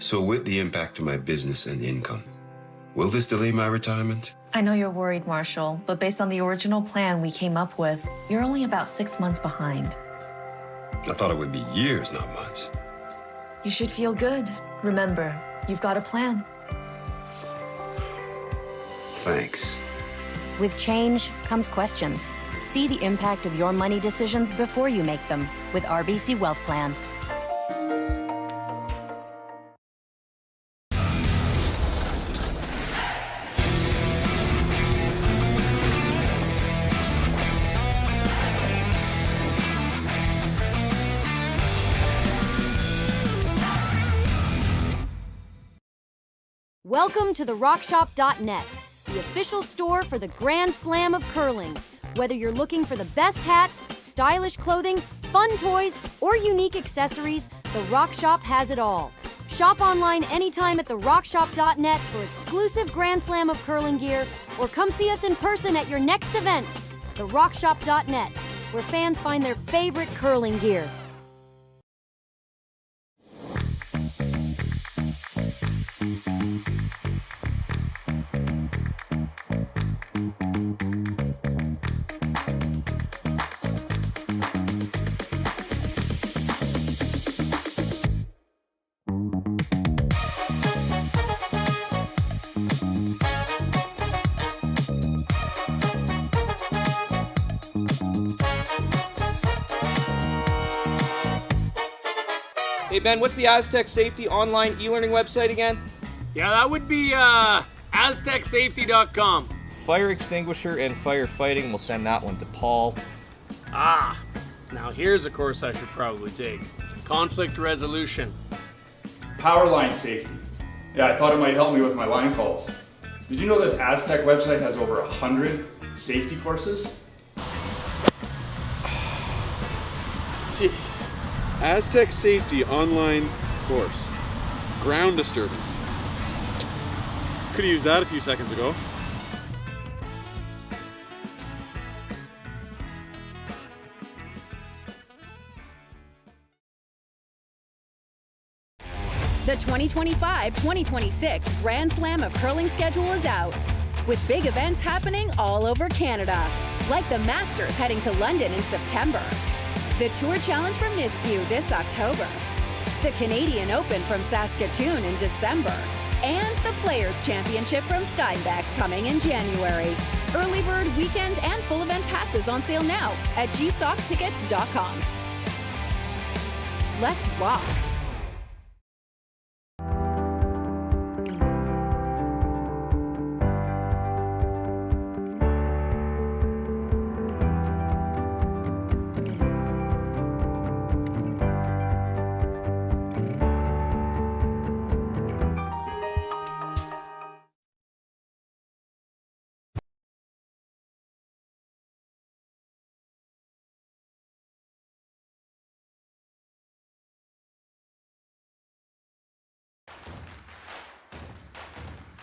So with the impact to my business and income, will this delay my retirement? I know you're worried, Marshall, but based on the original plan we came up with, you're only about 6 months behind. I thought it would be years, not months. You should feel good. Remember, you've got a plan. Thanks. With change comes questions. See the impact of your money decisions before you make them with RBC Wealth Plan. Welcome to therockshop.net, the official store for the Grand Slam of curling. Whether you're looking for the best hats, stylish clothing, fun toys, or unique accessories, The Rock Shop has it all. Shop online anytime at therockshop.net for exclusive Grand Slam of curling gear, or come see us in person at your next event. therockshop.net, where fans find their favorite curling gear. Hey Ben, what's the Aztec Safety online e-learning website again? Yeah, that would be aztecsafety.com. Fire extinguisher and firefighting, we'll send that one to Paul. Ah, now here's a course I should probably take. Conflict resolution. Power line safety. Yeah, I thought it might help me with my line calls. Did you know this Aztec website has over 100 safety courses? Jeez. Aztec Safety online course. Ground disturbance. Could have used that a few seconds ago. The 2025-2026 Grand Slam of Curling schedule is out, with big events happening all over Canada, like the Masters heading to London in September, the Tour Challenge from Nisku this October, the Canadian Open from Saskatoon in December, and the Players' Championship from Steinbach coming in January. Early bird weekend and full event passes on sale now at gsoctickets.com. Let's rock!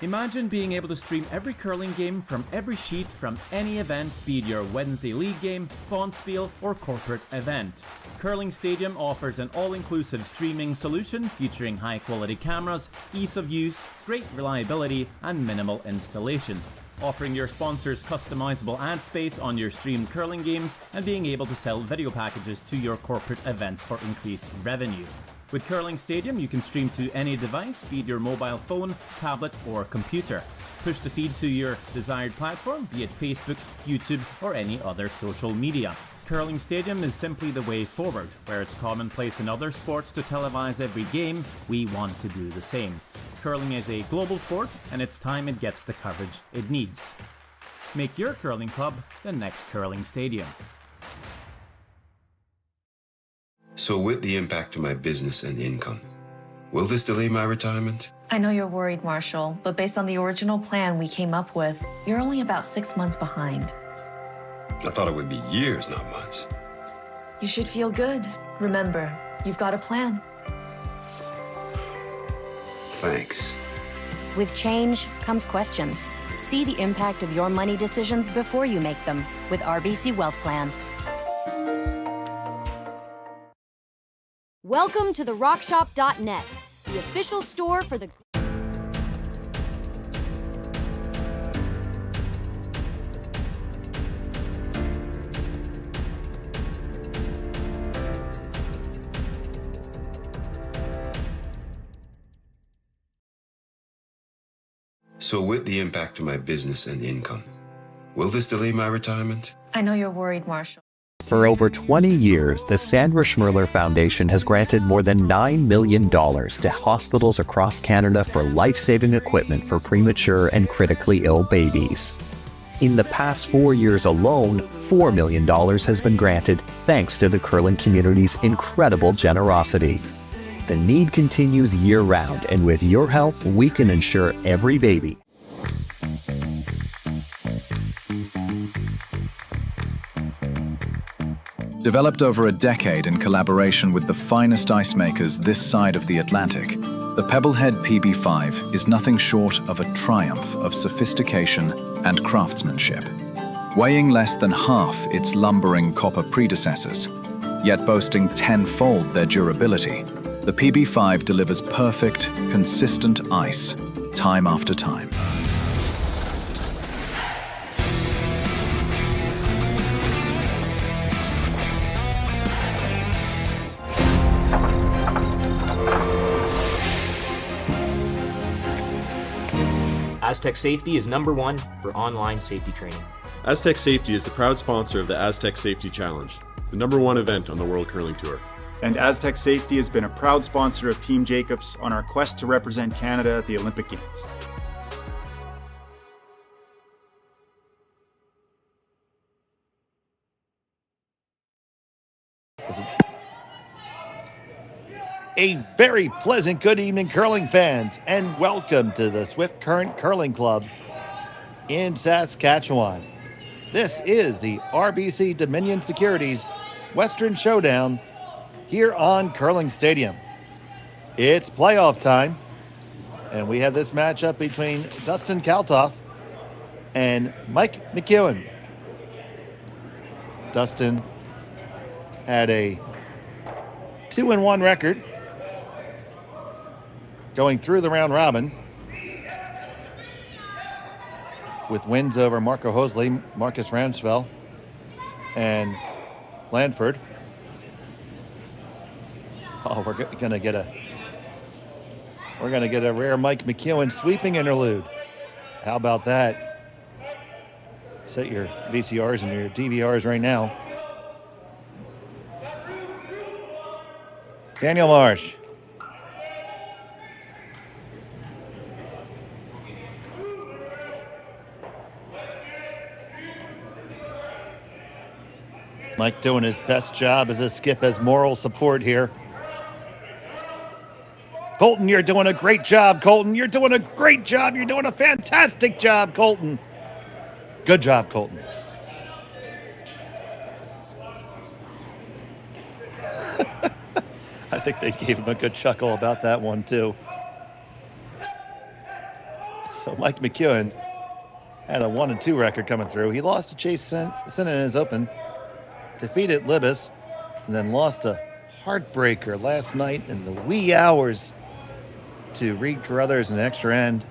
Imagine being able to stream every curling game from every sheet from any event, be it your Wednesday league game, bonspiel, or corporate event. Curling Stadium offers an all-inclusive streaming solution featuring high-quality cameras, ease of use, great reliability, and minimal installation. Offering your sponsors customizable ad space on your streamed curling games and being able to sell video packages to your corporate events for increased revenue. With Curling Stadium, you can stream to any device, be it your mobile phone, tablet, or computer. Push the feed to your desired platform, be it Facebook, YouTube, or any other social media. Curling Stadium is simply the way forward. Where it's commonplace in other sports to televise every game, we want to do the same. Curling is a global sport, and it's time it gets the coverage it needs. Make your curling club the next Curling Stadium. So with the impact to my business and income, will this delay my retirement? I know you're worried, Marshall, but based on the original plan we came up with, you're only about 6 months behind. I thought it would be years, not months. You should feel good. Remember, you've got a plan. Thanks. With change comes questions. See the impact of your money decisions before you make them with RBC Wealth Plan. Welcome to therockshop.net, the official store for the... So with the impact to my business and income, will this delay my retirement? I know you're worried, Marshall. For over 20 years, the Sandra Schmirler Foundation has granted more than $9 million to hospitals across Canada for life-saving equipment for premature and critically ill babies. In the past 4 years alone, $4 million has been granted thanks to the curling community's incredible generosity. The need continues year-round, and with your help, we can ensure every baby. Developed over a decade in collaboration with the finest ice makers this side of the Atlantic, the Pebblehead PB5 is nothing short of a triumph of sophistication and craftsmanship. Weighing less than half its lumbering copper predecessors, yet boasting tenfold their durability, the PB5 delivers perfect, consistent ice, time after time. Aztec Safety is #1 for online safety training. Aztec Safety is the proud sponsor of the Aztec Safety Challenge, the #1 event on the World Curling Tour. And Aztec Safety has been a proud sponsor of Team Jacobs on our quest to represent Canada at the Olympic Games. A very pleasant good evening, curling fans, and welcome to the Swift Current Curling Club in Saskatchewan. This is the RBC Dominion Securities Western Showdown here on Curling Stadium. It's playoff time, and we have this matchup between Dustin Kalthoff and Mike McEwen. Dustin had a 2-1 record going through the round robin with wins over Marco Hosley, Marcus Ramsfeld, and Blandford. Oh, we're gonna get a rare Mike McEwen sweeping interlude. How about that? Set your VCRs and your DVRs right now. Daniel Marsh. Mike doing his best job as a skip, as moral support here. Colton, you're doing a great job, Colton. You're doing a great job. You're doing a fantastic job, Colton. Good job, Colton. I think they gave him a good chuckle about that one, too. So Mike McEwen had a 1-2 record coming through. He lost to Chase Sinnen in his open, defeated Libas, and then lost a heartbreaker last night in the wee hours to Reed Carruthers in extra end.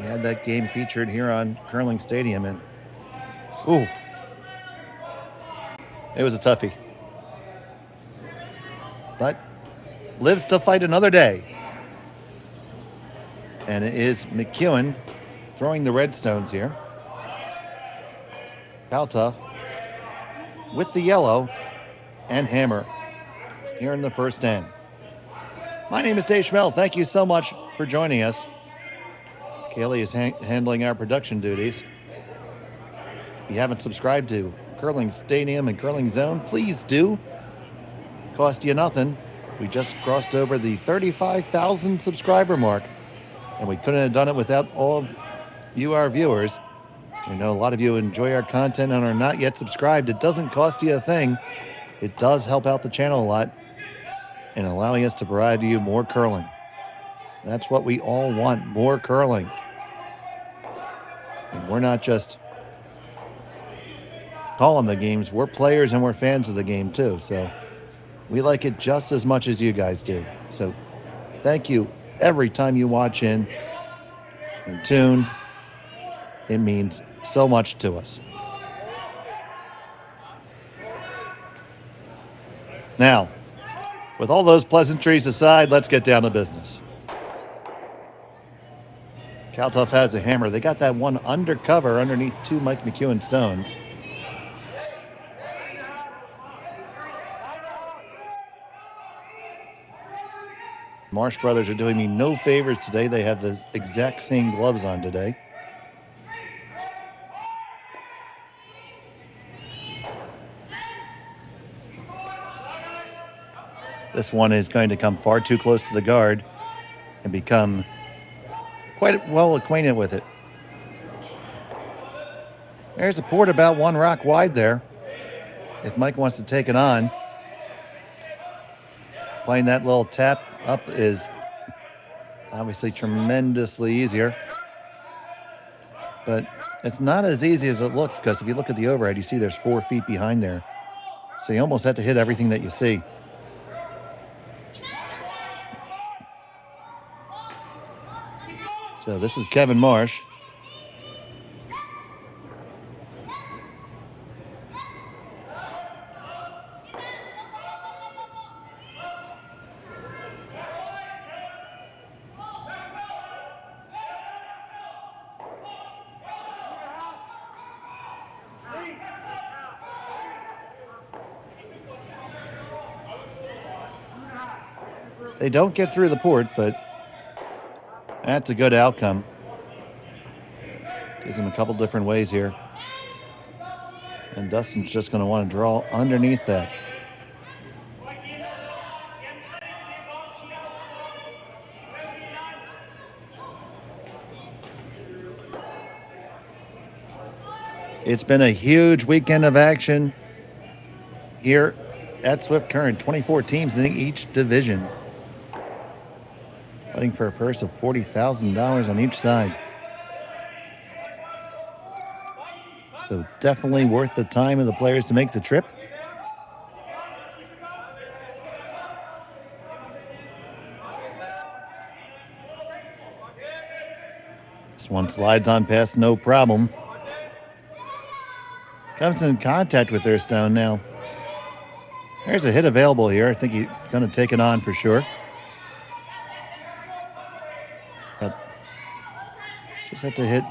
We had that game featured here on Curling Stadium, and ooh, it was a toughie. But lives to fight another day. And it is McEwen throwing the Redstones here. Kalthoff with the yellow and hammer here in the first end. My name is Dave Schmel. Thank you so much for joining us. Kaylee is handling our production duties. If you haven't subscribed to Curling Stadium and Curling Zone, please do. Cost you nothing. We just crossed over the 35,000 subscriber mark, and we couldn't have done it without all of you, our viewers. I know a lot of you enjoy our content and are not yet subscribed. It doesn't cost you a thing. It does help out the channel a lot in allowing us to provide you more curling. That's what we all want, more curling. And we're not just calling the games, we're players and we're fans of the game too. So we like it just as much as you guys do. So Thank you every time you watch in and tune. It means so much to us. Now, with all those pleasantries aside, let's get down to business. Kalthoff has a hammer. They got that one undercover underneath two Mike McEwen stones. Marsh brothers are doing me no favors today. They have the exact same gloves on today. This one is going to come far too close to the guard and become quite well acquainted with it. There's a port about one rock wide there. If Mike wants to take it on, playing that little tap up is obviously tremendously easier. But it's not as easy as it looks, because if you look at the overhead, you see there's 4 feet behind there. So you almost have to hit everything that you see. So this is Kevin Marsh. They don't get through the port, but that's a good outcome. Gives him a couple different ways here. And Dustin's just going to want to draw underneath that. It's been a huge weekend of action here at Swift Current. 24 teams in each division, fighting for a purse of $40,000 on each side. So definitely worth the time of the players to make the trip. This one slides on past, no problem. Comes in contact with their stone now. There's a hit available here. I think he's going to take it on for sure. But just have to hit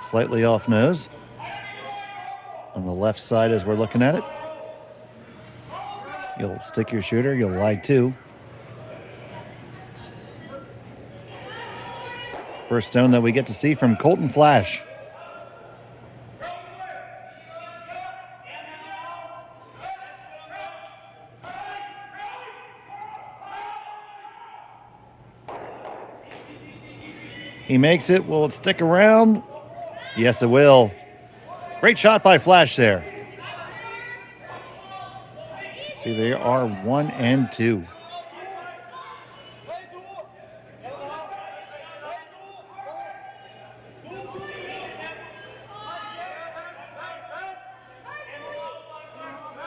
slightly off nose on the left side as we're looking at it. You'll stick your shooter, you'll lie too. First stone that we get to see from Colton Flash. He makes it. Will it stick around? Yes, it will. Great shot by Flash there. See, they are 1 and 2.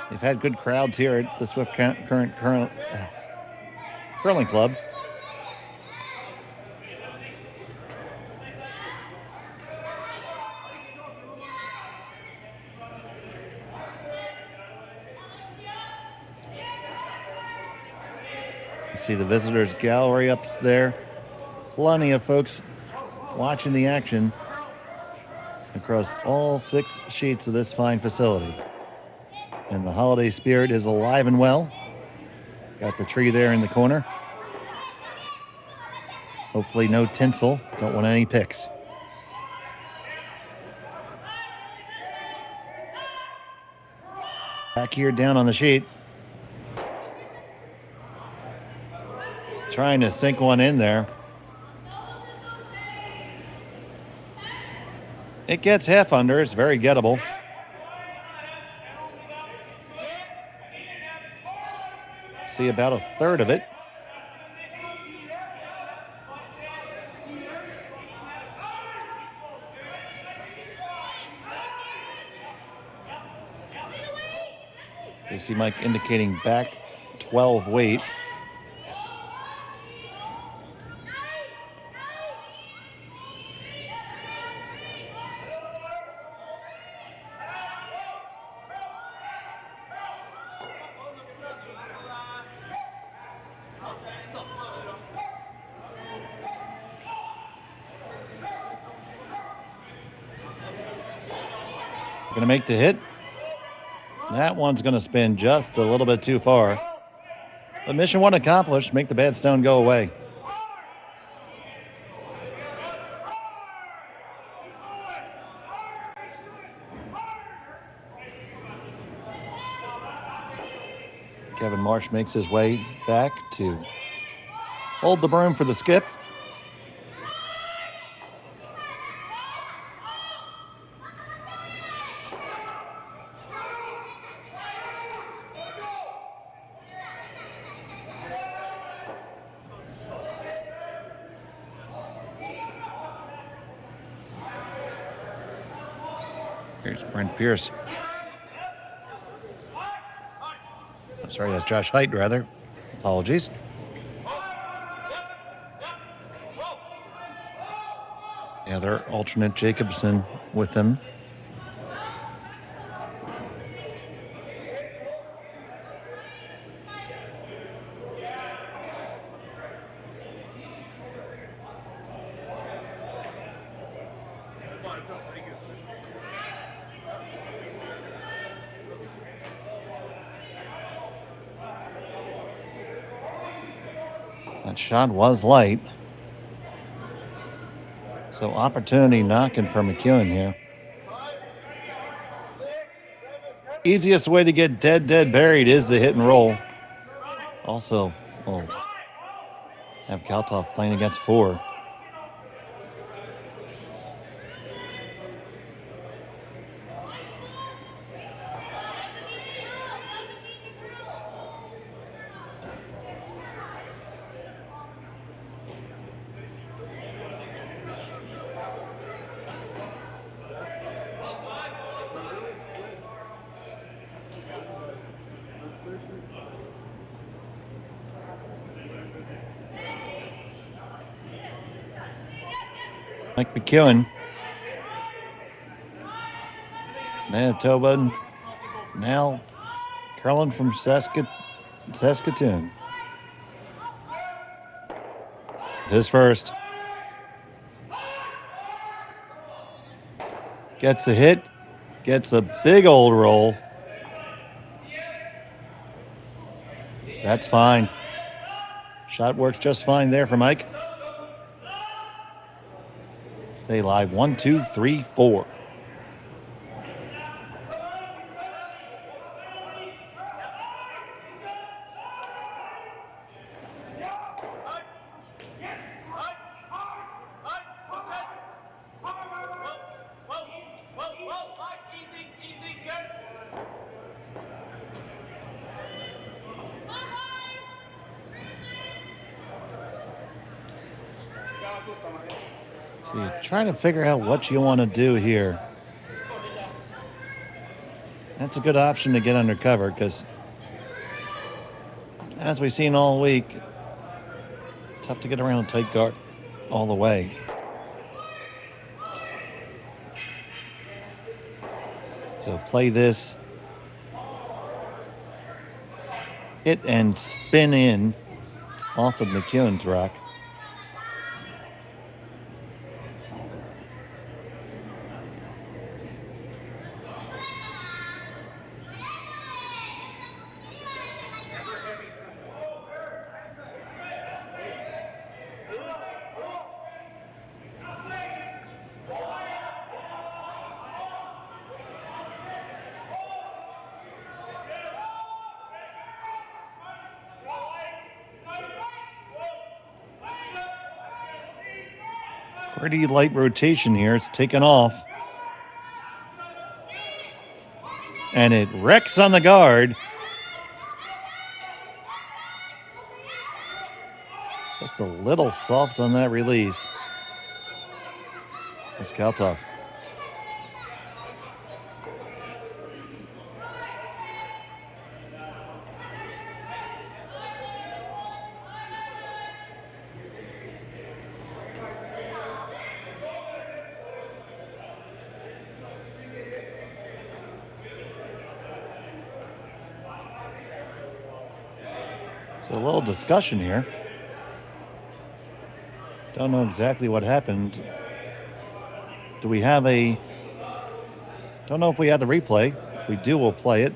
They've had good crowds here at the Swift Current Curling Club. See the visitors gallery up there. Plenty of folks watching the action across all 6 sheets of this fine facility. And the holiday spirit is alive and well. Got the tree there in the corner. Hopefully no tinsel. Don't want any pics. Back here down on the sheet. Trying to sink one in there. It gets half under. It's very gettable. See about a third of it. You see Mike indicating back 12 weight. Going to make the hit. That one's going to spin just a little bit too far. But mission 1 accomplished. Make the bad stone go away. Kevin Marsh makes his way back to hold the broom for the skip. Here's Brent Pierce. I'm sorry, that's Josh Height, rather. Apologies. The other alternate Jacobson with him. That shot was light. So opportunity knocking for McEwen here. Easiest way to get dead buried is the hit and roll. Also, we'll have Kalthoff playing against 4. Mike McEwen, Manitoba, now curling from Saskatoon. This first. Gets the hit, gets a big old roll. That's fine. Shot works just fine there for Mike. They lie 1, 2, 3, 4. So you're trying to figure out what you want to do here. That's a good option to get under cover because, as we've seen all week, tough to get around a tight guard all the way. So play this. Hit and spin in off of McEwen's rock. Pretty light rotation here. It's taken off. And it wrecks on the guard. Just a little soft on that release. That's Kalthoff. So a little discussion here. Don't know exactly what happened. Do we have a... Don't know if we have the replay. If we do, we'll play it.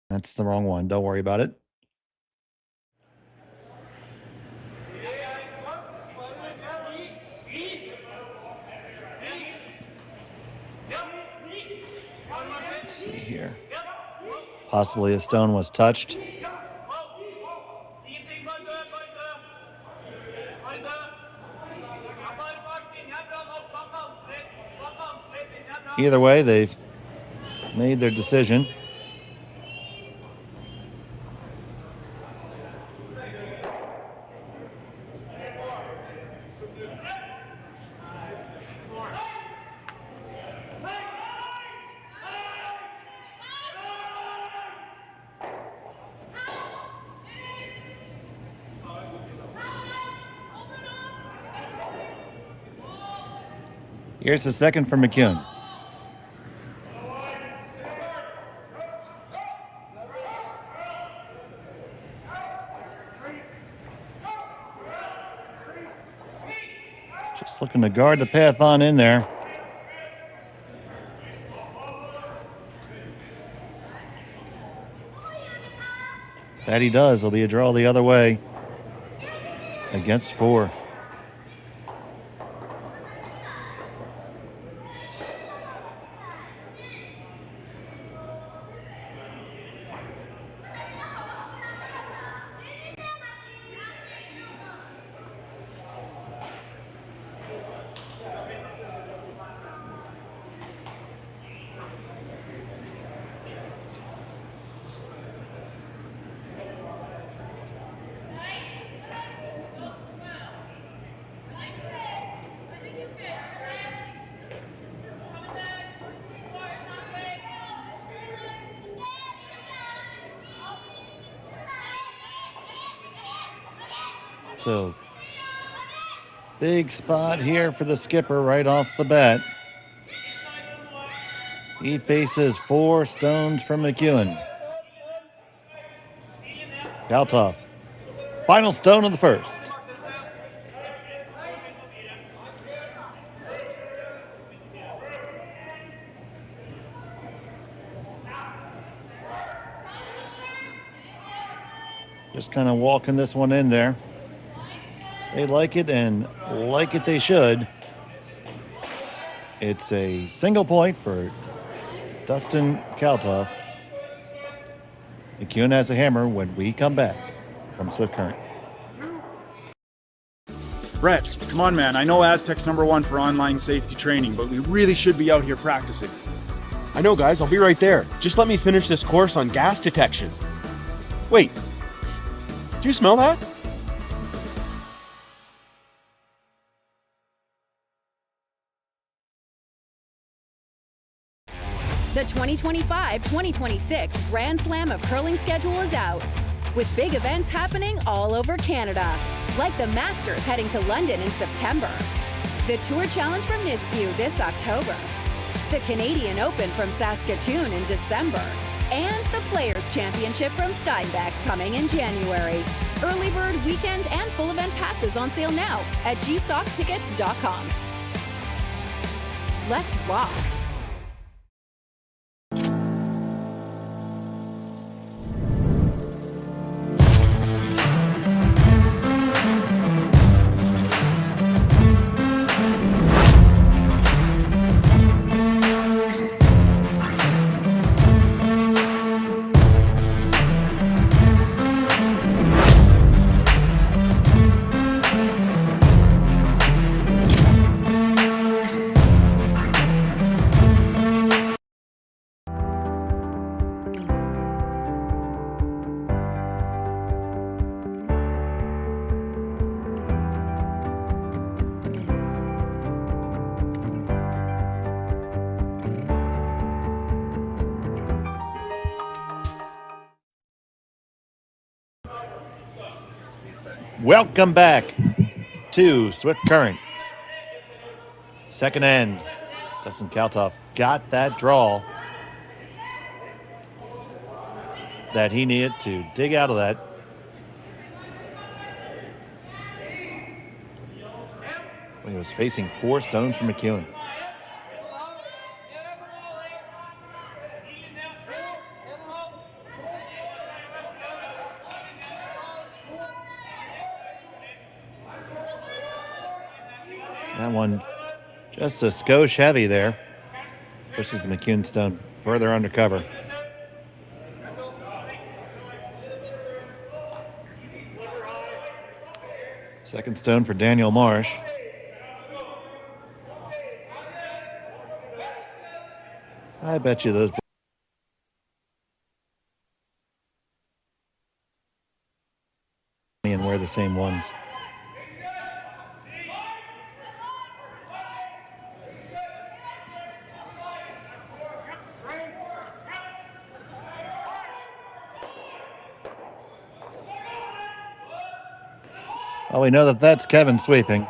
That's the wrong one. Don't worry about it. Let's see here. Possibly a stone was touched. Either way, they've made their decision. Here's the second for McEwen. Just looking to guard the path on in there. That he does. It'll be a draw the other way. Against 4. So, big spot here for the skipper right off the bat. He faces 4 stones from McEwen. Kalthoff, final stone of the first. Just kind of walking this one in there. They like it, and like it they should. It's a single point for Dustin Kalthoff. McEwen has a hammer when we come back from Swift Current. Brett, come on, man. I know Aztec's #1 for online safety training, but we really should be out here practicing. I know, guys. I'll be right there. Just let me finish this course on gas detection. Wait. Do you smell that? The 2025-2026 Grand Slam of Curling schedule is out, with big events happening all over Canada, like the Masters heading to London in September, the Tour Challenge from Nisku this October, the Canadian Open from Saskatoon in December, and the Players' Championship from Steinbach coming in January. Early bird weekend and full event passes on sale now at gsoctickets.com. Let's rock. Welcome back to Swift Current. Second end. Dustin Kalthoff got that draw. that he needed to dig out of that. He was facing 4 stones from McEwen. That one just a skosh heavy there. Pushes the McEwen stone further undercover. Second stone for Daniel Marsh. I bet you those and wear the same ones. Well, we know that that's Kevin sweeping.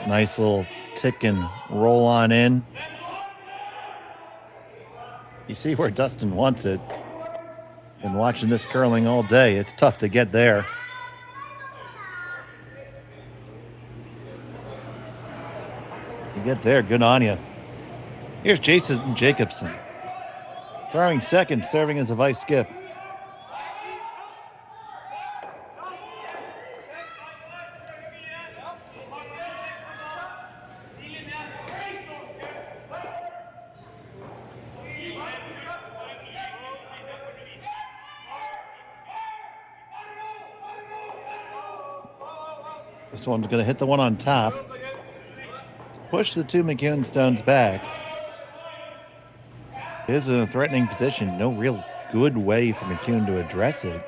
Nice little tick and roll on in. You see where Dustin wants it. Been watching this curling all day. It's tough to get there. You get there, good on you. Here's Jason Jacobson. Throwing second, serving as a vice skip. This one's going to hit the one on top. Push the 2 McEwen stones back. Is in a threatening position. No real good way for McEwen to address it.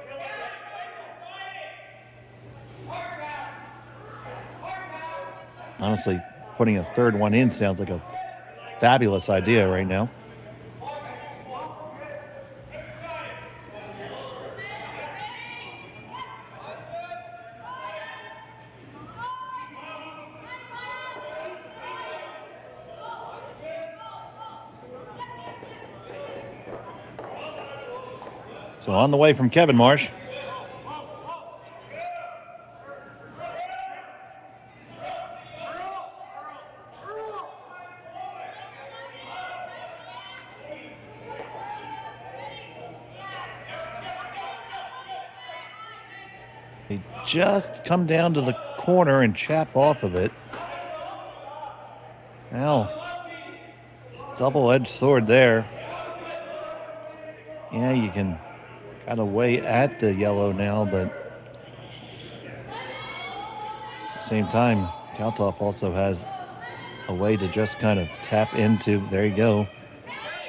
Honestly, putting a third one in sounds like a fabulous idea right now. So on the way from Kevin Marsh. They just come down to the corner and chap off of it. Well, double-edged sword there. Yeah, you can kind of way at the yellow now, but at the same time, Kalthoff also has a way to just kind of tap into, there you go,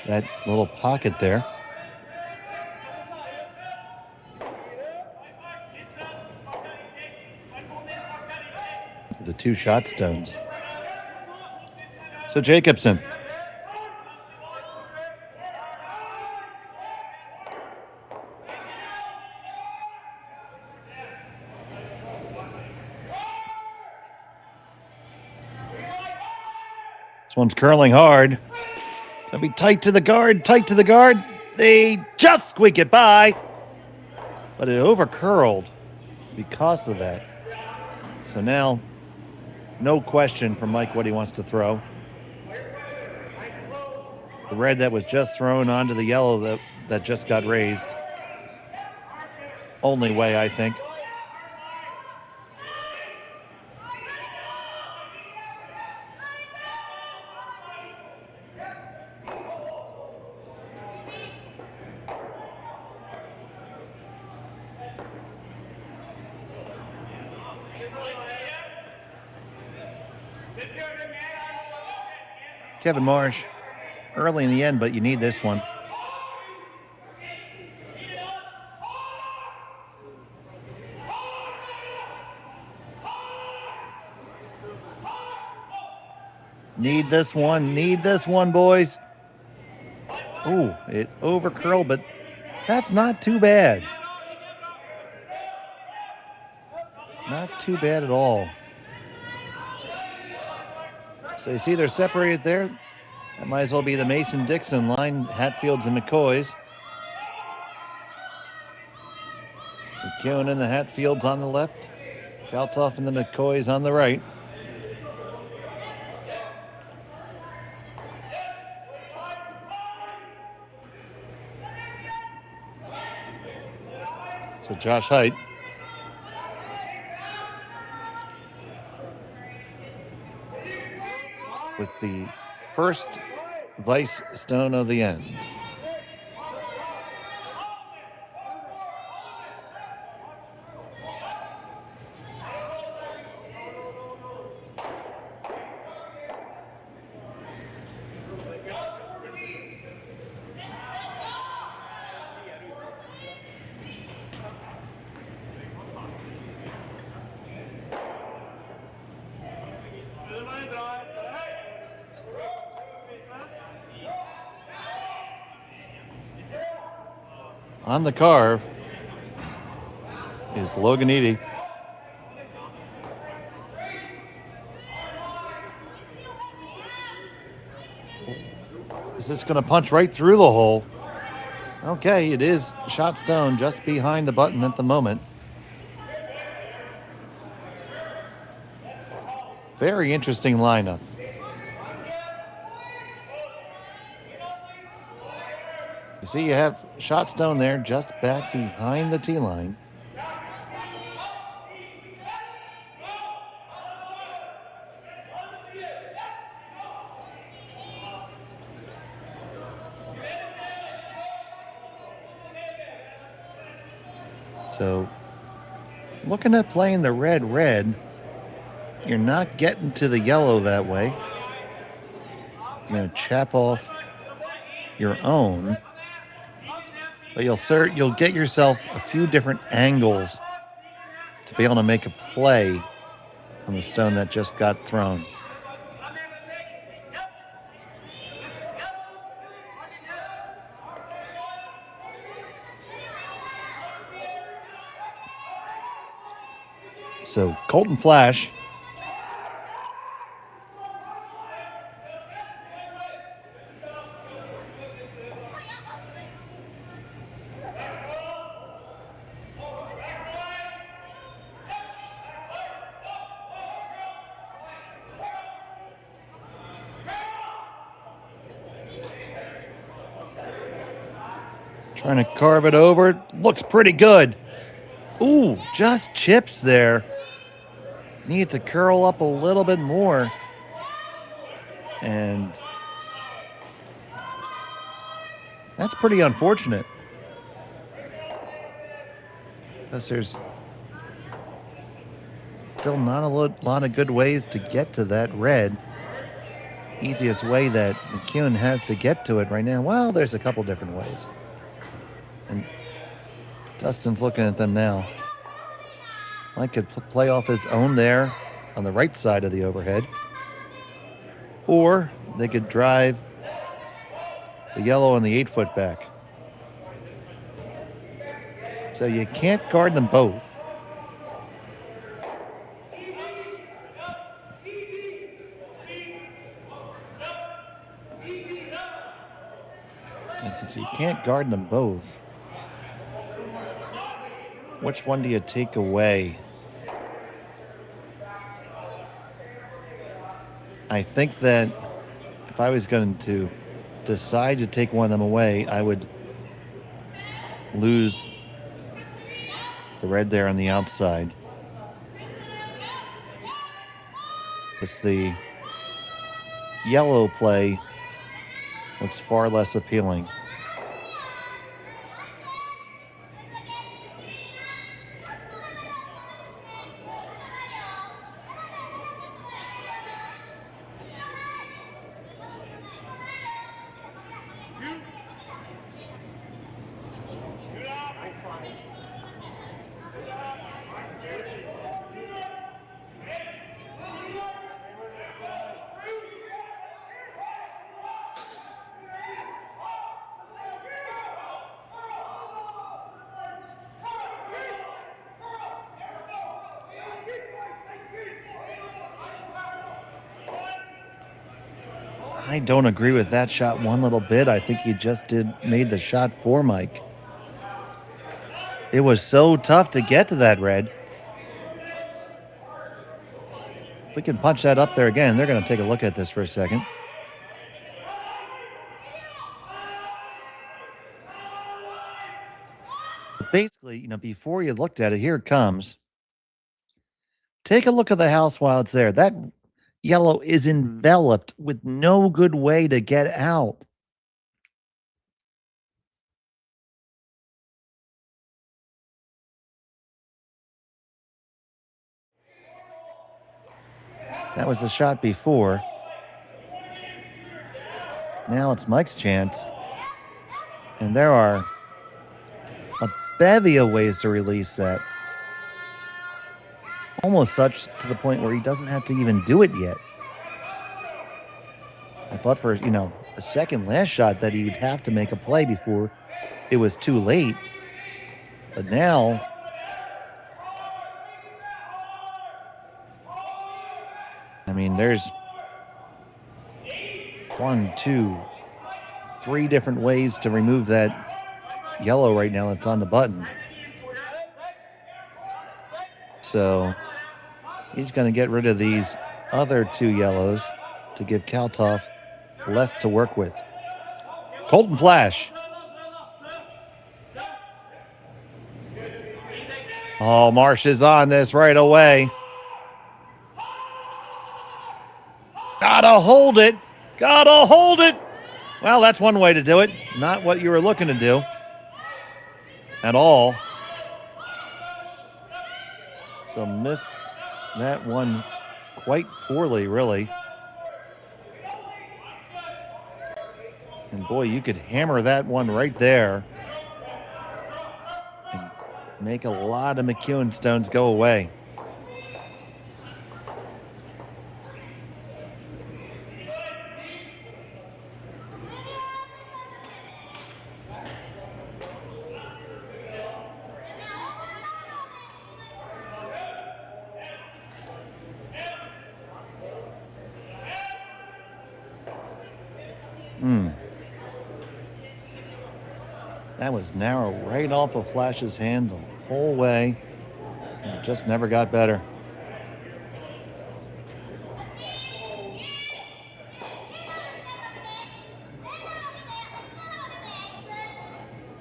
that little pocket there. The 2 shot stones. So Jacobson. One's curling hard. Gonna be tight to the guard, tight to the guard. They just squeak it by. But it over curled because of that. So now, no question from Mike what he wants to throw. The red that was just thrown onto the yellow that just got raised. Only way, I think. Kevin Marsh, early in the end, but you need this one. Need this one, boys. Ooh, it over curled, but that's not too bad. Not too bad at all. So you see they're separated there. That might as well be the Mason-Dixon line, Hatfields and McCoys. McEwen and the Hatfields on the left, Kalthoff and the McCoys on the right. So Josh Height. With the first vice stone of the end. On the carve is Logan Eady. Is this going to punch right through the hole? Okay, it is shot stone just behind the button at the moment. Very interesting lineup. You see, you have shot stone there just back behind the tee line. So, looking at playing the red, you're not getting to the yellow that way. You're going to chap off your own. But you'll get yourself a few different angles to be able to make a play on the stone that just got thrown. So Colton Flash trying to carve it over. Looks pretty good. Ooh, just chips there. Need to curl up a little bit more. And that's pretty unfortunate. Because there's still not a lot of good ways to get to that red. Easiest way that McEwen has to get to it right now. Well, there's a couple different ways. And Dustin's looking at them now. Mike could play off his own there on the right side of the overhead. Or they could drive the yellow on the 8-foot back. So you can't guard them both. And since you can't guard them both, which one do you take away? I think that if I was going to decide to take one of them away, I would lose the red there on the outside. It's the yellow play looks far less appealing. I don't agree with that shot one little bit. I think he just made the shot for Mike. It was so tough to get to that red. If we can punch that up there again, they're going to take a look at this for a second. Basically, before you looked at it, here it comes. Take a look at the house while it's there. That yellow is enveloped with no good way to get out. That was the shot before. Now it's Mike's chance. And there are a bevy of ways to release that. Almost such to the point where he doesn't have to even do it yet. I thought for, a second last shot that he would have to make a play before it was too late. But now, there's 1, 2, 3 different ways to remove that yellow right now that's on the button. So he's going to get rid of these other 2 yellows to give Kalthoff less to work with. Colton Flash. Oh, Marsh is on this right away. Gotta hold it. Gotta hold it. Well, that's one way to do it. Not what you were looking to do at all. So missed that one quite poorly, really. And boy, you could hammer that one right there and make a lot of McEwen stones go away. That was narrow right off of Flash's hand the whole way, and it just never got better.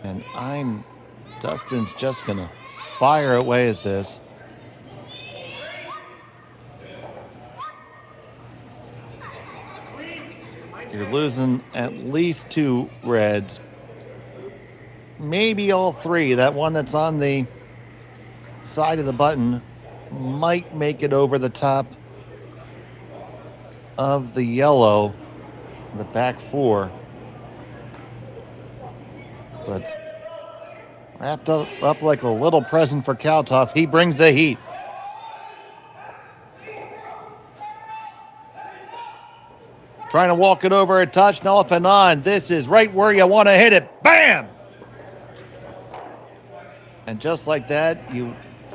And Dustin's just gonna fire away at this. You're losing at least 2 reds. Maybe all 3. That one that's on the side of the button might make it over the top of the yellow, the back 4. But wrapped up like a little present for Kalthoff. He brings the heat. Trying to walk it over a touch, off and on. This is right where you want to hit it. Bam! And just like that, you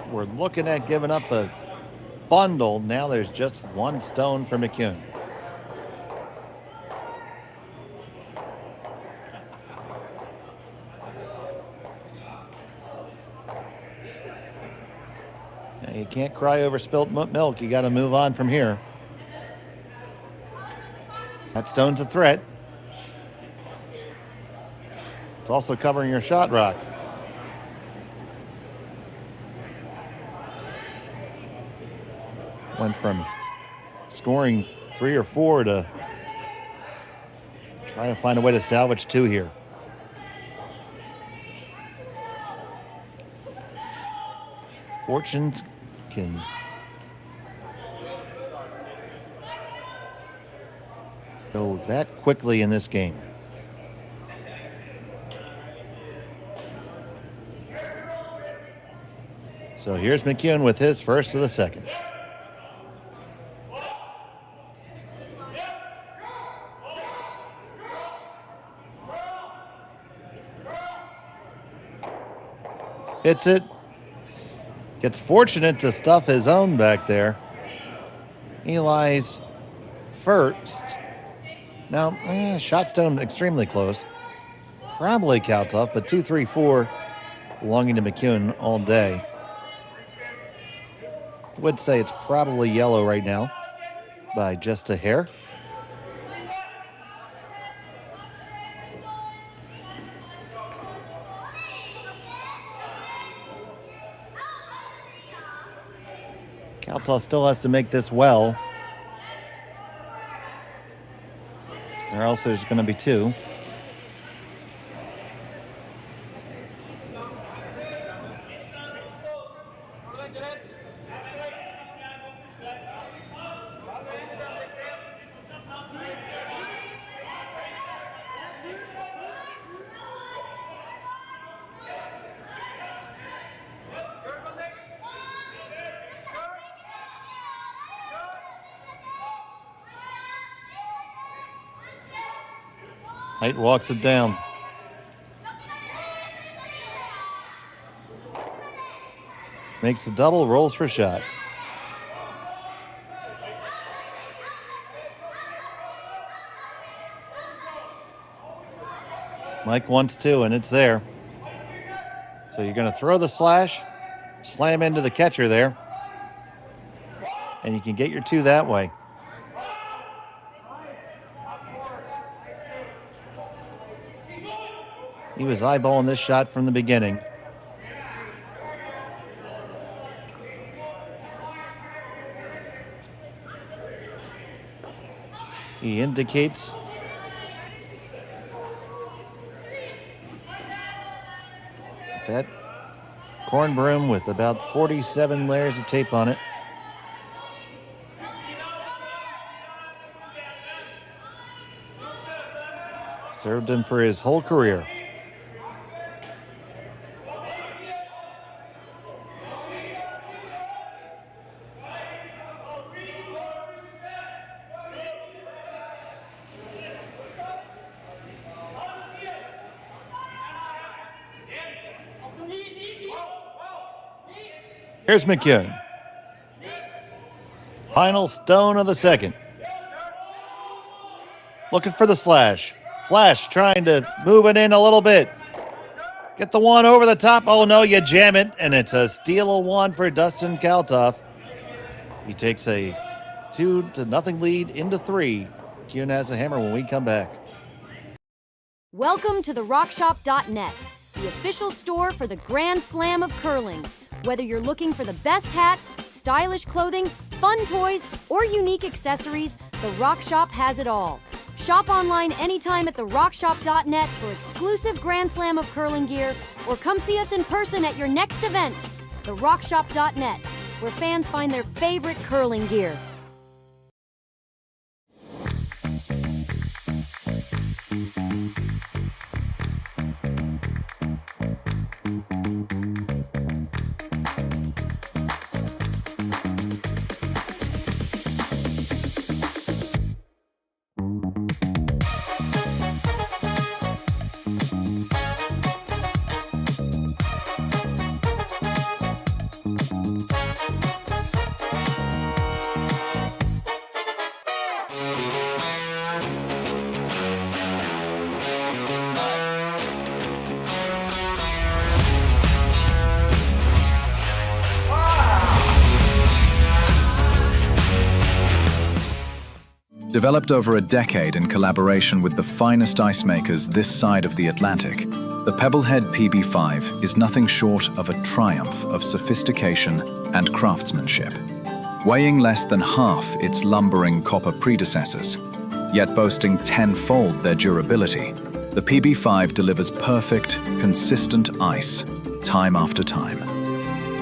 were looking at giving up a bundle. Now there's just 1 stone for McEwen. Now you can't cry over spilt milk. You got to move on from here. That stone's a threat. It's also covering your shot rock. Went from scoring 3 or 4 to trying to find a way to salvage 2 here. Fortunes can go that quickly in this game. So here's McEwen with his first of the second. Hits it. Gets fortunate to stuff his own back there. Eli's first. Now, Shotstone extremely close. Probably Kalthoff, but 2, 3, 4 belonging to McEwen all day. Would say it's probably yellow right now by just a hair. Kalthoff still has to make this well. Or else there's going to be 2. Height walks it down. Makes the double, rolls for shot. Mike wants 2, and it's there. So you're going to throw the slash, slam into the catcher there, and you can get your 2 that way. He was eyeballing this shot from the beginning. He indicates that corn broom with about 47 layers of tape on it. Served him for his whole career. Here's McEwen. Final stone of the second. Looking for the slash. Flash trying to move it in a little bit. Get the 1 over the top. Oh no, you jam it. And it's a steal of 1 for Dustin Kalthoff. He takes a 2-0 lead into 3. McEwen has a hammer when we come back. Welcome to the RockShop.net, the official store for the Grand Slam of curling. Whether you're looking for the best hats, stylish clothing, fun toys, or unique accessories, the Rock Shop has it all. Shop online anytime at therockshop.net for exclusive Grand Slam of curling gear, or come see us in person at your next event. Therockshop.net, where fans find their favorite curling gear. Developed over a decade in collaboration with the finest ice makers this side of the Atlantic, the Pebblehead PB5 is nothing short of a triumph of sophistication and craftsmanship. Weighing less than half its lumbering copper predecessors, yet boasting tenfold their durability, the PB5 delivers perfect, consistent ice time after time.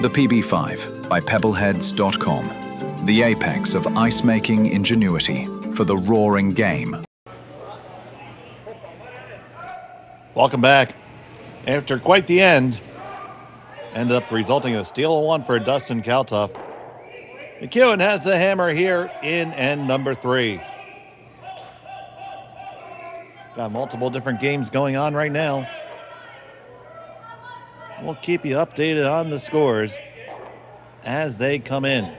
The PB5 by Pebbleheads.com, the apex of ice-making ingenuity for the roaring game. Welcome back. After quite the end, ended up resulting in a steal of 1 for Dustin Kalthoff. McEwen has the hammer here in end number 3. Got multiple different games going on right now. We'll keep you updated on the scores as they come in.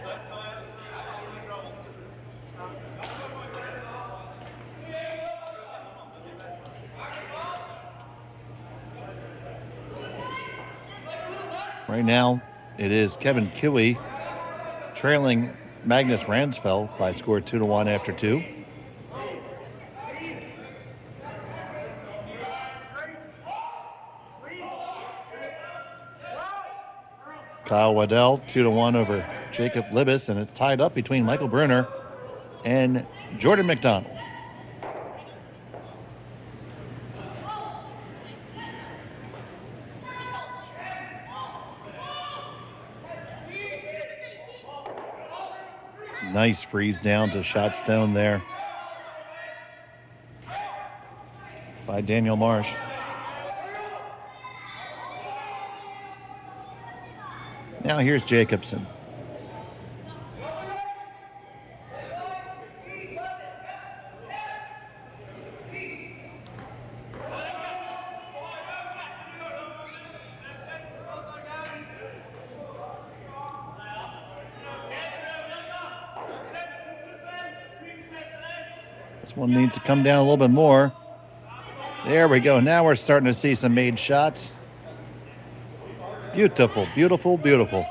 Right now, it is Kevin Kiwi trailing Magnus Ransfeld by a score 2-1 after 2. Kyle Waddell 2-1 over Jacob Libis, and it's tied up between Michael Bruner and Jordan McDonald. Nice freeze down to shot stone there by Daniel Marsh. Now here's Jacobson. This one needs to come down a little bit more. There we go. Now we're starting to see some made shots. Beautiful, beautiful, beautiful.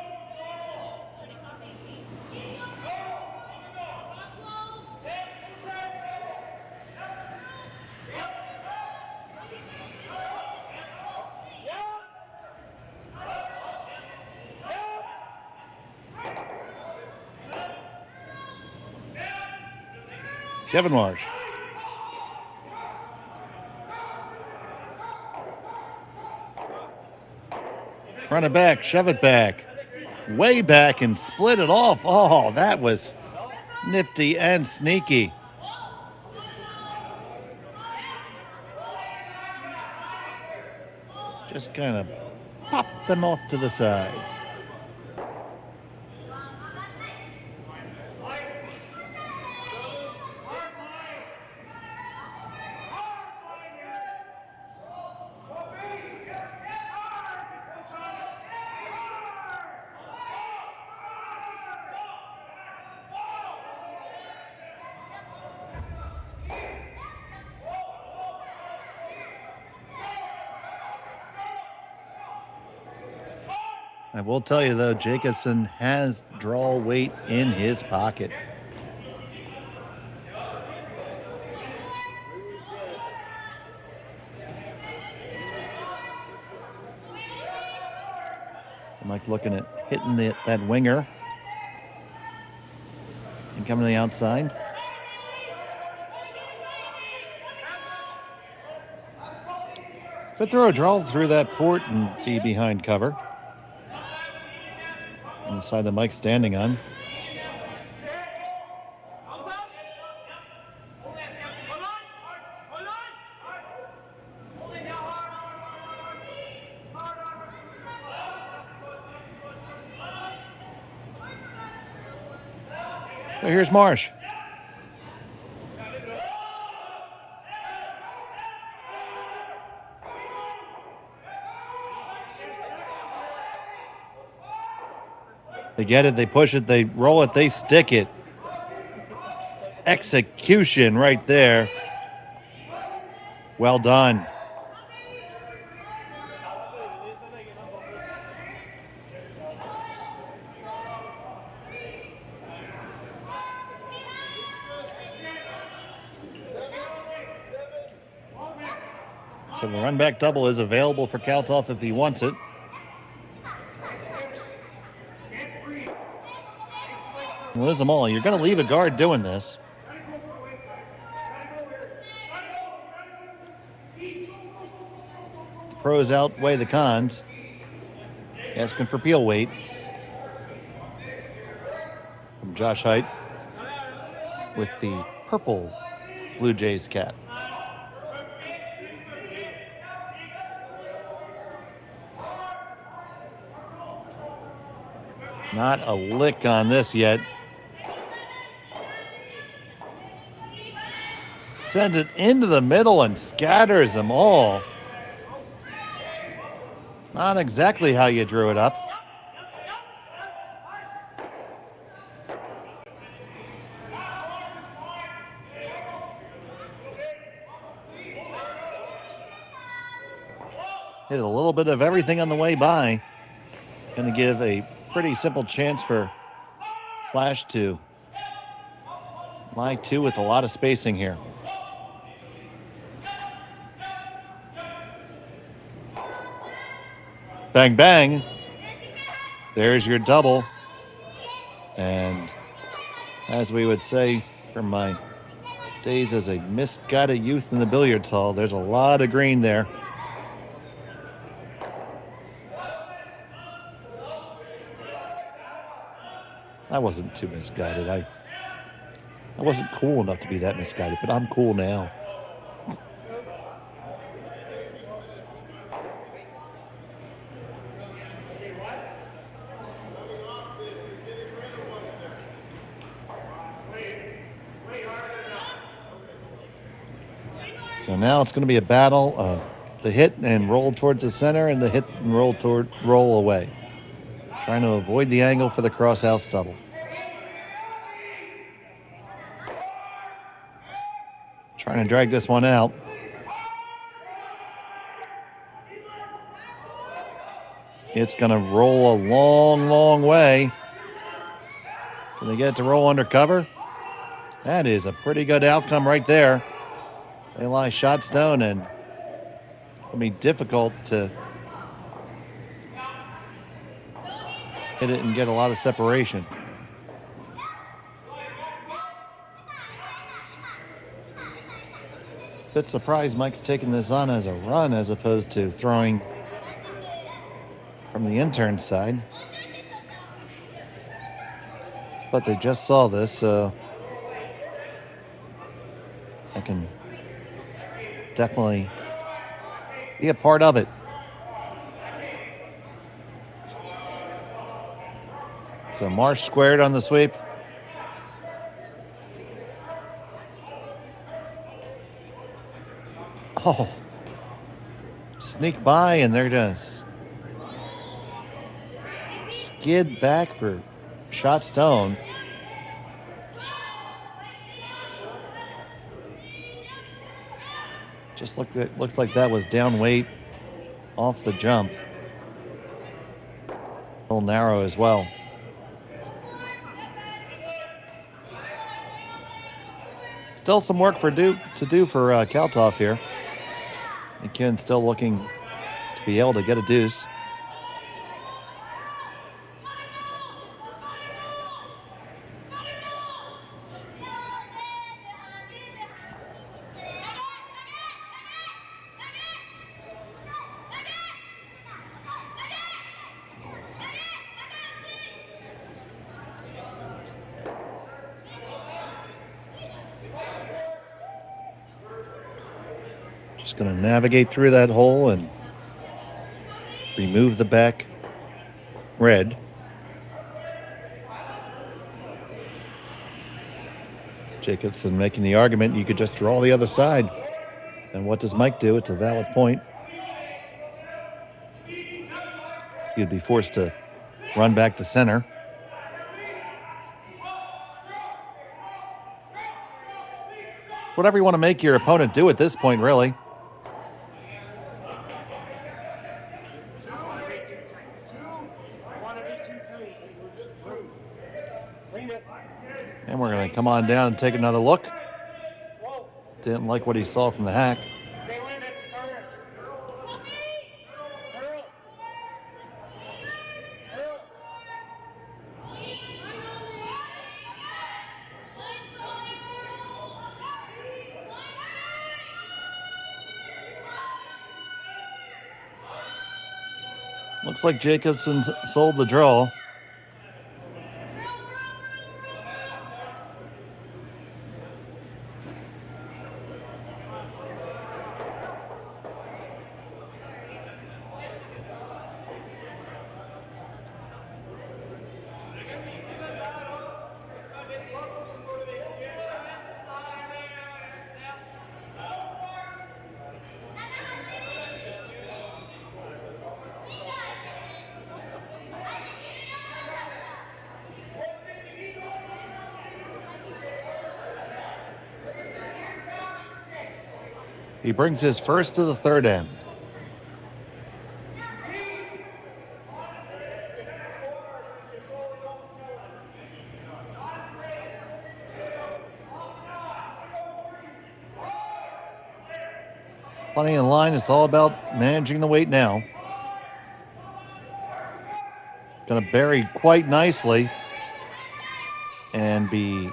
Kevin Marsh. Run it back, shove it back. Way back and split it off. Oh, that was nifty and sneaky. Just kind of pop them off to the side. I will tell you, though, Jacobson has draw weight in his pocket. Mike looking at hitting that winger and coming to the outside. Good throw, draw through that port and be behind cover. Inside that Mike's standing on. So here's Marsh. They get it, they push it, they roll it, they stick it. Execution right there. Well done. So the run back double is available for Kalthoff if he wants it. Liz them all. You're going to leave a guard doing this. The pros outweigh the cons. Asking for peel weight from Josh Height with the purple Blue Jays cap. Not a lick on this yet. Sends it into the middle and scatters them all. Not exactly how you drew it up. Hit a little bit of everything on the way by. Going to give a pretty simple chance for Flash to lie two with a lot of spacing here. Bang, bang. There's your double. And as we would say from my days as a misguided youth in the billiards hall, there's a lot of green there. I wasn't too misguided. I wasn't cool enough to be that misguided, but I'm cool now. So now it's going to be a battle of the hit and roll towards the center and the hit and roll away. Trying to avoid the angle for the cross-house double. Trying to drag this one out. It's going to roll a long, long way. Can they get it to roll under cover? That is a pretty good outcome right there. They lie shot stone, and it'll be difficult to hit it and get a lot of separation. Bit surprised Mike's taking this on as a run as opposed to throwing from the intern side. But they just saw this, so I can definitely be a part of it. So Marsh squared on the sweep. Oh, sneak by, and they're just skid back for shot stone. Just looks like that was down weight off the jump. A little narrow as well. Still some work to do for Kalthoff here. McEwen still looking to be able to get a deuce. Just going to navigate through that hole and remove the back red. Jacobson making the argument you could just draw the other side. And what does Mike do? It's a valid point. You'd be forced to run back the center. Whatever you want to make your opponent do at this point, really. And we're going to come on down and take another look. Didn't like what he saw from the hack. Looks like Jacobson sold the draw. He brings his first to the third end. Plenty in line. It's all about managing the weight now. Going to bury quite nicely and be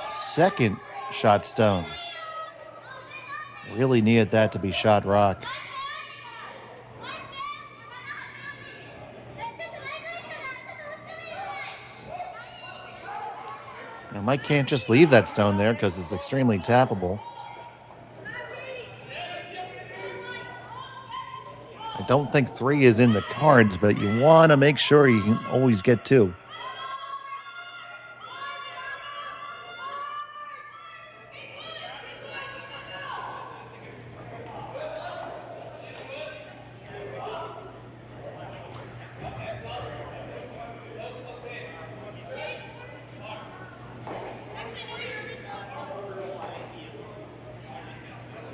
second shot stone. Really needed that to be shot rock. Now Mike can't just leave that stone there because it's extremely tappable. I don't think 3 is in the cards, but you want to make sure you can always get 2.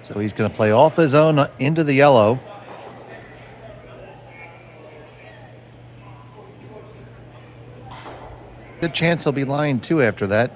So he's going to play off his own into the yellow. Good chance he'll be line 2 after that.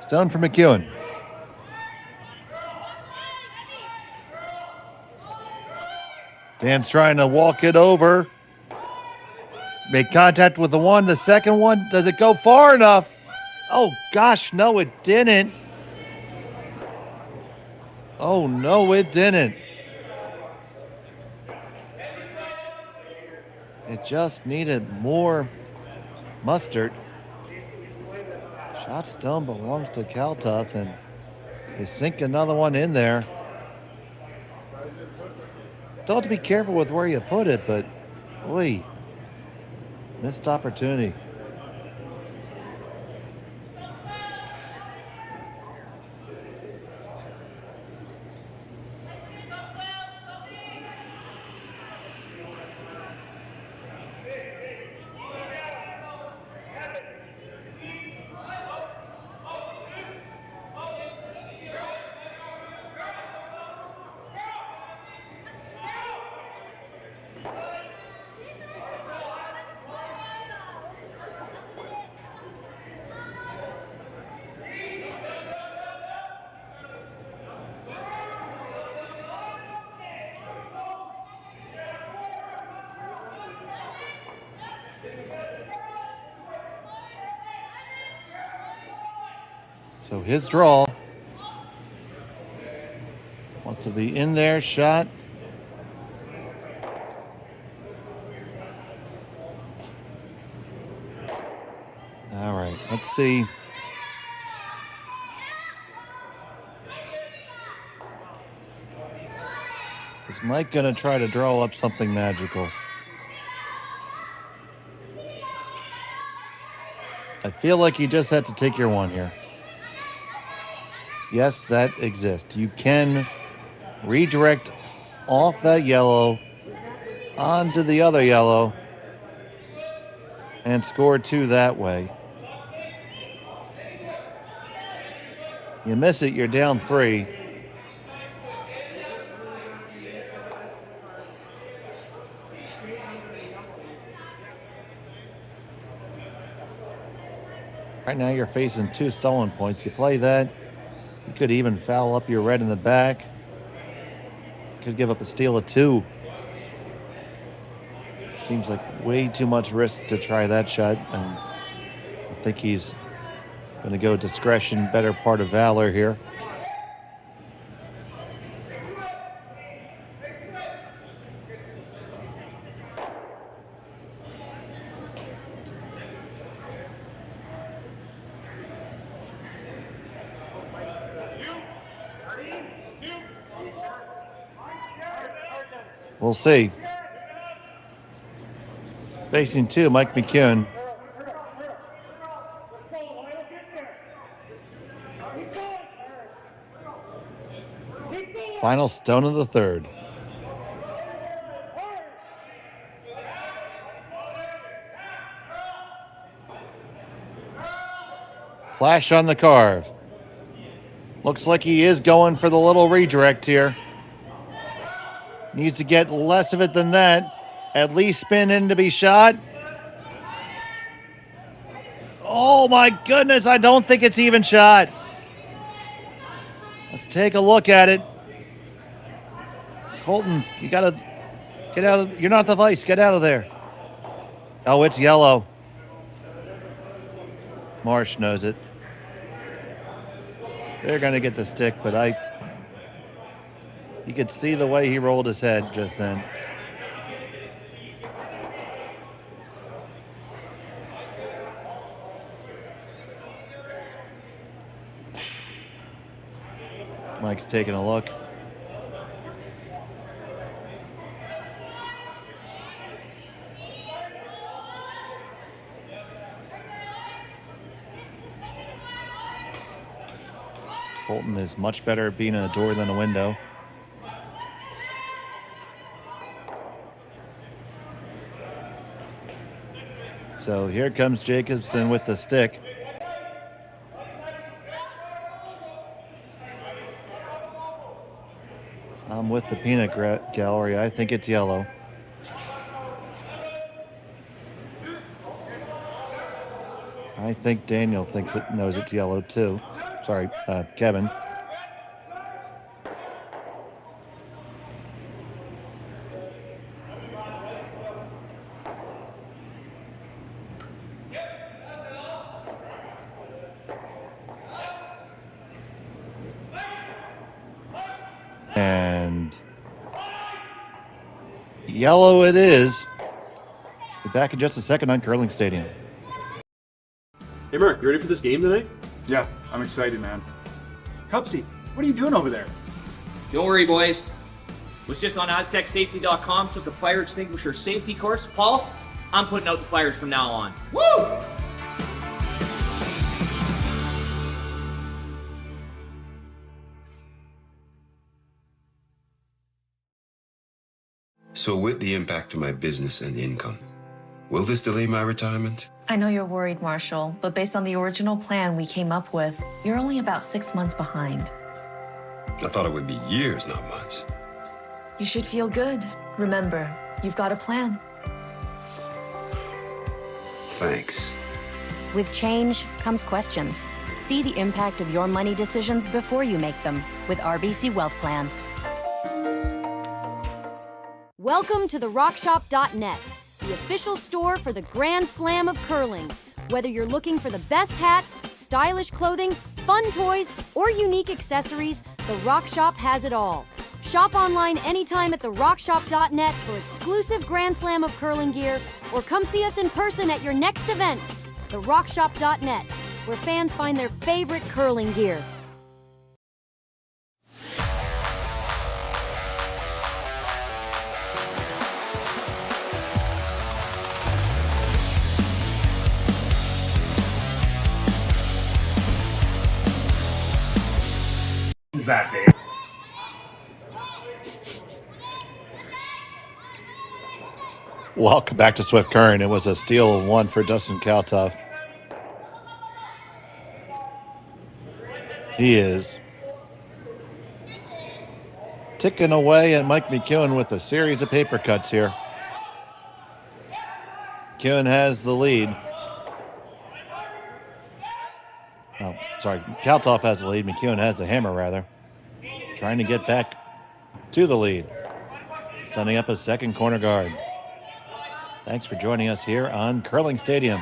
Stone for McEwen. Dan's trying to walk it over. Make contact with the one. The second one, does it go far enough? Oh gosh, no, it didn't. Oh no, it didn't. It just needed more mustard. Shot stone belongs to Kalthoff, and you sink another one in there. Still have to be careful with where you put it, but boy, missed opportunity. So his draw. Wants to be in there, shot. All right, let's see. Is Mike going to try to draw up something magical? I feel like you just had to take your one here. Yes, that exists. You can redirect off that yellow onto the other yellow and score 2 that way. You miss it, you're down 3. Right now you're facing 2 stolen points. You play that. You could even foul up your red in the back. Could give up a steal of 2. Seems like way too much risk to try that shot. And I think he's going to go discretion, better part of valor here. We'll see. Facing 2, Mike McEwen. Final stone of the third. Flash on the carve. Looks like he is going for the little redirect here. Needs to get less of it than that. At least spin in to be shot. Oh my goodness, I don't think it's even shot. Let's take a look at it. Colton, you gotta get out of, you're not the vice, get out of there. Oh, it's yellow. Marsh knows it. They're gonna get the stick, but you could see the way he rolled his head just then. Mike's taking a look. Colton is much better at being a door than a window. So here comes Jacobson with the stick. I'm with the peanut gallery. I think it's yellow. I think Daniel knows it's yellow too. Sorry, Kevin. And yellow it is. Be back in just a second on Curling Stadium. Hey Mark, you ready for this game tonight? Yeah, I'm excited, man. Cupsy, what are you doing over there? Don't worry, boys. Was just on AztecSafety.com, took a fire extinguisher safety course. Paul, I'm putting out the fires from now on. Woo! So with the impact to my business and income, will this delay my retirement? I know you're worried, Marshall, but based on the original plan we came up with, you're only about 6 months behind. I thought it would be years, not months. You should feel good. Remember, you've got a plan. Thanks. With change comes questions. See the impact of your money decisions before you make them with RBC Wealth Plan. Welcome to the RockShop.net, the official store for the Grand Slam of curling. Whether you're looking for the best hats, stylish clothing, fun toys, or unique accessories, the Rock Shop has it all. Shop online anytime at therockshop.net for exclusive Grand Slam of curling gear, or come see us in person at your next event. Therockshop.net, where fans find their favorite curling gear. That day. Welcome back to Swift Current. It was a steal of one for Dustin Kalthoff. He is ticking away at Mike McEwen with a series of paper cuts here. McEwen has the lead. Oh, sorry. Kalthoff has the lead. McEwen has the hammer, rather. Trying to get back to the lead. Setting up a second corner guard. Thanks for joining us here on Curling Stadium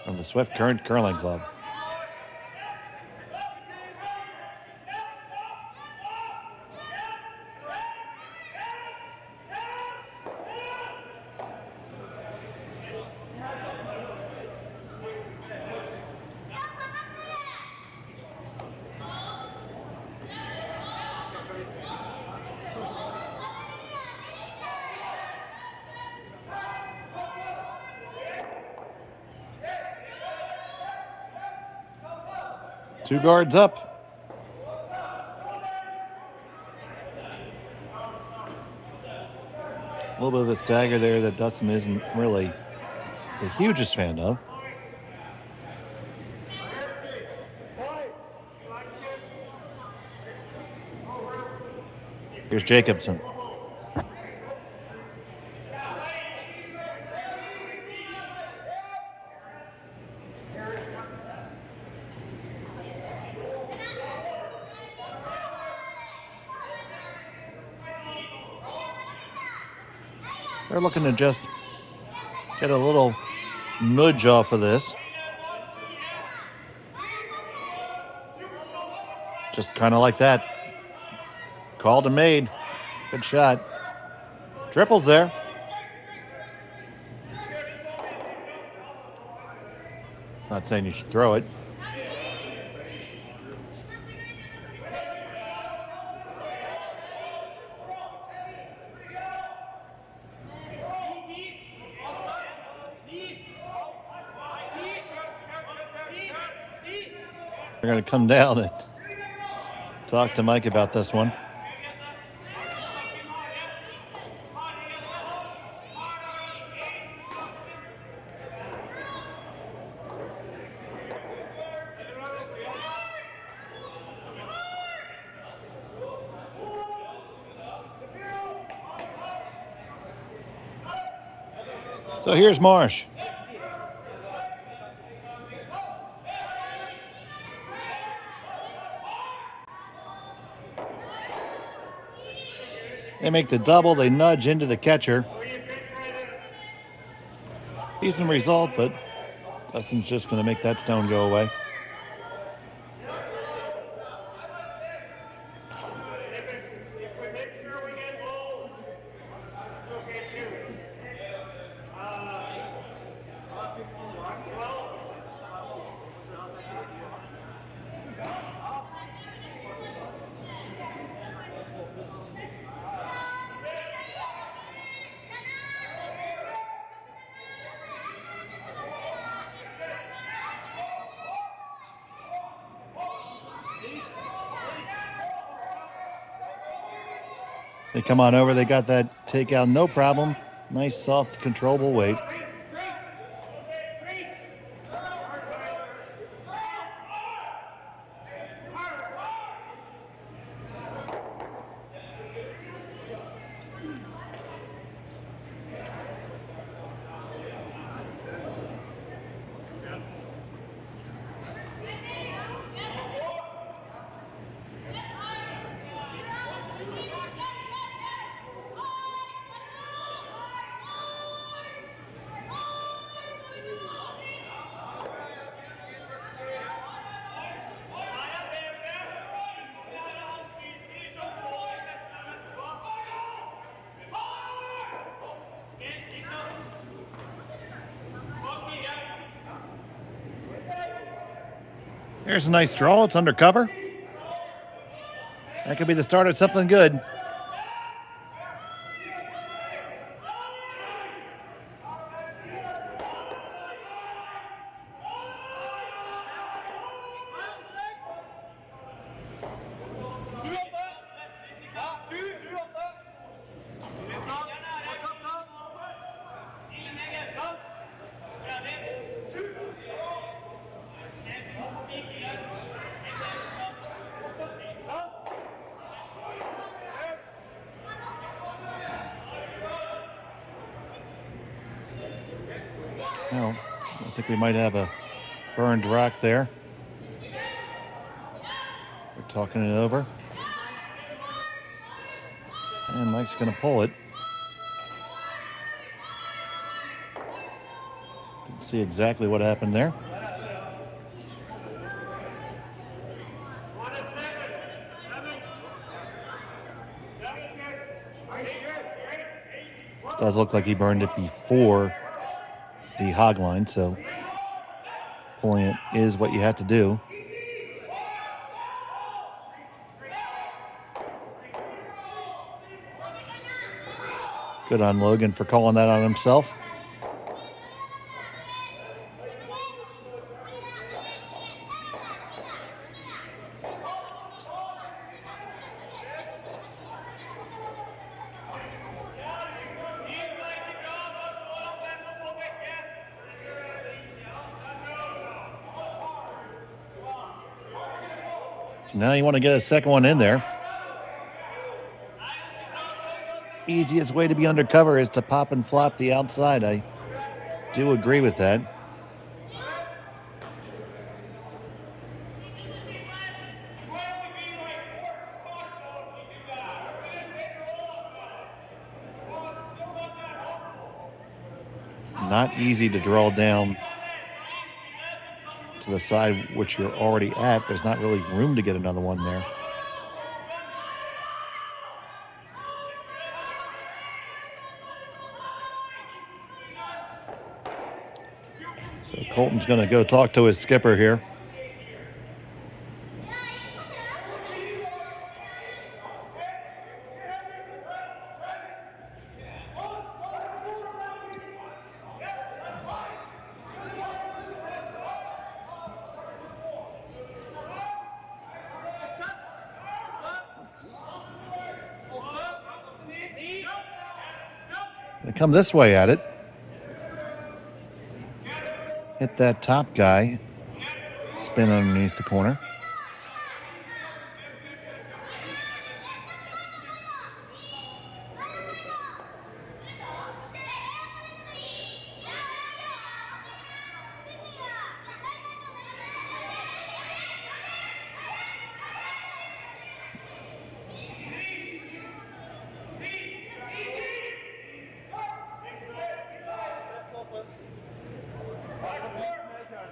from the Swift Current Curling Club. Two guards up. A little bit of a stagger there that Dustin isn't really the hugest fan of. Here's Jacobson. They're looking to just get a little nudge off of this. Just kind of like that. Called and made. Good shot. Triples there. Not saying you should throw it. We're going to come down and talk to Mike about this one. So here's Marsh. They make the double, they nudge into the catcher. Decent result, but Dustin's just going to make that stone go away. They come on over. They got that takeout, no problem. Nice, soft, controllable weight. There's a nice draw. It's undercover. That could be the start of something good. Well, I think we might have a burned rack there. We're talking it over. And Mike's going to pull it. Didn't see exactly what happened there. Does look like he burned it before the hog line, so pulling it is what you have to do. Good on Logan for calling that on himself. So now you want to get a second one in there. easiest way to be undercover is to pop and flop the outside. I do agree with that. Not easy to draw down to the side which you're already at. There's not really room to get another one there. So Colton's going to go talk to his skipper here. They come this way at it. Hit that top guy. Spin underneath the corner.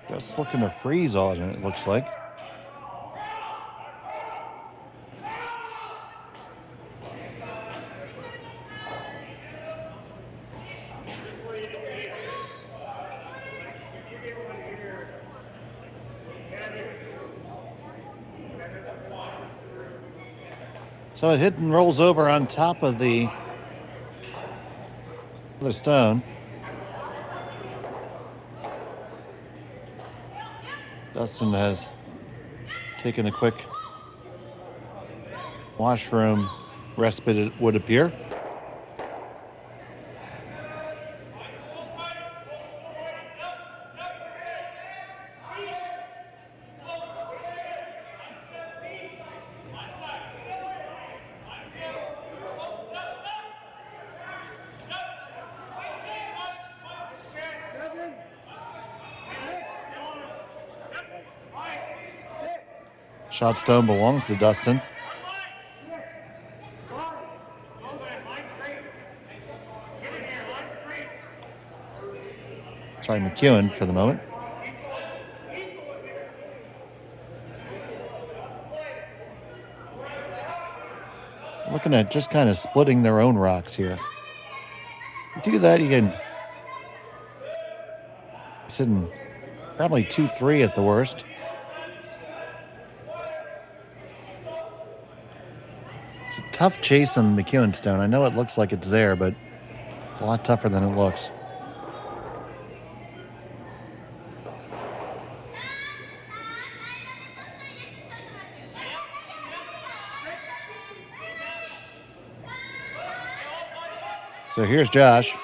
Just looking to freeze on it, it looks like. So it hit and rolls over on top of the stone. Dustin has taken a quick washroom respite, it would appear. Shot stone belongs to Dustin. Sorry, McEwen for the moment. Looking at just kind of splitting their own rocks here. You do that, you can sit in probably 2-3 at the worst. It's a tough chase on McEwen stone. I know it looks like it's there, but it's a lot tougher than it looks. So here's Josh.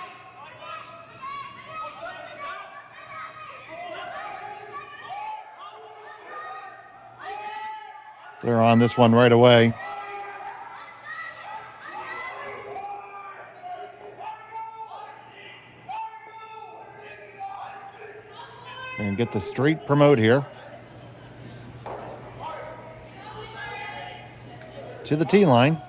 They're on this one right away. And get the street promote here. To the tee line.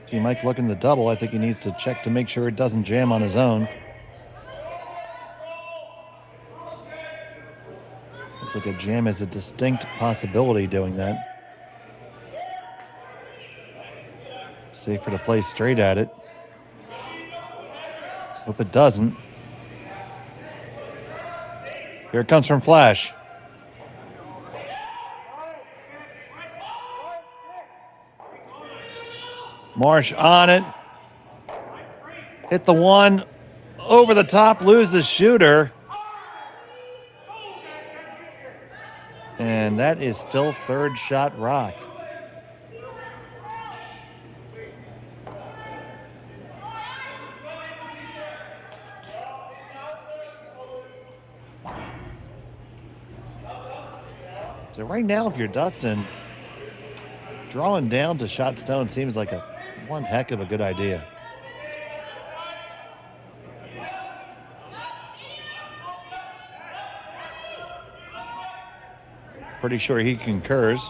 See Mike looking the double. I think he needs to check to make sure it doesn't jam on his own. Looks like a jam is a distinct possibility doing that. Safer to play straight at it. Let's hope it doesn't. Here it comes from Flash. Marsh on it. Hit the one over the top, loses shooter. And that is still third shot rock. So right now, if you're Dustin, drawing down to shot stone seems like one heck of a good idea. Pretty sure he concurs.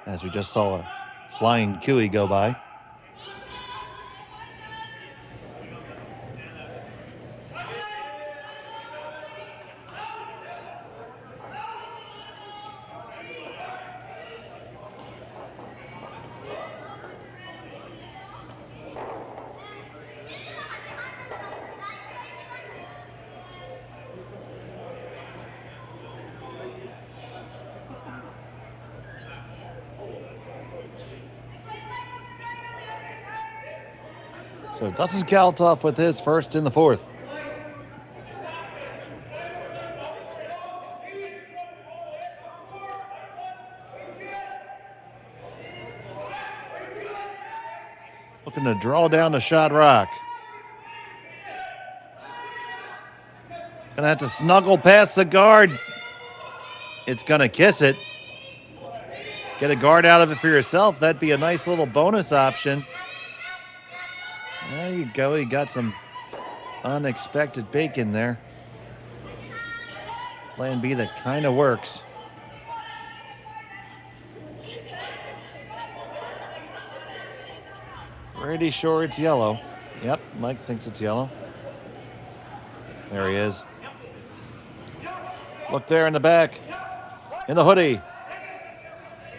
As we just saw a flying Kiwi go by. So Dustin Kalthoff with his first in the fourth. Looking to draw down the shot rock. Gonna have to snuggle past the guard. It's gonna kiss it. Get a guard out of it for yourself. That'd be a nice little bonus option. There you go. You got some unexpected bacon there. Plan B that kind of works. Pretty sure it's yellow. Yep, Mike thinks it's yellow. There he is. Look there in the back. In the hoodie.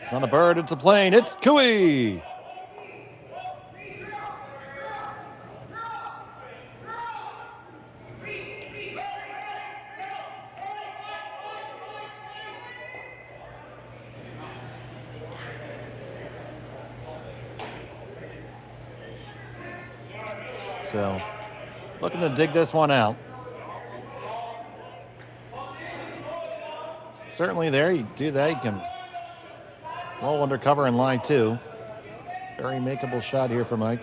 It's not a bird, it's a plane. It's Kiwi. So, looking to dig this one out. Certainly there, you do that, you can roll under cover in line two. Very makeable shot here for Mike.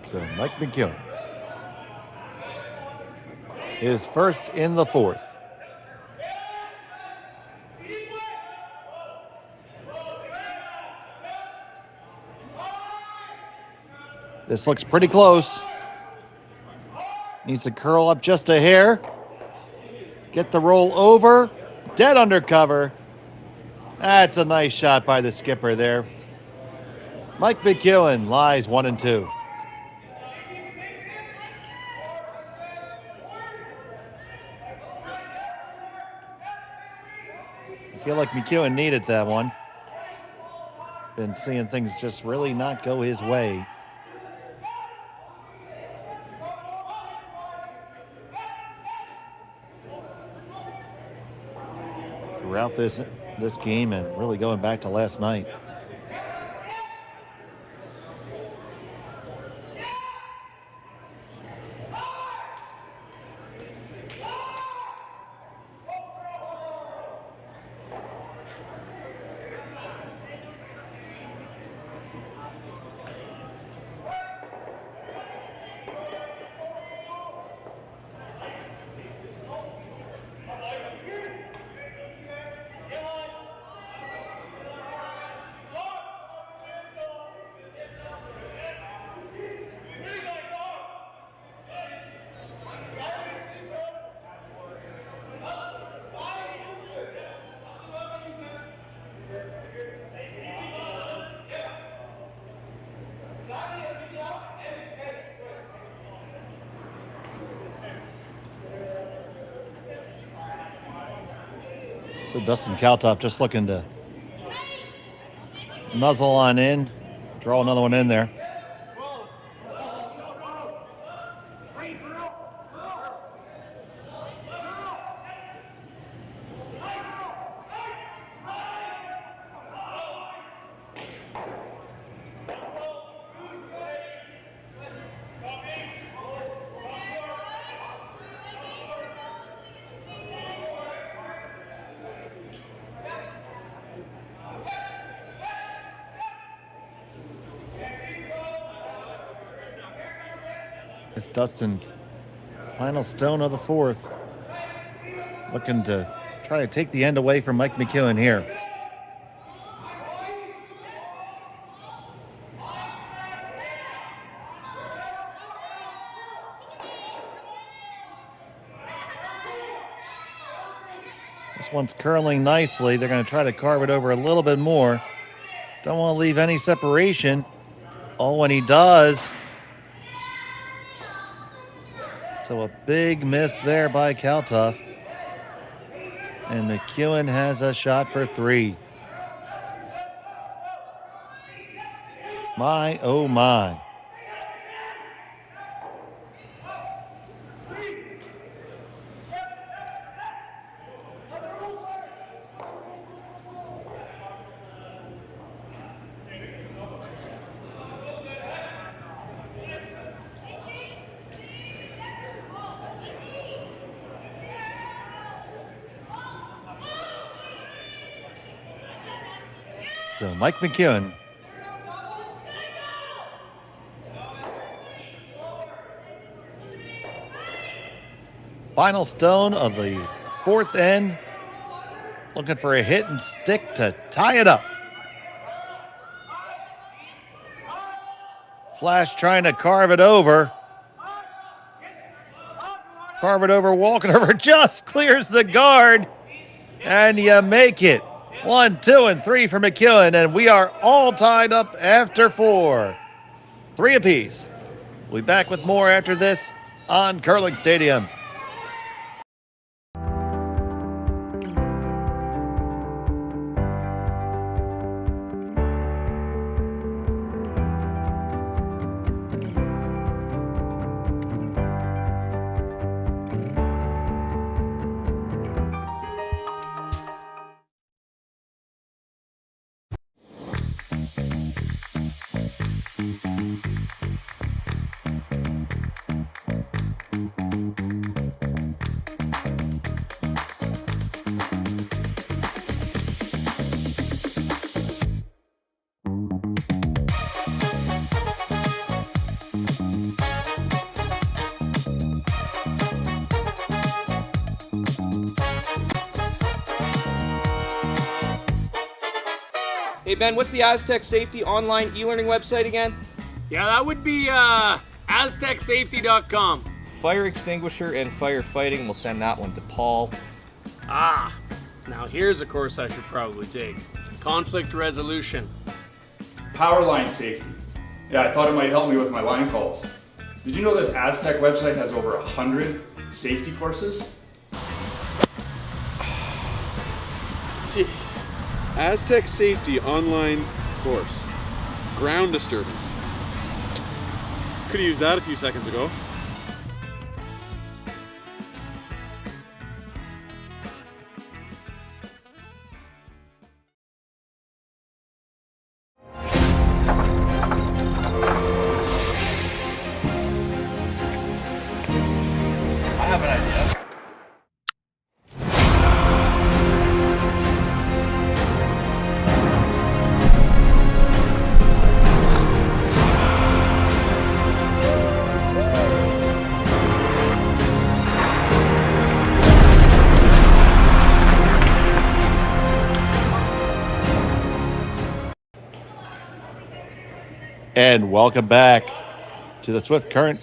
So Mike McEwen is first in the fourth. This looks pretty close. Needs to curl up just a hair. Get the roll over. Dead under cover. That's a nice shot by the skipper there. Mike McEwen lies 1 and 2. I feel like McEwen needed that one. Been seeing things just really not go his way. Throughout this game and really going back to last night. So Dustin Kalthoff just looking to nuzzle on in, draw another one in there. It's Dustin's final stone of the fourth. Looking to try to take the end away from Mike McEwen here. This one's curling nicely. They're going to try to carve it over a little bit more. Don't want to leave any separation. Oh, when he does. So a big miss there by Kalthoff. And McEwen has a shot for three. My, oh my. So Mike McEwen final stone of the fourth end, looking for a hit and stick to tie it up. Flash trying to carve it over. Walking over, just clears the guard, and you make it. 1, 2, and 3 for McEwen, and we are all tied up after 4. 3 apiece. We'll be back with more after this on Curling Stadium. Hey Ben, what's the Aztec Safety online e-learning website again? Yeah, that would be aztecsafety.com. Fire extinguisher and firefighting, we'll send that one to Paul. Now here's a course I should probably take. Conflict resolution. Power line safety. Yeah, I thought it might help me with my line calls. Did you know this Aztec website has over 100 safety courses? Jeez. Aztec Safety online course. Ground disturbance. Could have used that a few seconds ago. I have an idea. And welcome back to the Swift Current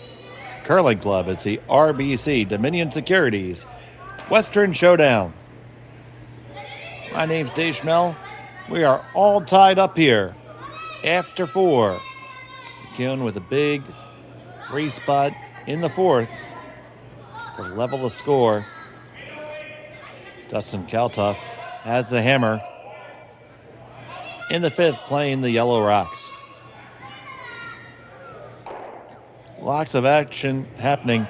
Curling Club. It's the RBC Dominion Securities Western Showdown. My name's Dave Schmel. We are all tied up here after 4. McEwen with a big 3 spot in the fourth to level the score. Dustin Kalthoff has the hammer in the fifth, playing the Yellow Rocks. Lots of action happening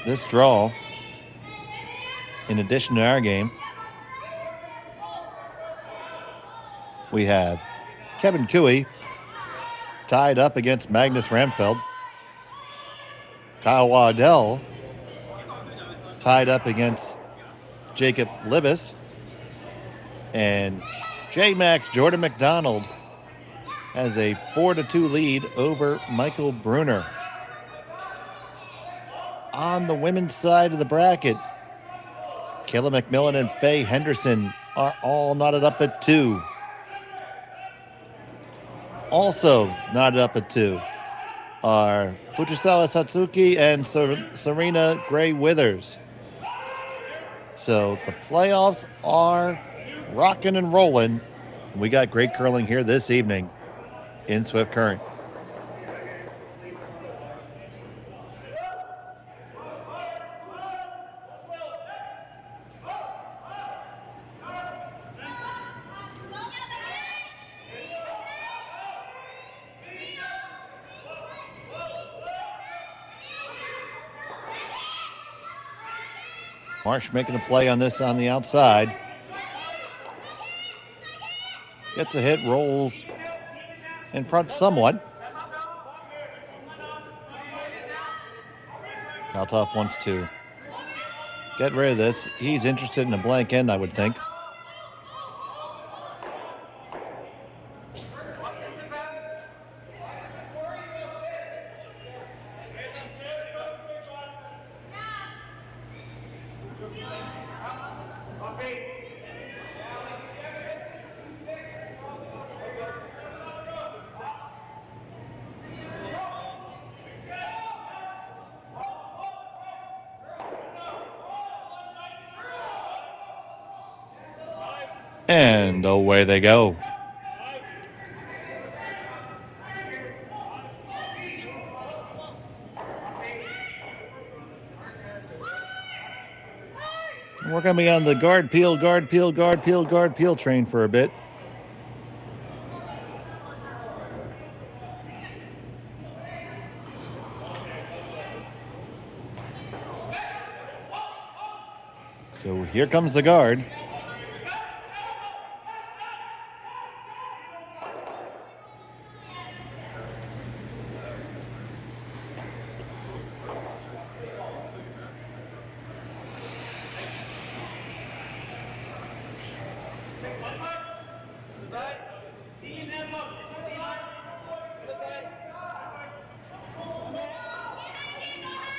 this draw. In addition to our game, we have Kevin Cooey tied up against Magnus Ramfeld. Kyle Waddell tied up against Jacob Libis. And J-Max Jordan McDonald has a 4-2 lead over Michael Bruner. On the women's side of the bracket, Kayla McMillan and Faye Henderson are all knotted up at 2. Also knotted up at 2 are Fujisawa Satsuki and Serena Gray Withers. So the playoffs are rocking and rolling. We got great curling here this evening in Swift Current. Marsh making a play on this on the outside. Gets a hit, rolls in front somewhat. Kalthoff wants to get rid of this. He's interested in a blank end, I would think. And away they go. We're going to be on the guard peel train for a bit. So here comes the guard.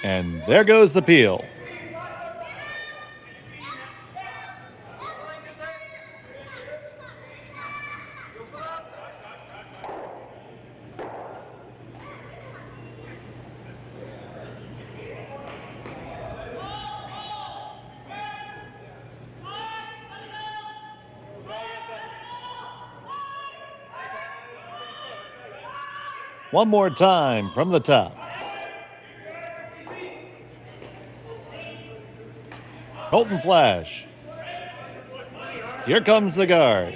And there goes the peel. One more time from the top. Colton Flash. Here comes the guard.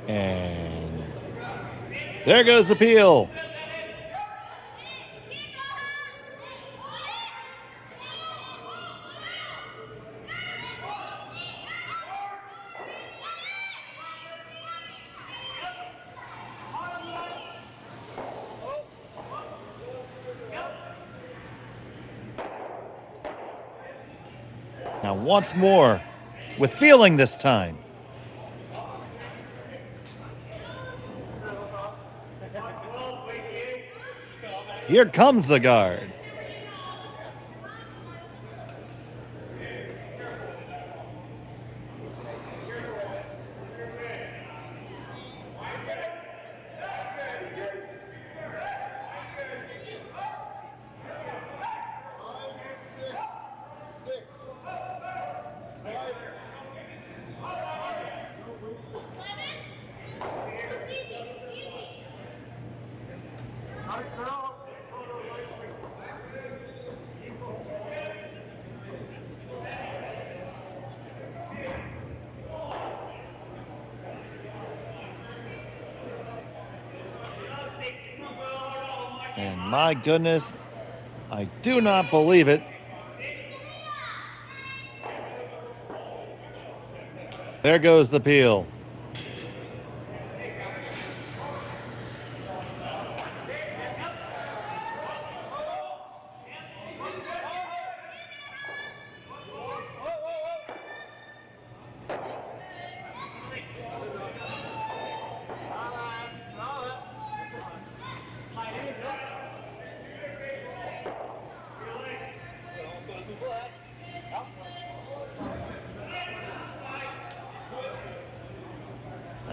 And there goes the peel. Now once more, with feeling this time. Here comes the guard. And my goodness, I do not believe it. There goes the peel.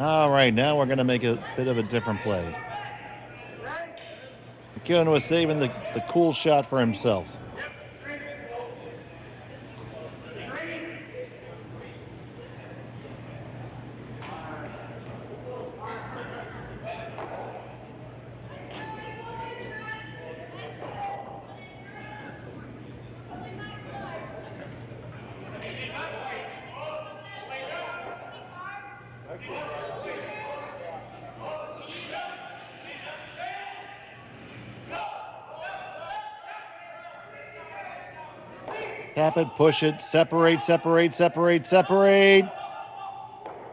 All right, now we're going to make a bit of a different play. McEwen was saving the cool shot for himself. Tap it, push it, separate, separate, separate, separate.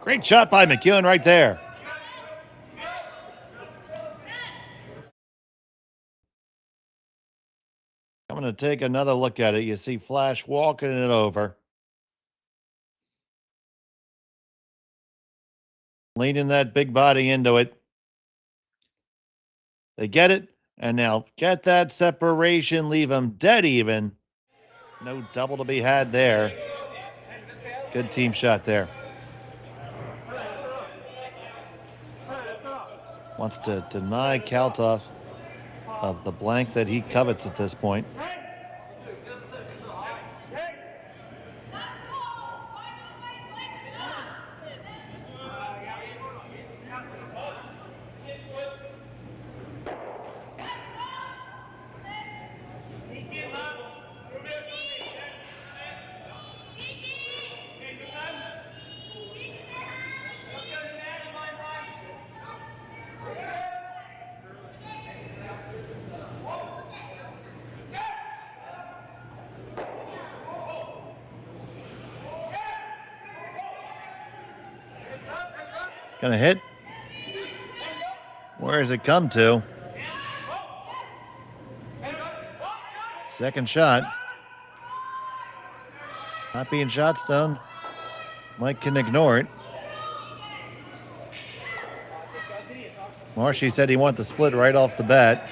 Great shot by McEwen right there. I'm going to take another look at it. You see Flash walking it over. Leaning that big body into it. They get it, and now get that separation, leave them dead even. No double to be had there. Good team shot there. Wants to deny Kalthoff of the blank that he covets at this point. Gonna hit. Where does it come to? Second shot. Not being shot stone. Mike can ignore it. Marshy said he wanted the split right off the bat.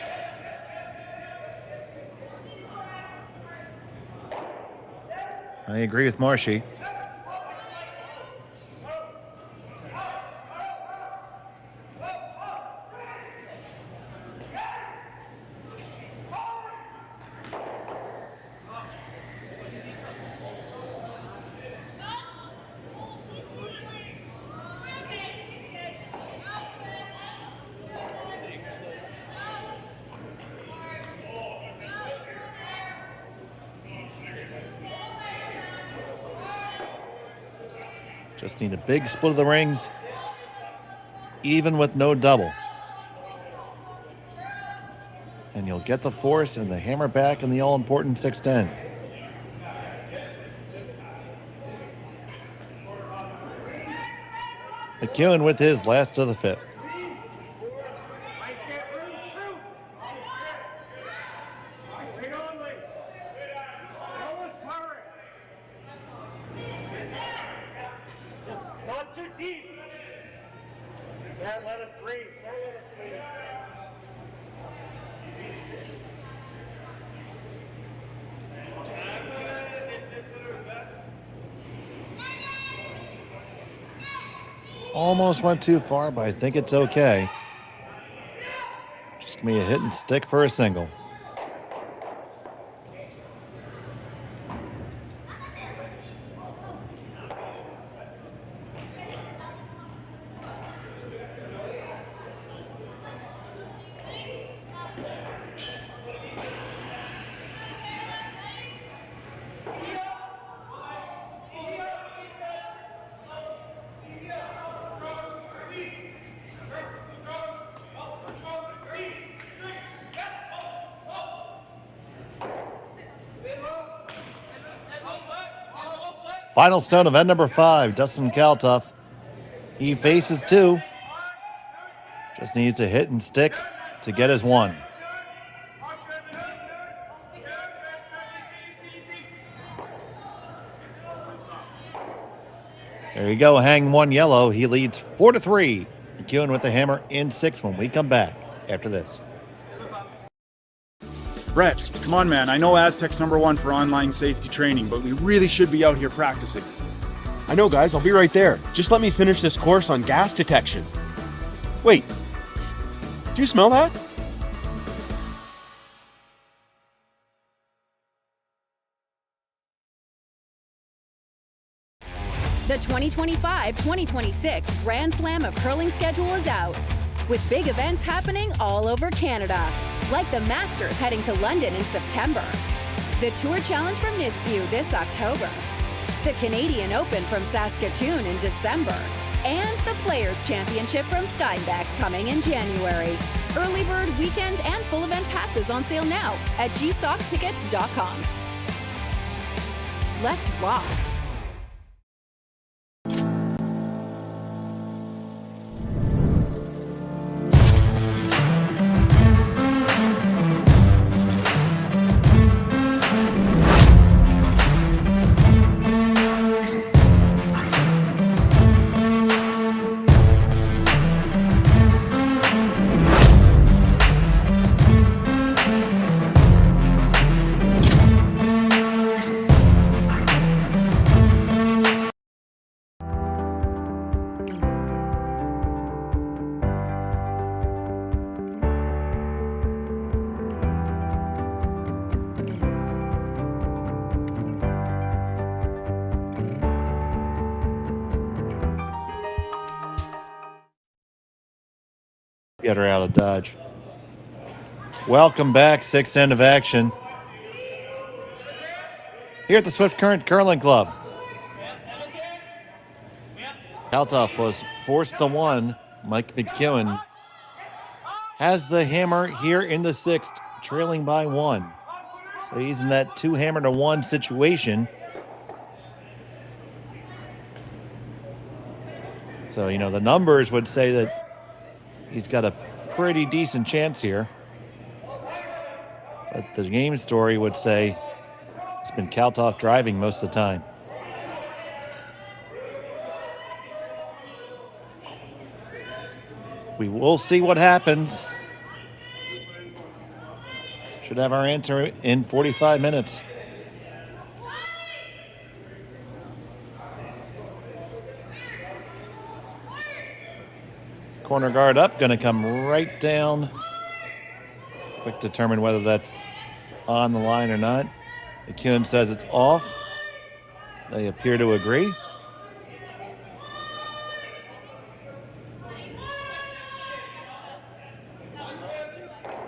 I agree with Marshy. Just need a big split of the rings, even with no double. And you'll get the force and the hammer back in the all-important 6-10. McEwen with his last of the fifth. Almost went too far, but I think it's okay. Just gonna be a hit and stick for a single. Final stone of end number 5, Dustin Kalthoff. He faces 2. Just needs to hit and stick to get his 1. There you go, hang 1 yellow. He leads 4-3. McEwen with the hammer in 6 when we come back after this. Brett, come on, man. I know Aztec's #1 for online safety training, but we really should be out here practicing. I know, guys. I'll be right there. Just let me finish this course on gas detection. Wait. Do you smell that? The 2025-2026 Grand Slam of Curling schedule is out, with big events happening all over Canada, like the Masters heading to London in September, the Tour Challenge from Nisku this October, the Canadian Open from Saskatoon in December, and the Players' Championship from Steinbeck coming in January. Early bird weekend and full event passes on sale now at gsoctickets.com. Let's rock. Get her out of Dodge. Welcome back, 6th end of action. Here at the Swift Current Curling Club. Kalthoff was forced to 1. Mike McEwen has the hammer here in the 6th, trailing by 1. So he's in that 2 hammer to 1 situation. So, you know, the numbers would say that he's got a pretty decent chance here. But the game story would say it's been Kalthoff driving most of the time. We will see what happens. Should have our answer in 45 minutes. Corner guard up, going to come right down. Quick to determine whether that's on the line or not. McEwen says it's off. They appear to agree.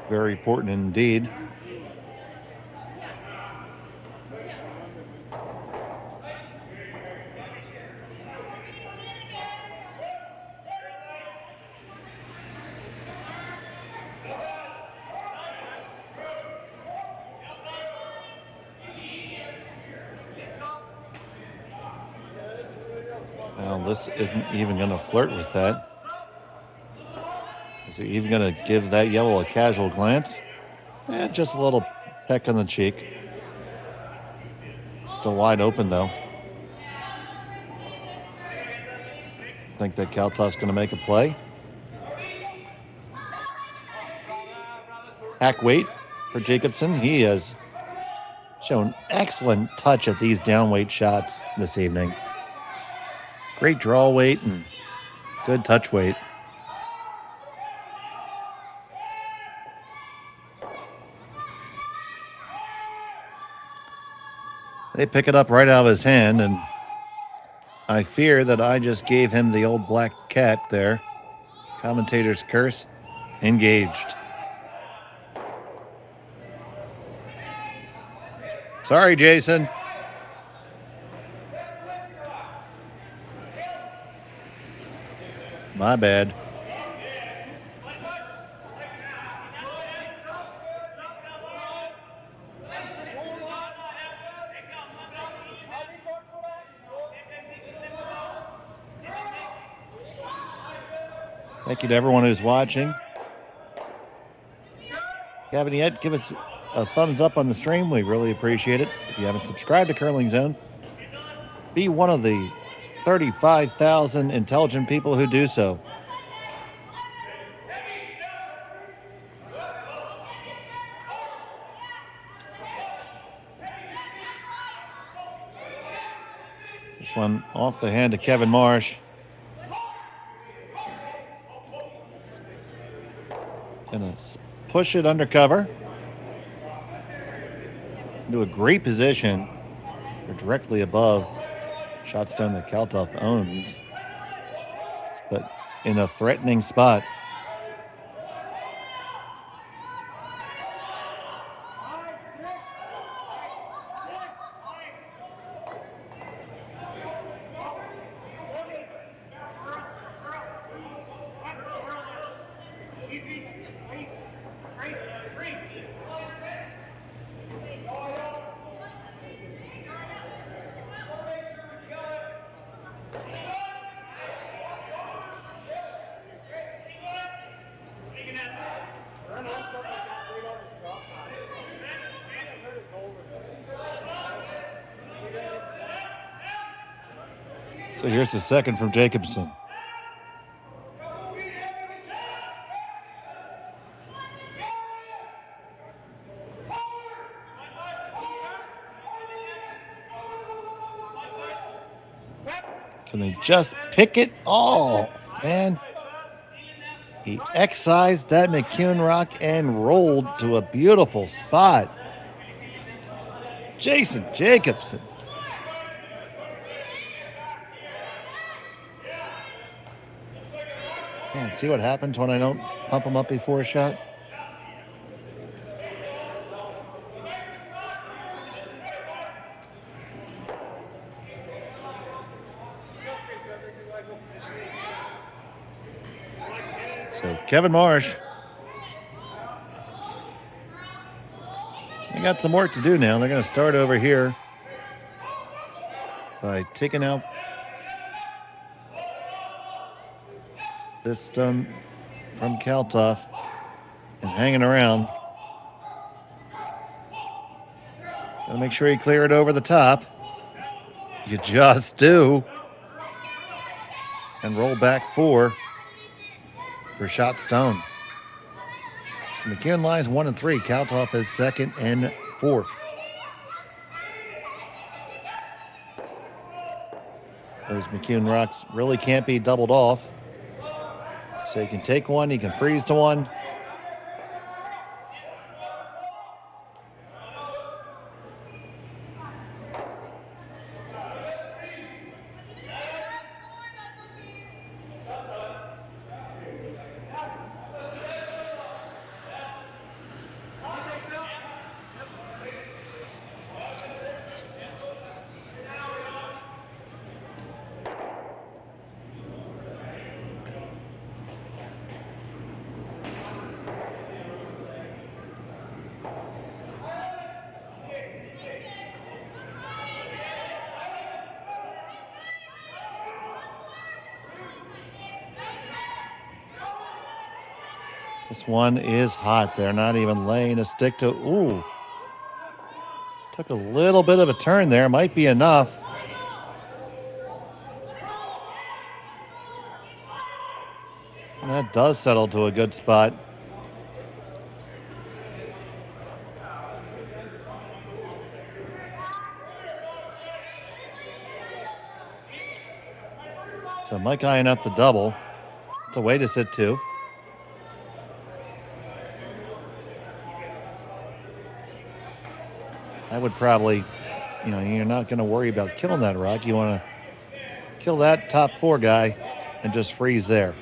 Very important indeed. Well, this isn't even going to flirt with that. Is he even going to give that yellow a casual glance? Just a little peck on the cheek. Still wide open, though. Think that Kalthoff's going to make a play. Hack weight for Jacobson. He has shown excellent touch at these down weight shots this evening. Great draw weight and good touch weight. They pick it up right out of his hand, and I fear that I just gave him the old black cat there. Commentator's curse engaged. Sorry, Jason. My bad. Thank you to everyone who's watching. If you haven't yet, give us a thumbs up on the stream. We really appreciate it. If you haven't subscribed to Curling Zone, be one of the 35,000 intelligent people who do so. This one off the hand of Kevin Marsh. Gonna push it undercover into a great position. We're directly above shot stone that Kalthoff owns, but in a threatening spot. So here's the second from Jacobson. Can they just pick it? Oh, man. He excised that McEwen rock and rolled to a beautiful spot. Jason Jacobson. Man, see what happens when I don't pump him up before a shot? So Kevin Marsh. They got some work to do now. They're going to start over here by taking out this stone from Kalthoff and hanging around. Gotta make sure you clear it over the top. You just do. And roll back four for shot stone. So McEwen lies 1 and 3. Kalthoff is second and fourth. Those McEwen rocks really can't be doubled off. So you can take one, you can freeze to one. This one is hot. They're not even laying a stick to. Ooh. Took a little bit of a turn there. Might be enough. And that does settle to a good spot. So Mike eyeing up the double. It's a way to sit two. I would probably, you're not going to worry about killing that rock. You want to kill that top four guy and just freeze there.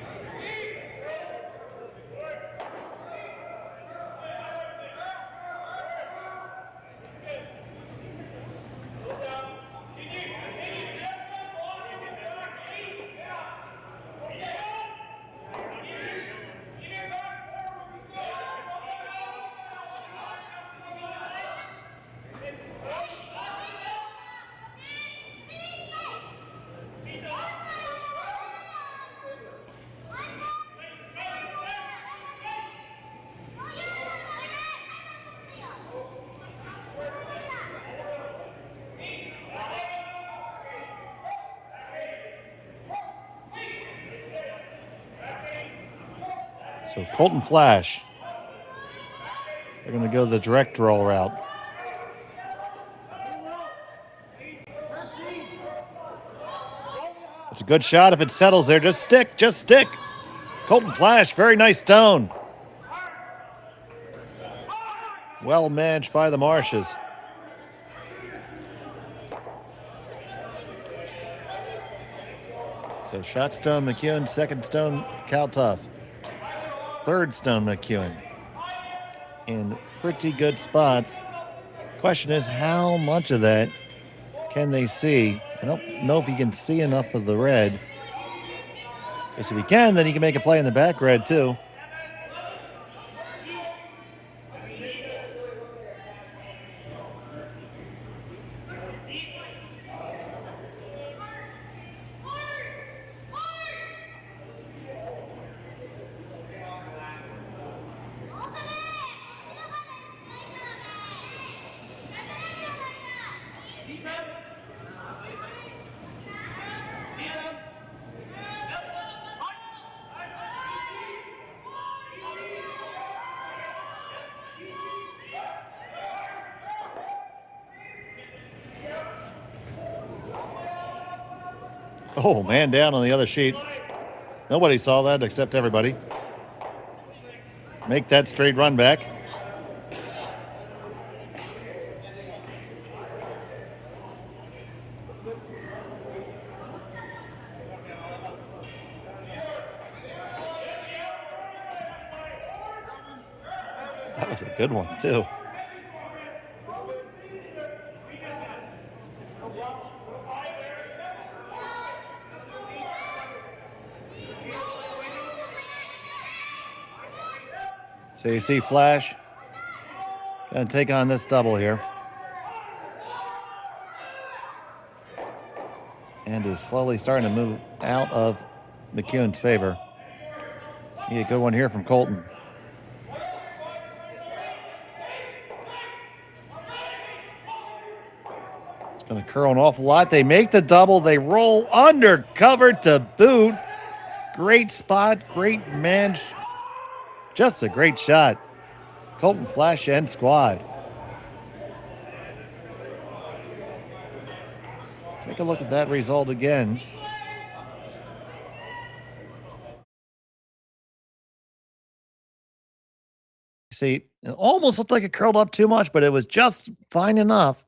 So Colton Flash. They're going to go the direct draw route. It's a good shot if it settles there. Just stick, just stick. Colton Flash, very nice stone. Well managed by the Marshes. So shot stone McEwen, second stone Kalthoff, third stone McEwen. In pretty good spots. Question is, how much of that can they see? I don't know if he can see enough of the red. Because if he can, then he can make a play in the back red too. Oh, man down on the other sheet. Nobody saw that except everybody. Make that straight run back. That was a good one, too. So you see Flash gonna take on this double here. And is slowly starting to move out of McEwen's favor. You get a good one here from Colton. It's gonna curl an awful lot. They make the double, they roll under, cover to boot. Great spot, great manage. Just a great shot. Colton Flash and squad. Take a look at that result again. See, it almost looked like it curled up too much, but it was just fine enough.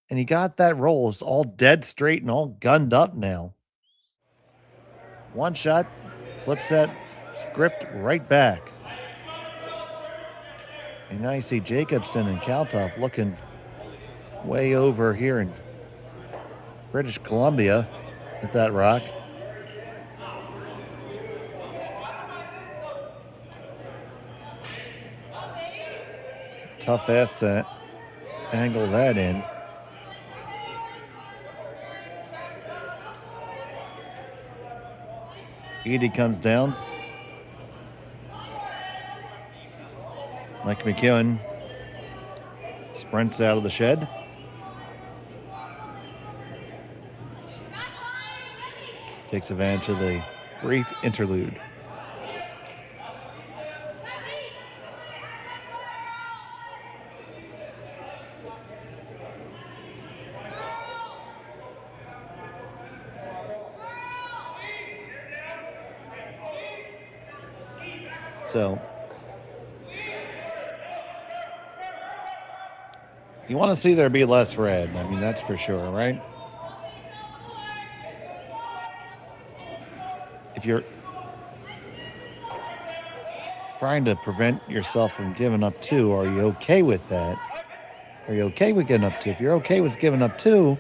And he got that roll. It's all dead straight and all gunned up now. One shot, flips that script right back. And now you see Jacobson and Kalthoff looking way over here in British Columbia at that rock. It's a tough ass to angle that in. Edie comes down. Mike McEwen sprints out of the shed. Takes advantage of the brief interlude. So you want to see there be less red. I mean, that's for sure, right? If you're trying to prevent yourself from giving up two, are you okay with that? Are you okay with giving up two? If you're okay with giving up two,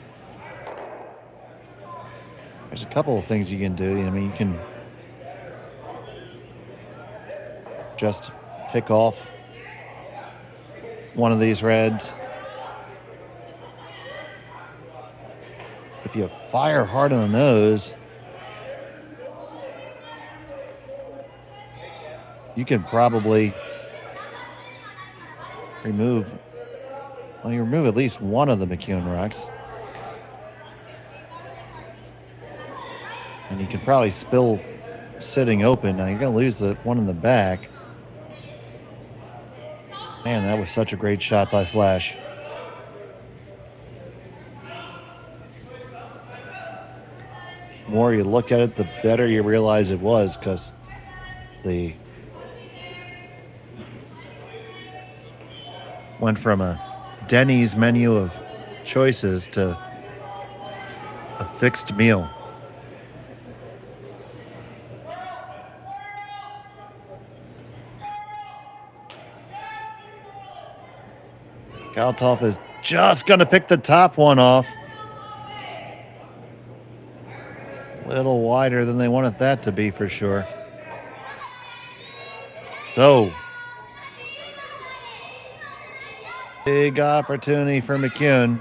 there's a couple of things you can do. I mean, you can just pick off one of these reds. If you fire hard on the nose, you can probably remove at least one of the McEwen rocks. And you can probably spill sitting open. Now you're going to lose the one in the back. Man, that was such a great shot by Flash. The more you look at it, the better you realize it was, because the went from a Denny's menu of choices to a fixed meal. Kalthoff is just going to pick the top one off. A little wider than they wanted that to be, for sure. So, big opportunity for McEwen.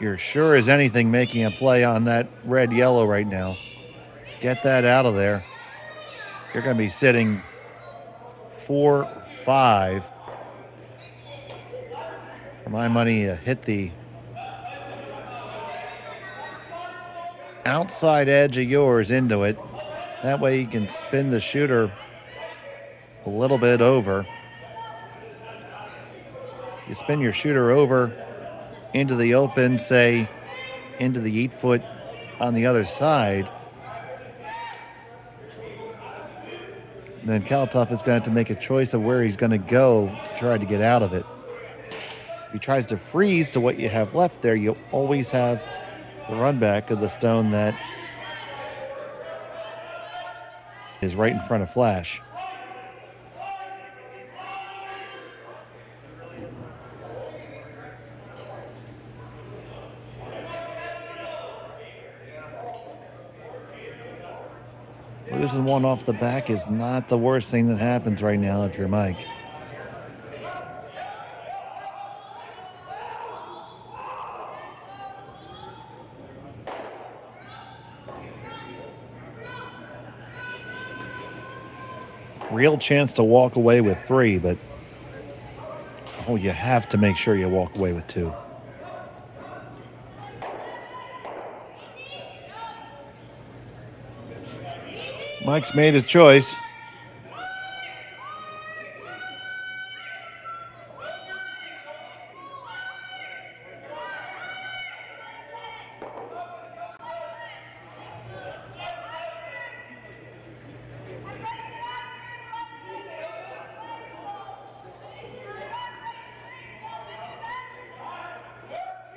You're sure as anything making a play on that red-yellow right now. Get that out of there. You're going to be sitting 4-5. For my money, hit the outside edge of yours into it. That way you can spin the shooter a little bit over. You spin your shooter over into the open, say, into the 8-foot on the other side. And then Kalthoff is going to have to make a choice of where he's going to go to try to get out of it. If he tries to freeze to what you have left there, you'll always have the run back of the stone that is right in front of Flash. Losing one off the back is not the worst thing that happens right now if you're Mike. Real chance to walk away with 3, but you have to make sure you walk away with 2. Mike's made his choice.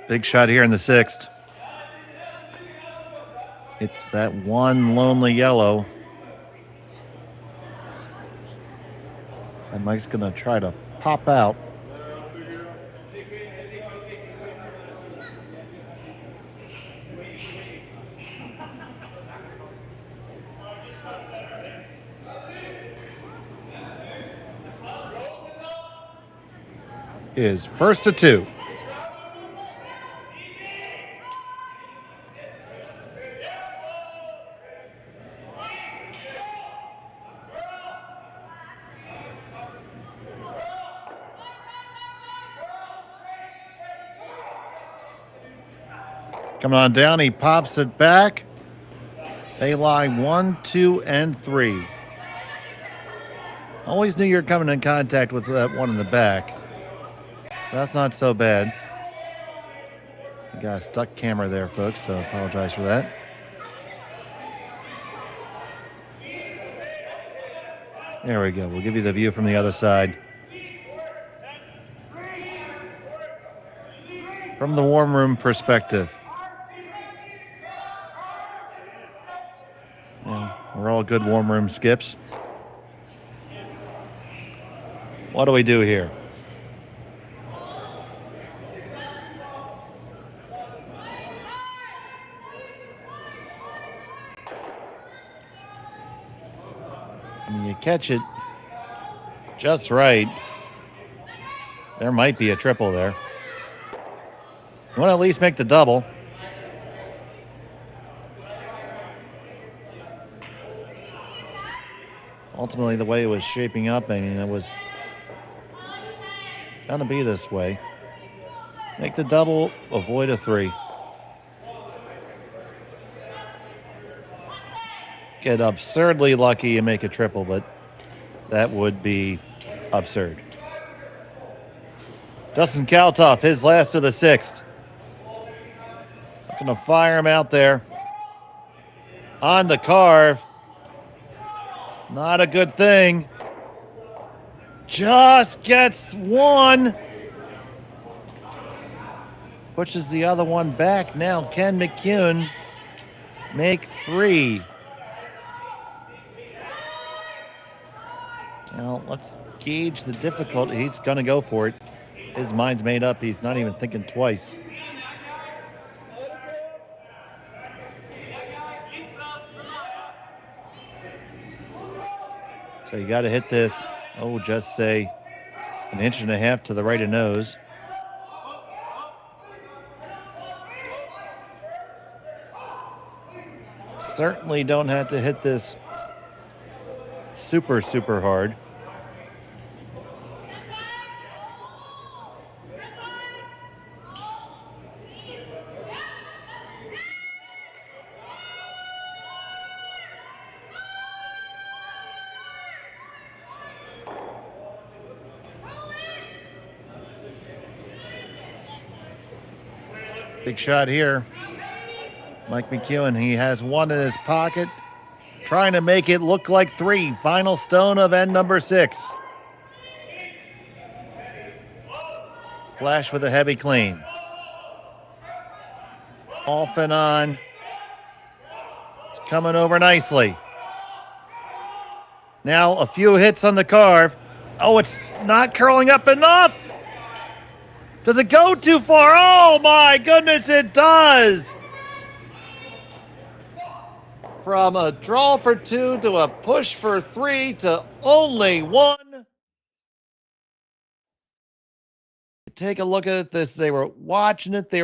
Big shot here in the 6th. It's that one lonely yellow. And Mike's going to try to pop out. Is first to 2. Coming on down, he pops it back. They lie 1, 2, and 3. Always knew you were coming in contact with that one in the back. That's not so bad. You got a stuck camera there, folks, so I apologize for that. There we go. We'll give you the view from the other side. From the warm room perspective. Yeah, we're all good warm room skips. What do we do here? When you catch it just right, there might be a triple there. You want to at least make the double. Ultimately, the way it was shaping up, I mean, it was going to be this way. Make the double, avoid a 3. get absurdly lucky and make a triple, but that would be absurd. Dustin Kalthoff, his last of the sixth. Looking to fire him out there. On the carve. Not a good thing. Just gets one. Pushes the other one back. Now can McEwen make three? Now let's gauge the difficulty. He's going to go for it. His mind's made up. He's not even thinking twice. So you got to hit this, just say an inch and a half to the right of nose. Certainly don't have to hit this super, super hard. Big shot here. Mike McEwen, he has one in his pocket, trying to make it look like three. Final stone of end number 6. Flash with a heavy clean. Off and on. It's coming over nicely. Now a few hits on the carve. Oh, it's not curling up enough. Does it go too far? Oh my goodness, it does. From a draw for 2 to a push for 3 to only 1. Take a look at this. They were watching it. They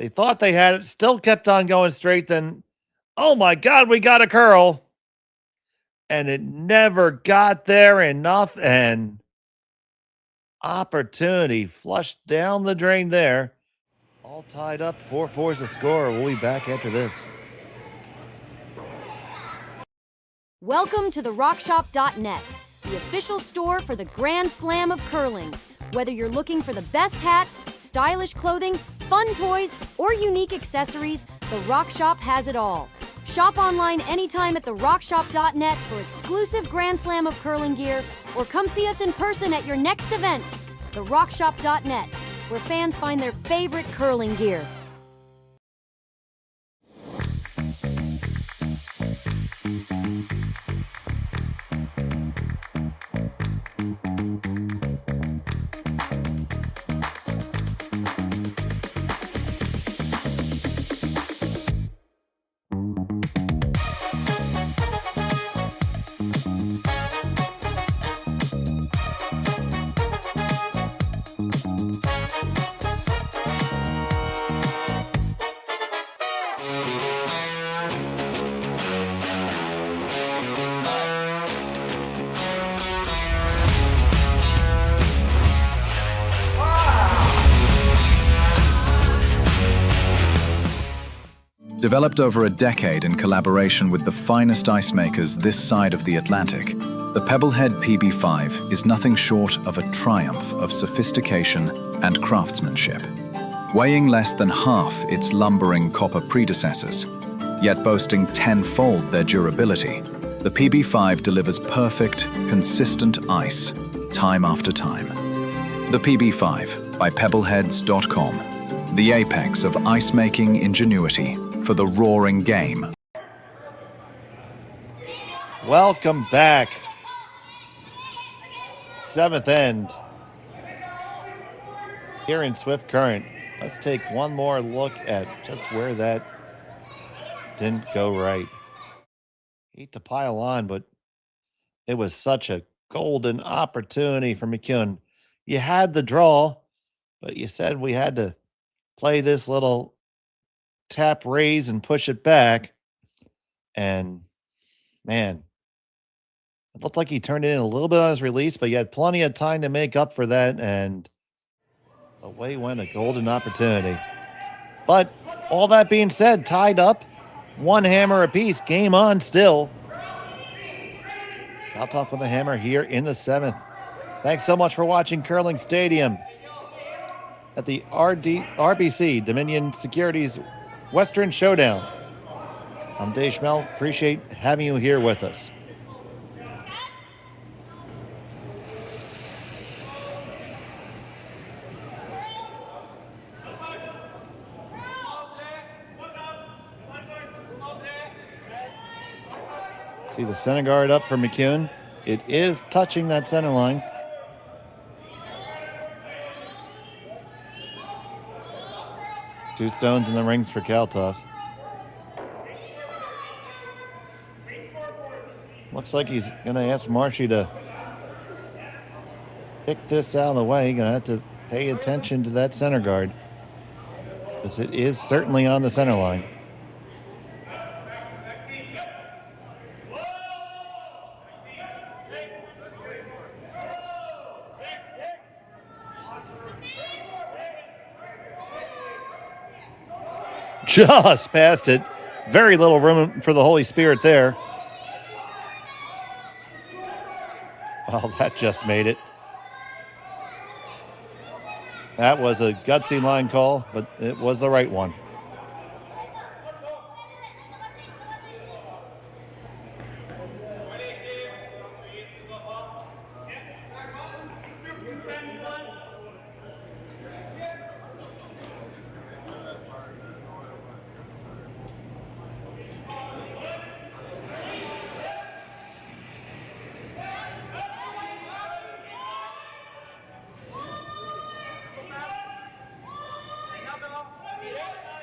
thought they had it. Still kept on going straight. Then, oh my God, we got a curl. And it never got there enough. And opportunity flushed down the drain there. All tied up. 4-4 is the score. We'll be back after this. Welcome to the RockShop.net, the official store for the Grand Slam of curling. Whether you're looking for the best hats, stylish clothing, fun toys, or unique accessories, the Rock Shop has it all. Shop online anytime at the RockShop.net for exclusive Grand Slam of curling gear, or come see us in person at your next event. The RockShop.net, where fans find their favorite curling gear. Developed over a decade in collaboration with the finest ice makers this side of the Atlantic, the Pebblehead PB5 is nothing short of a triumph of sophistication and craftsmanship. Weighing less than half its lumbering copper predecessors, yet boasting tenfold their durability, the PB5 delivers perfect, consistent ice, time after time. The PB5 by Pebbleheads.com, the apex of ice-making ingenuity for the roaring game. Welcome back. 7th end here in Swift Current. Let's take one more look at just where that didn't go right. Hate to pile on, but it was such a golden opportunity for McEwen. You had the draw, but you said we had to play this little tap raise and push it back. And man, it looked like he turned it in a little bit on his release, but he had plenty of time to make up for that. And away went a golden opportunity. But all that being said, tied up One hammer apiece. Game on still. Kalthoff with a hammer here in the 7th. Thanks so much for watching Curling Stadium at the RBC Dominion Securities Western Showdown. I'm Dave Schmel. Appreciate having you here with us. See the center guard up for McEwen. It is touching that center line. Two stones in the rings for Kalthoff. Looks like he's going to ask Marshy to pick this out of the way. Going to have to pay attention to that center guard, because it is certainly on the center line. Just past it. Very little room for the Holy Spirit there. Well, that just made it. That was a gutsy line call, but it was the right one.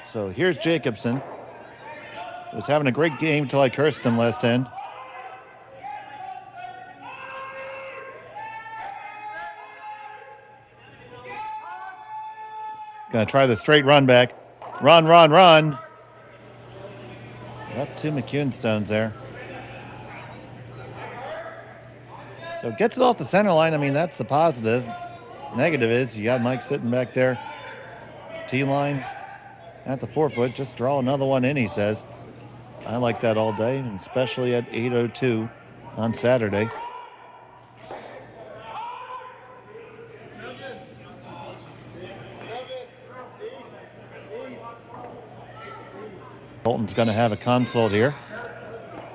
So here's Jacobson. Was having a great game till I cursed him last end. He's going to try the straight run back. Run, run, run. Up 2 McEwen stones there. So gets it off the center line. I mean, that's the positive. Negative is you got Mike sitting back there. T-line. At the 4-foot, just draw another one in, he says. I like that all day, and especially at 8:02 on Saturday. Colton's going to have a consult here.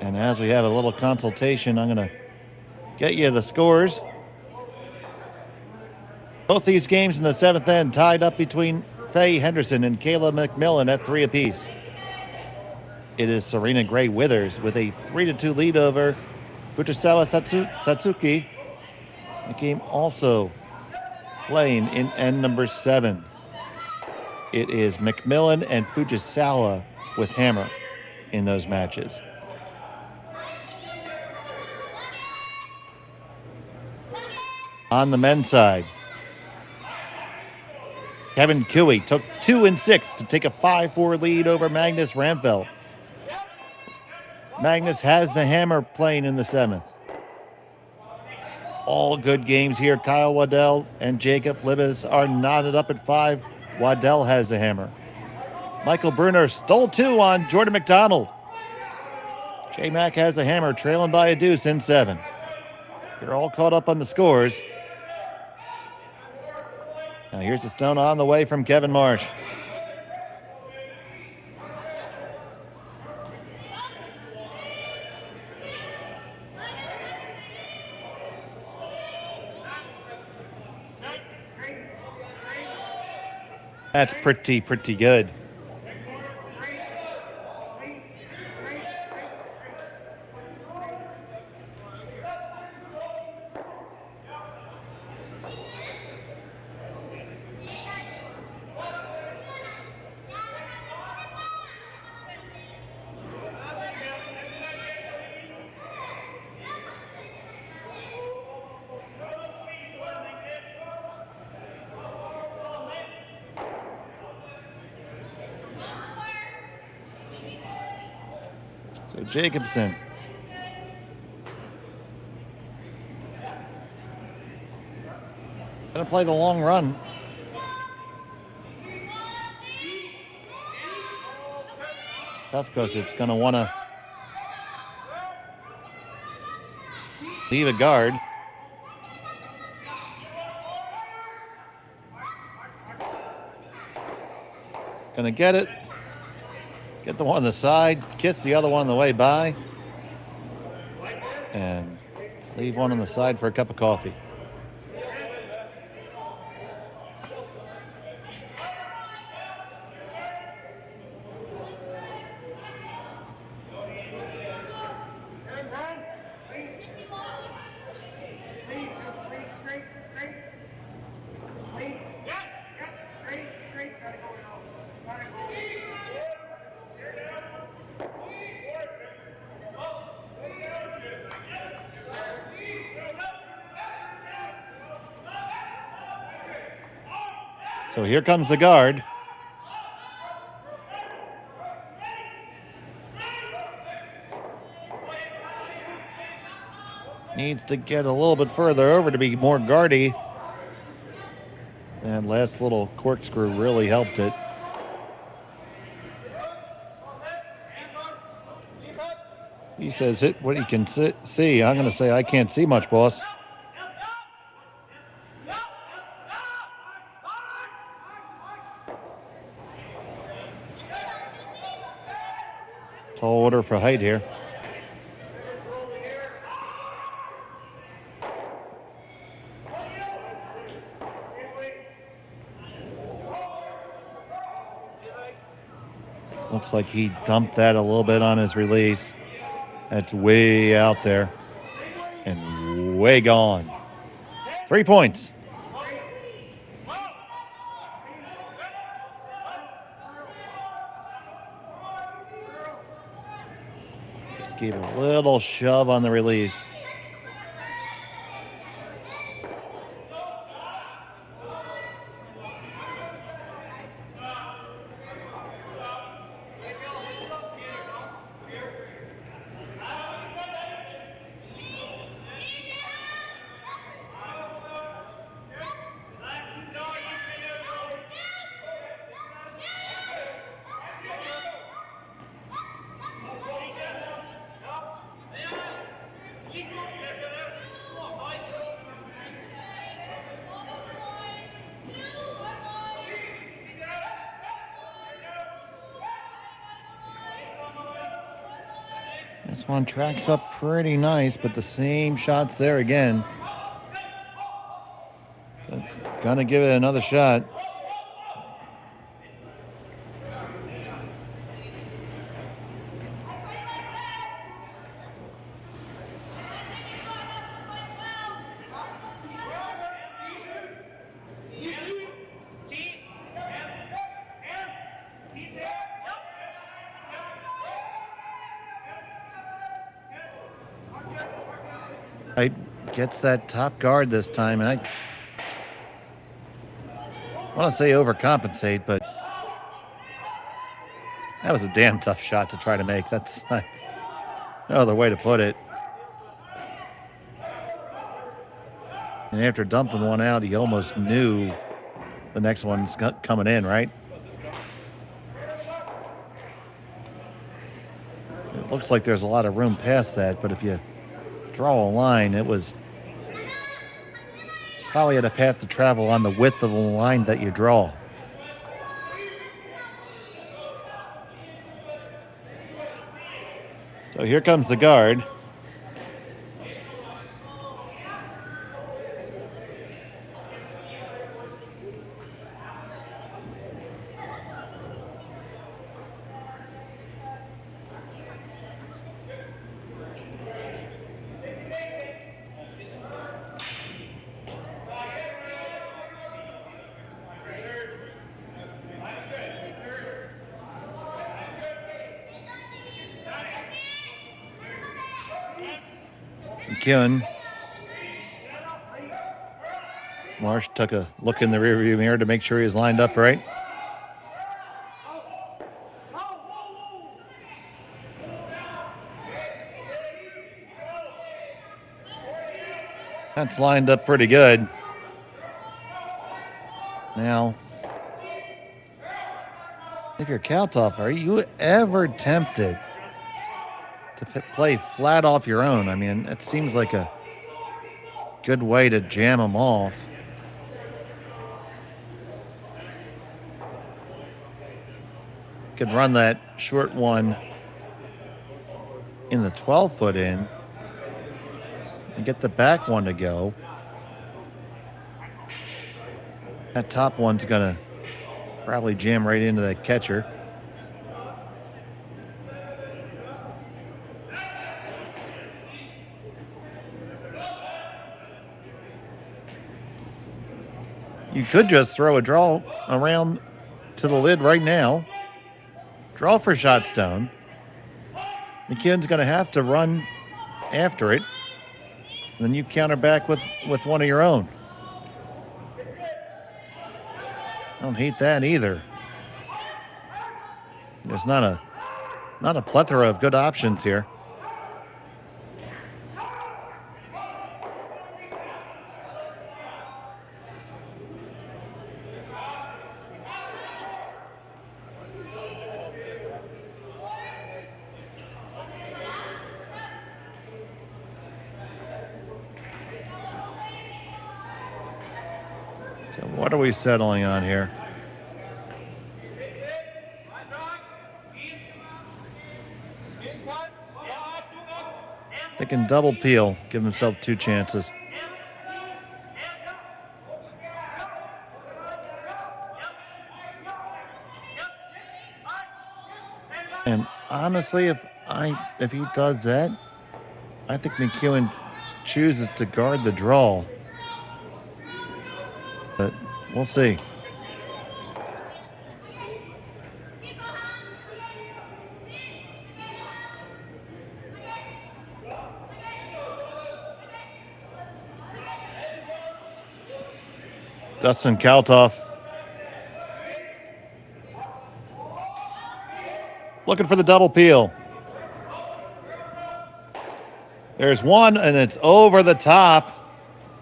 And as we have a little consultation, I'm going to get you the scores. Both these games in the 7th end tied up between Faye Henderson and Kayla McMillan at 3 apiece. It is Serena Gray Withers with a 3-2 lead over Fujisawa Satsuki. The game also playing in end number 7. It is McMillan and Fujisawa with hammer in those matches. On the men's side, Kevin Cooey took 2 and 6 to take a 5-4 lead over Magnus Ramfeld. Magnus has the hammer playing in the 7th. All good games here. Kyle Waddell and Jacob Libes are knotted up at 5. Waddell has the hammer. Michael Bruner stole 2 on Jordan McDonald. J-Mac has the hammer, trailing by a deuce in 7. You're all caught up on the scores. Now here's a stone on the way from Kevin Marsh. That's pretty good. So Jacobson. Gonna play the long run. tough because it's going to want to leave a guard. Going to get it. Get the one on the side. Kiss the other one on the way by. And leave one on the side for a cup of coffee. So here comes the guard. Needs to get a little bit further over to be more guardy. That last little corkscrew really helped it. He says hit what he can see. I'm going to say I can't see much, boss. Tall order for height here. Looks like he dumped that a little bit on his release. That's way out there and way gone. 3 points. Just gave a little shove on the release. This one tracks up pretty nice, but the same shots there again. But gonna give it another shot. Right, gets that top guard this time, and I want to say overcompensate, but that was a damn tough shot to try to make. That's no other way to put it. And after dumping one out, he almost knew the next one's coming in, right? It looks like there's a lot of room past that, but if you draw a line, it was probably had a path to travel on the width of the line that you draw. So here comes the guard. McEwen. Marsh took a look in the rearview mirror to make sure he was lined up right. That's lined up pretty good. If you're Kalthoff, are you ever tempted to play flat off your own? I mean, it seems like a good way to jam them off. Could run that short one in the 12-foot in and get the back one to go. That top one's gonna probably jam right into that catcher. You could just throw a draw around to the lid right now. Draw for shot stone. McEwen's going to have to run after it. And then you counter back with one of your own. I don't hate that either. There's not a plethora of good options here. So what are we settling on here? They can double peel, give themselves 2 chances. And honestly, if he does that, I think McEwen chooses to guard the draw. But we'll see. Dustin Kalthoff looking for the double peel. There's one, and it's over the top.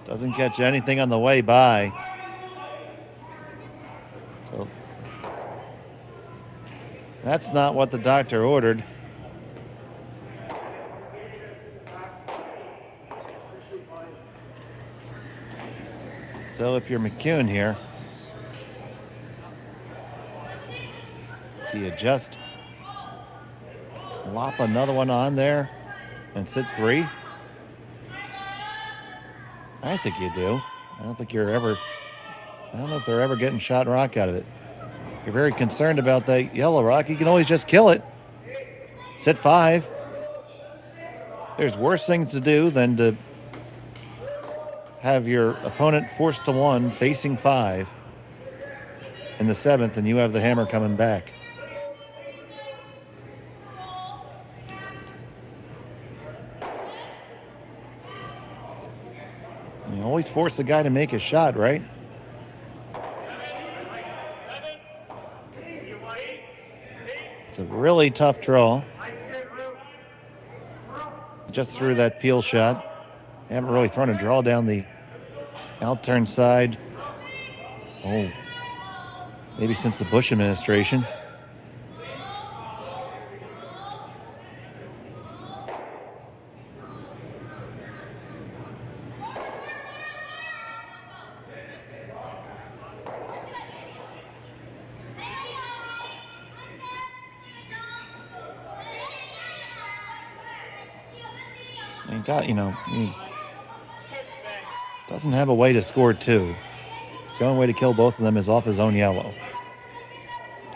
Doesn't catch anything on the way by. So that's not what the doctor ordered. So if you're McEwen here, do you just lop another one on there and sit 3? I think you do. I don't know if they're ever getting shot rock out of it. You're very concerned about that yellow rock. You can always just kill it. Sit 5. There's worse things to do than to have your opponent forced to 1 facing 5 in the 7th, and you have the hammer coming back. You always force the guy to make a shot, right? It's a really tough draw. Just threw that peel shot. Haven't really thrown a draw down the out-turn side. Oh, maybe since the Bush administration. He doesn't have a way to score 2. So the only way to kill both of them is off his own yellow.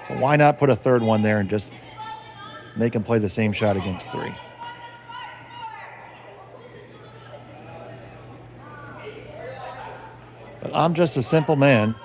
So why not put a 3rd one there and just make him play the same shot against 3? But I'm just a simple man.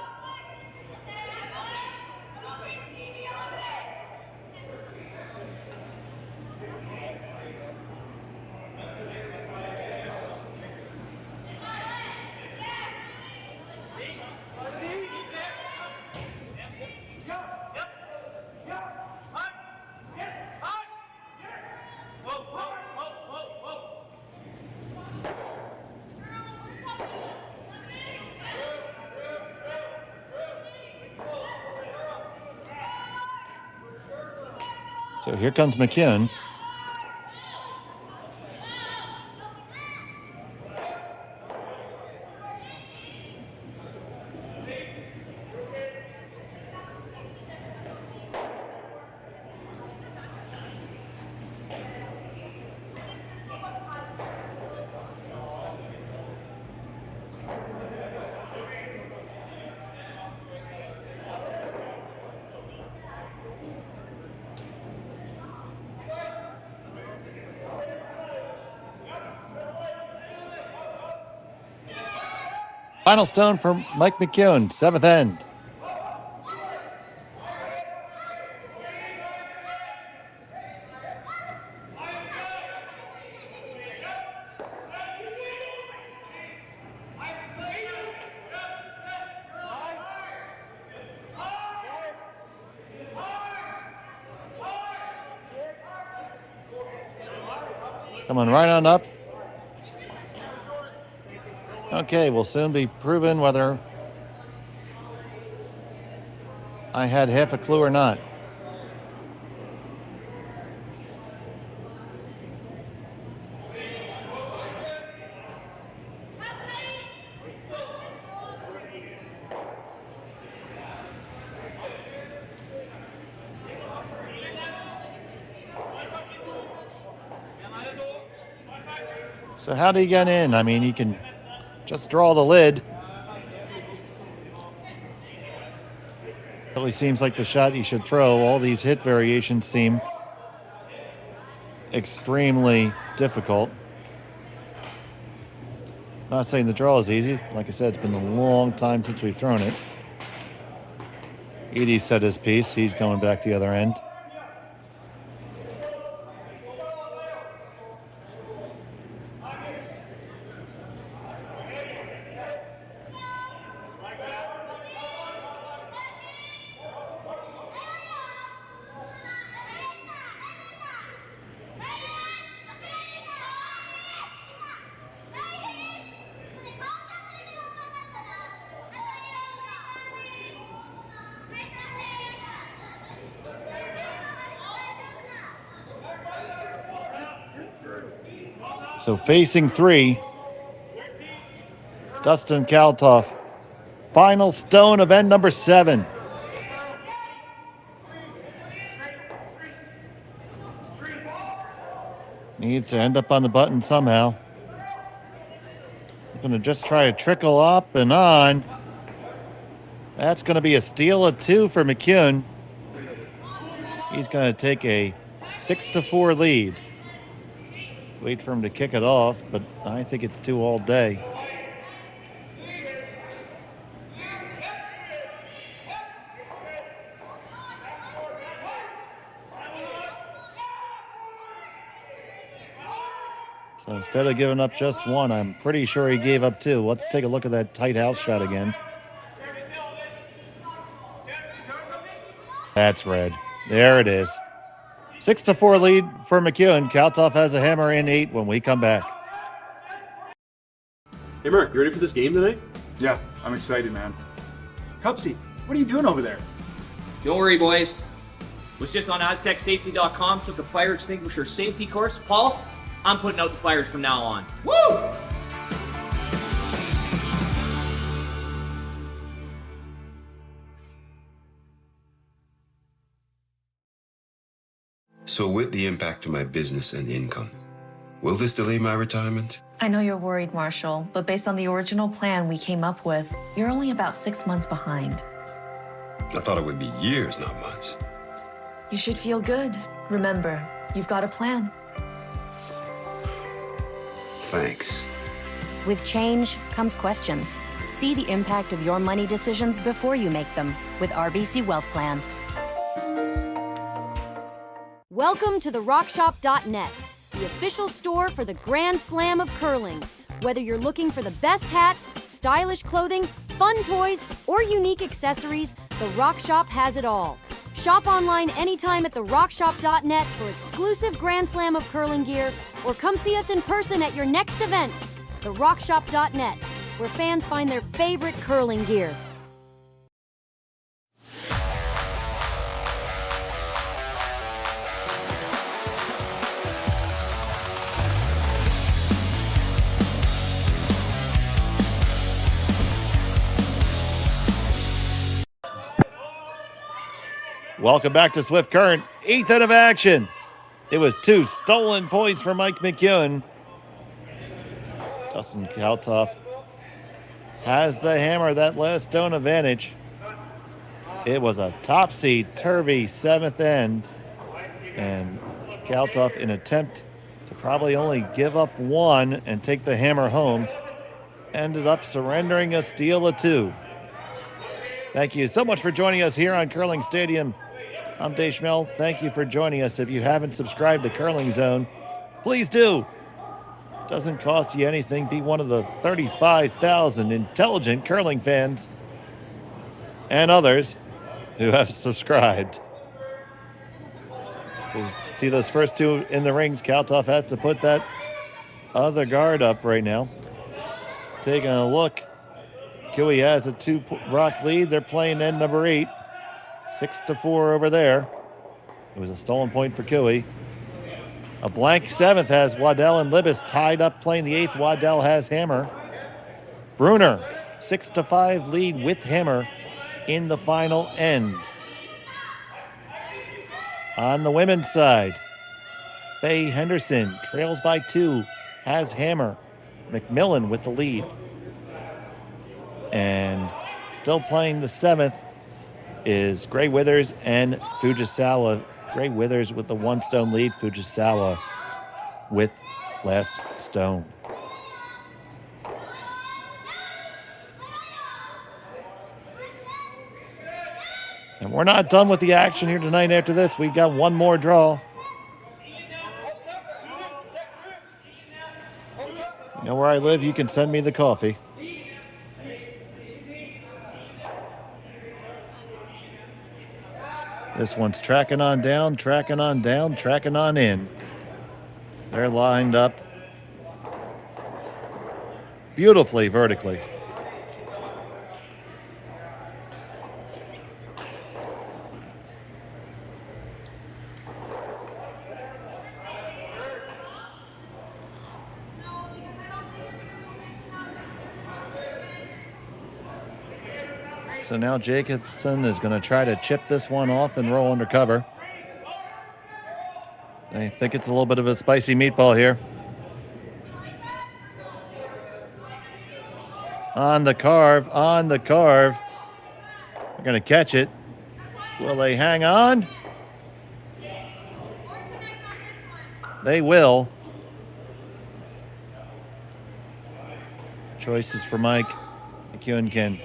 So here comes McEwen. Final stone for Mike McEwen, 7th end. Coming right on up. Okay, we'll soon be proven whether I had half a clue or not. So how do you get in? I mean, you can just draw the lid. Really seems like the shot you should throw. All these hit variations seem extremely difficult. Not saying the draw is easy. Like I said, it's been a long time since we've thrown it. Edie set his piece. He's going back the other end. So facing 3, Dustin Kalthoff. Final stone of end number 7. Needs to end up on the button somehow. Going to just try to trickle up and on. That's going to be a steal of 2 for McEwen. He's going to take a 6-4 lead. Wait for him to kick it off, but I think it's 2 all day. So instead of giving up just 1, I'm pretty sure he gave up 2. Let's take a look at that tight house shot again. That's red. There it is. 6-4 lead for McEwen. Kalthoff has a hammer in 8 when we come back. Hey Mark, you ready for this game tonight? Yeah, I'm excited, man. Cupsy, what are you doing over there? Don't worry, boys. Was just on AztecSafety.com, took a fire extinguisher safety course. Paul, I'm putting out the fires from now on. Woo! So with the impact to my business and income, will this delay my retirement? I know you're worried, Marshall, but based on the original plan we came up with, you're only about 6 months behind. I thought it would be years, not months. You should feel good. Remember, you've got a plan. Thanks. With change comes questions. See the impact of your money decisions before you make them with RBC Wealth Plan. Welcome to therockshop.net, the official store for the Grand Slam of curling. Whether you're looking for the best hats, stylish clothing, fun toys, or unique accessories, the Rock Shop has it all. Shop online anytime at therockshop.net for exclusive Grand Slam of curling gear, or come see us in person at your next event. Therockshop.net, where fans find their favorite curling gear. Welcome back to Swift Current. 8th inning of action. It was 2 stolen points for Mike McEwen. Dustin Kalthoff has the hammer, that last stone advantage. It was a topsy-turvy 7th end. And Kalthoff, in an attempt to probably only give up 1 and take the hammer home, ended up surrendering a steal of 2. Thank you so much for joining us here on Curling Stadium. I'm Dave Schmel. Thank you for joining us. If you haven't subscribed to Curling Zone, please do. Doesn't cost you anything. Be one of the 35,000 intelligent curling fans and others who have subscribed. So see those first 2 in the rings. Kalthoff has to put that other guard up right now. Taking a look. McEwen has a 2-rock lead. They're playing end number 8. 6-4 over there. It was a stolen point for McEwen. A blank 7th has Waddell and Libis tied up playing the 8th. Waddell has hammer. Bruner, 6-5 lead with hammer in the final end. On the women's side, Faye Henderson trails by 2, has hammer. McMillan with the lead. And still playing the 7th is Gray Withers and Fujisawa. Gray Withers with the 1-stone lead, Fujisawa with last stone. And we're not done with the action here tonight. After this, we got one more draw. You know where I live, you can send me the coffee. This one's tracking on down, tracking on down, tracking on in. They're lined up beautifully vertically. So now Jacobson is going to try to chip this one off and roll under cover. I think it's a little bit of a spicy meatball here. On the carve, on the carve. They're going to catch it. Will they hang on? They will. Choices for Mike. McEwen can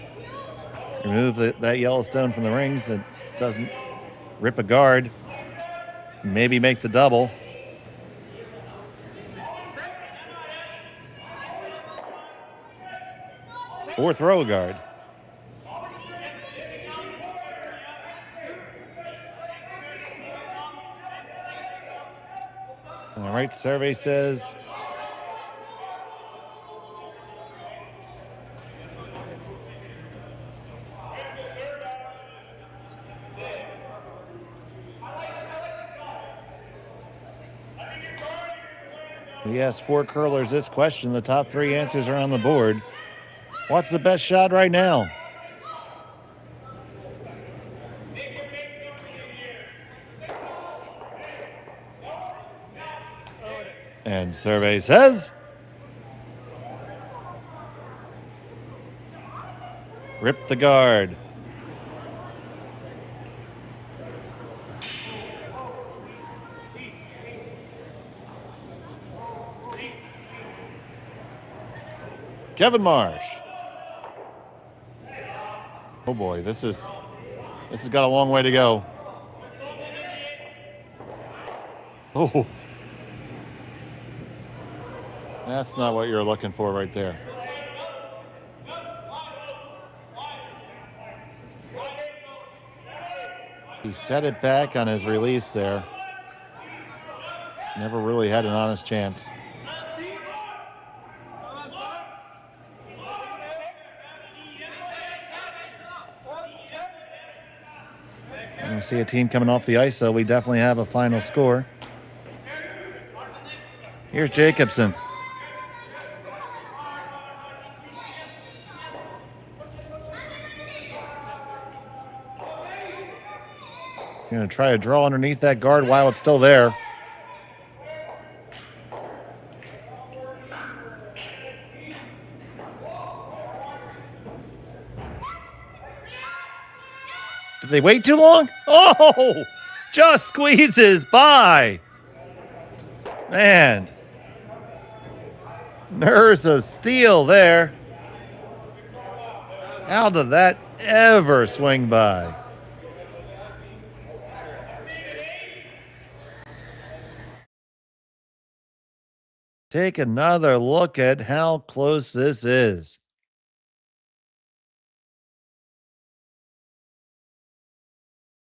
remove that yellow stone from the rings. It doesn't rip a guard. Maybe make the double. Or throw a guard. All right, survey says we asked 4 curlers this question. The top 3 answers are on the board. What's the best shot right now? And survey says rip the guard. Kevin Marsh. Oh boy, this has got a long way to go. Oh. That's not what you're looking for right there. He set it back on his release there. Never really had an honest chance. You see a team coming off the ice, so we definitely have a final score. Here's Jacobson. Going to try to draw underneath that guard while it's still there. Did they wait too long? Oh, just squeezes by. Man. Nerves of steel there. How did that ever swing by? Take another look at how close this is.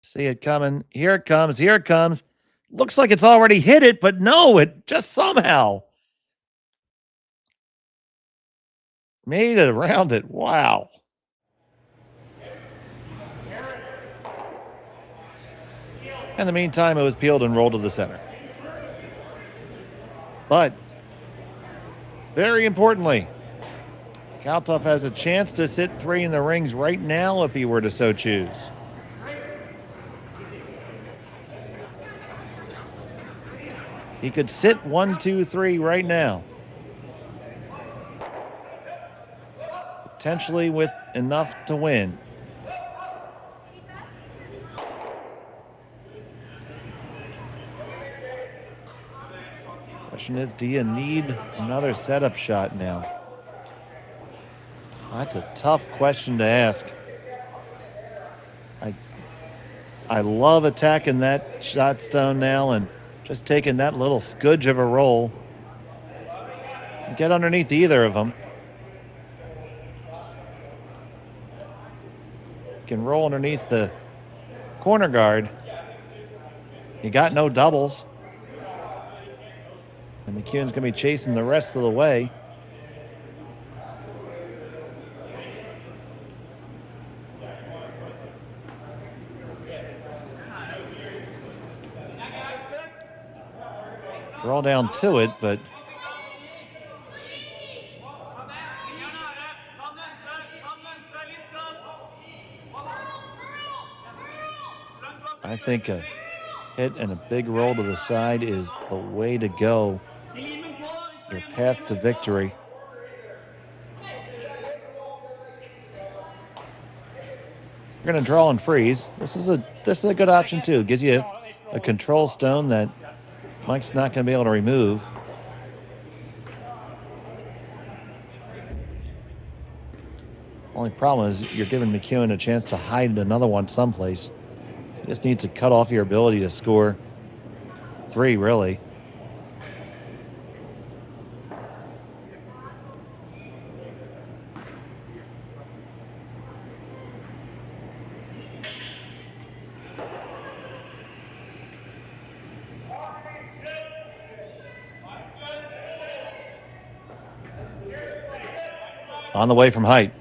See it coming. Here it comes. Here it comes. Looks like it's already hit it, but no, it just somehow made it around it. Wow. In the meantime, it was peeled and rolled to the center. But very importantly, Kalthoff has a chance to sit 3 in the rings right now if he were to so choose. He could sit 1, 2, 3 right now. Potentially with enough to win. Question is, do you need another setup shot now? That's a tough question to ask. I love attacking that shot stone now and just taking that little scudge of a roll. Get underneath either of them. You can roll underneath the corner guard. You got no doubles. And McEwen's going to be chasing the rest of the way. Draw down to it, but I think a hit and a big roll to the side is the way to go. Your path to victory. You're going to draw and freeze. This is a good option too. It gives you a control stone that Mike's not going to be able to remove. Only problem is you're giving McEwen a chance to hide another one someplace. He just needs to cut off your ability to score 3, really. On the way from height.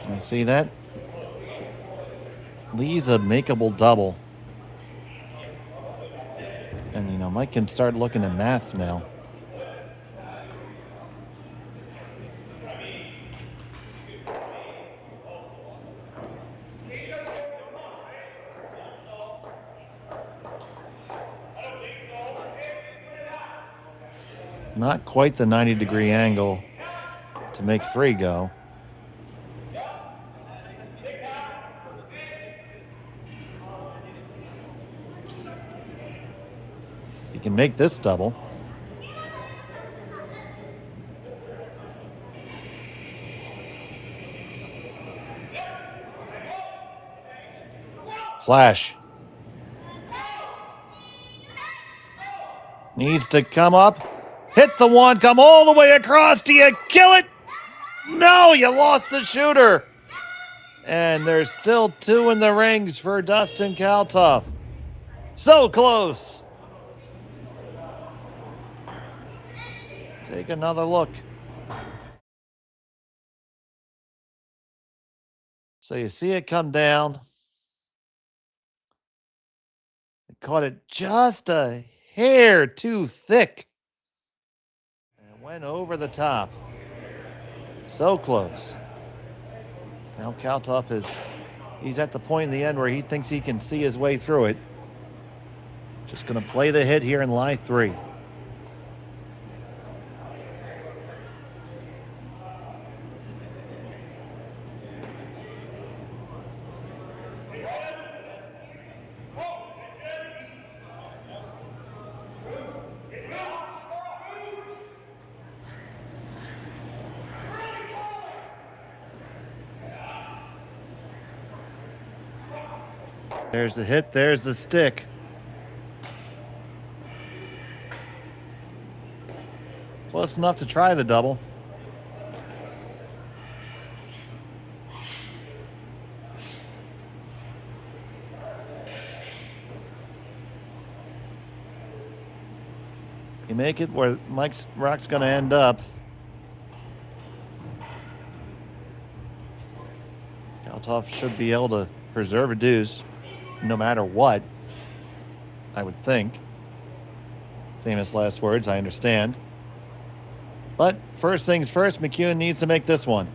You see that? Leaves a makeable double. And, you know, Mike can start looking at math now. Not quite the 90-degree angle to make 3 go. Can make this double. Flash. Needs to come up. Hit the one. Come all the way across. Do you kill it? No, you lost the shooter. And there's still 2 in the rings for Dustin Kalthoff. So close. Take another look. So you see it come down. It caught it just a hair too thick. And went over the top. So close. Now Kalthoff he's at the point in the end where he thinks he can see his way through it. Just going to play the hit here in lie 3. There's the hit, there's the stick. Close enough to try the double. You make it where Mike's rock's going to end up. Kalthoff should be able to preserve a deuce no matter what, I would think. Famous last words, I understand. But first things first, McEwen needs to make this one.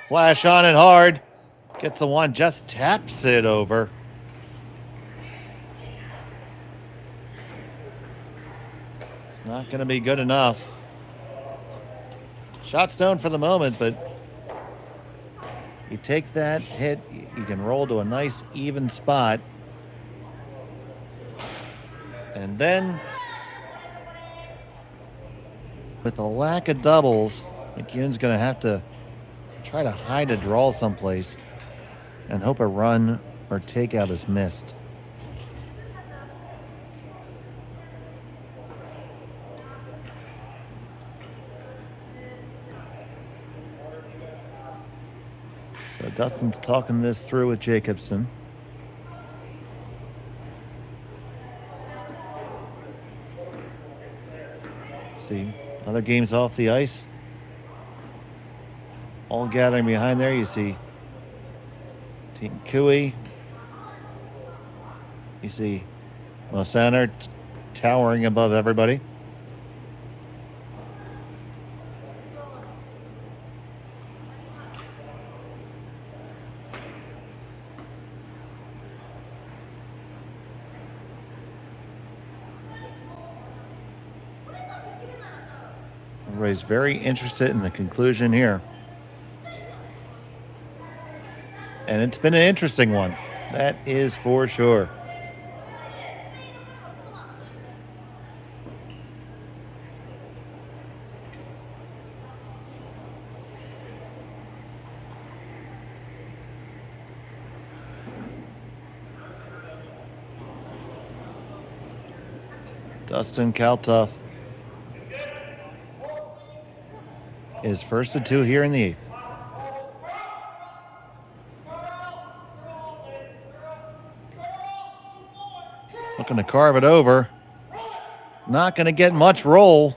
Flash on it hard. Gets the one, just taps it over. It's not going to be good enough. Shot stone for the moment, but you take that hit, you can roll to a nice even spot. And then, with a lack of doubles, McEwen's going to have to try to hide a draw someplace and hope a run or takeout is missed. So Dustin's talking this through with Jacobson. See, other games off the ice. All gathering behind there. You see Team Cooey. You see Mosaner towering above everybody. Everybody's very interested in the conclusion here. And it's been an interesting one. That is for sure. Dustin Kalthoff is first to 2 here in the 8th. Looking to carve it over. Not going to get much roll.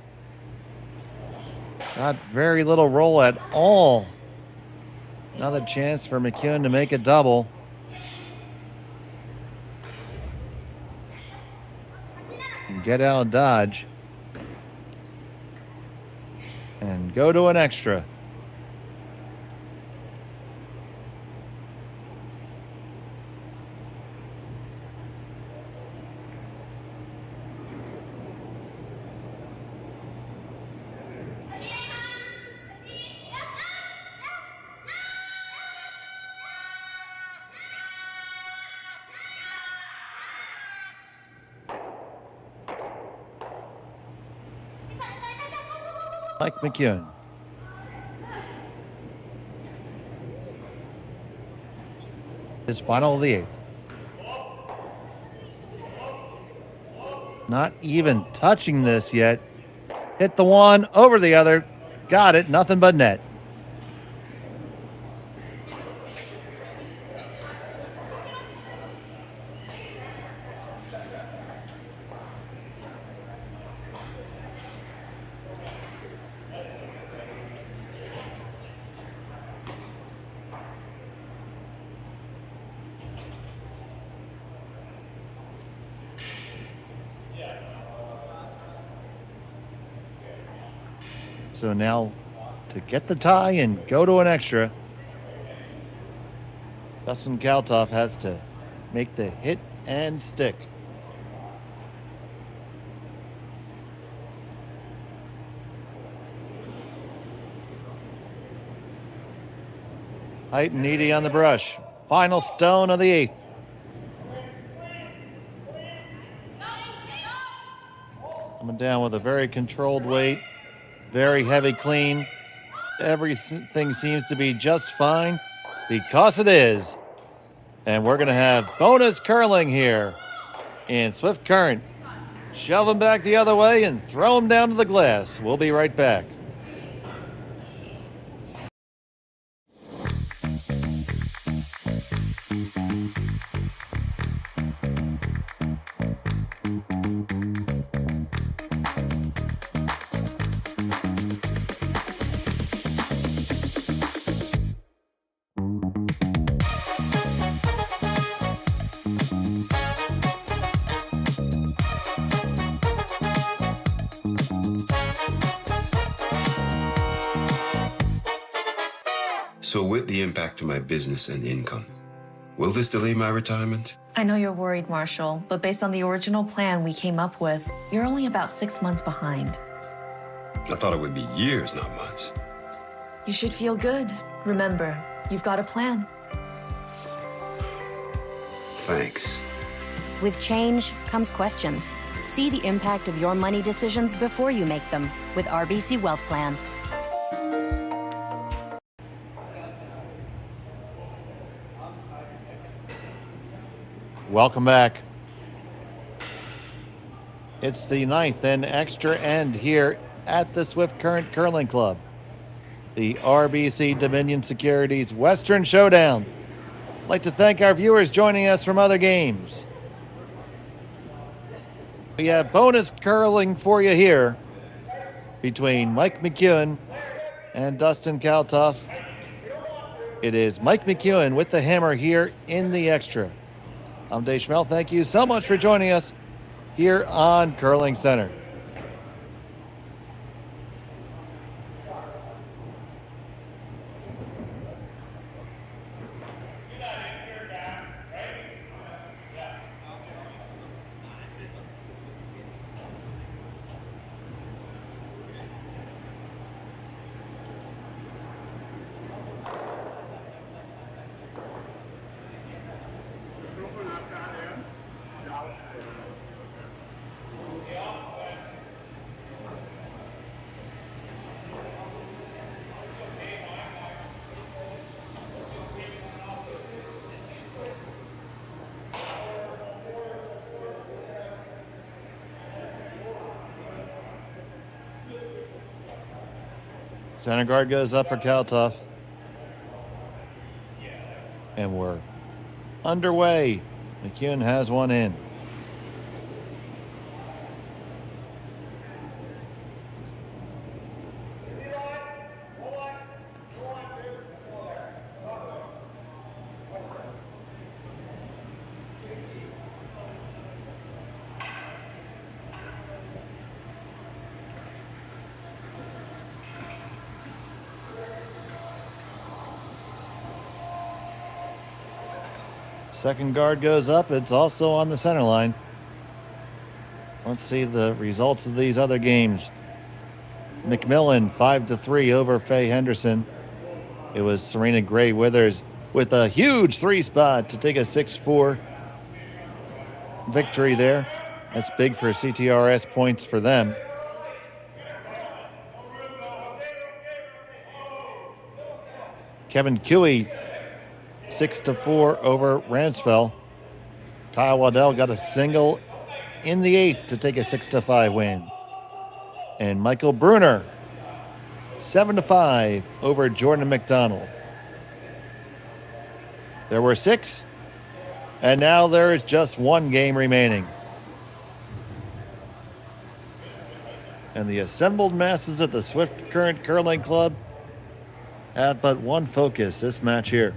Got very little roll at all. Another chance for McEwen to make a double. And get out of Dodge. And go to an extra. Mike McEwen. His final of the 8th. Not even touching this yet. Hit the one over the other. Got it. Nothing but net. So now to get the tie and go to an extra, Dustin Kalthoff has to make the hit and stick. Height and Needy on the brush. Final stone of the 8th. Coming down with a very controlled weight. Very heavy clean. Everything seems to be just fine because it is. And we're going to have bonus curling here in Swift Current. Shove him back the other way and throw him down to the glass. We'll be right back. So with the impact to my business and income, will this delay my retirement? I know you're worried, Marshall, but based on the original plan we came up with, you're only about 6 months behind. I thought it would be years, not months. You should feel good. Remember, you've got a plan. Thanks. With change comes questions. See the impact of your money decisions before you make them with RBC Wealth Plan. Welcome back. It's the 9th and extra end here at the Swift Current Curling Club. The RBC Dominion Securities Western Showdown. I'd like to thank our viewers joining us from other games. We have bonus curling for you here between Mike McEwen and Dustin Kalthoff. It is Mike McEwen with the hammer here in the extra. I'm Dave Schmel. Thank you so much for joining us here on Curling Center. Center guard goes up for Kalthoff. And we're underway. McEwen has one in. Second guard goes up. It's also on the center line. Let's see the results of these other games. McMillan 5-3 over Faye Henderson. It was Serena Gray Withers with a huge 3 spot to take a 6-4 victory there. That's big for CTRS points for them. Kevin Cooey 6-4 over Ransfell. Kyle Waddell got a single in the 8th to take a 6-5 win. And Michael Bruner, 7-5 over Jordan McDonald. There were 6, and now there is just 1 game remaining. And the assembled masses of the Swift Current Curling Club have but one focus this match here.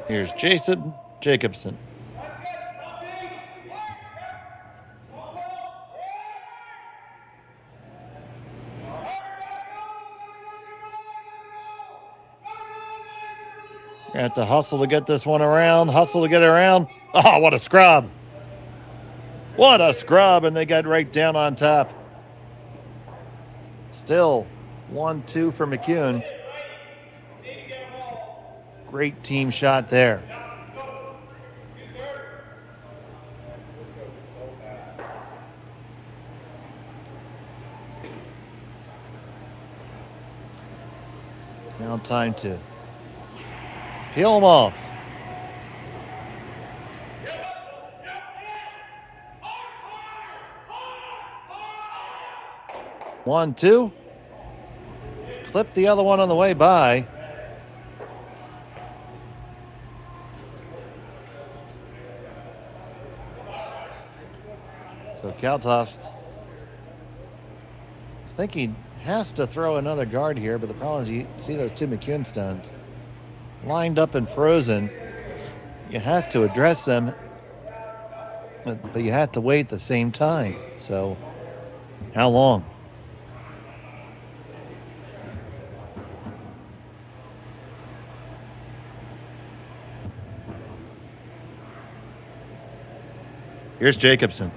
Here's Jason Jacobson. Gonna have to hustle to get this one around, hustle to get it around. Oh, what a scrub. What a scrub, and they got right down on top. Still 1-2 for McEwen. Great team shot there. Now time to peel them off. One, two. Clip the other one on the way by. So Kalthoff, I think he has to throw another guard here, but the problem is you see those 2 McEwen stones lined up and frozen. You have to address them, but you have to wait at the same time. So how long? Here's Jacobson.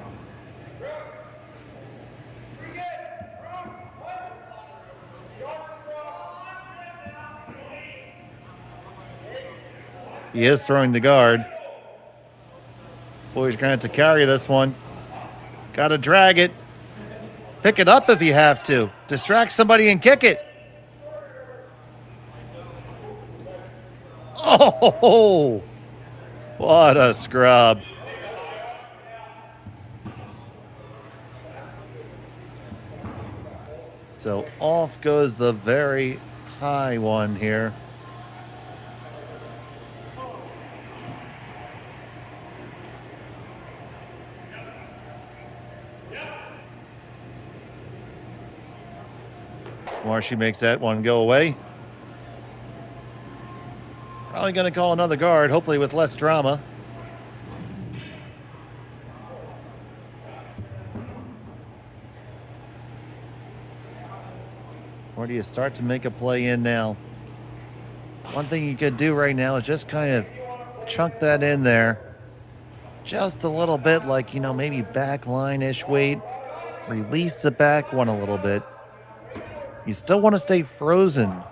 He is throwing the guard. Boy, he's going to have to carry this one. Got to drag it. Pick it up if you have to. Distract somebody and kick it. Oh, what a scrub. So off goes the very high one here. Marshy makes that one go away. Probably going to call another guard, hopefully with less drama. Where do you start to make a play in now? One thing you could do right now is just kind of chunk that in there. Just a little bit, like, you know, maybe back line-ish weight. Release the back one a little bit. You still want to stay frozen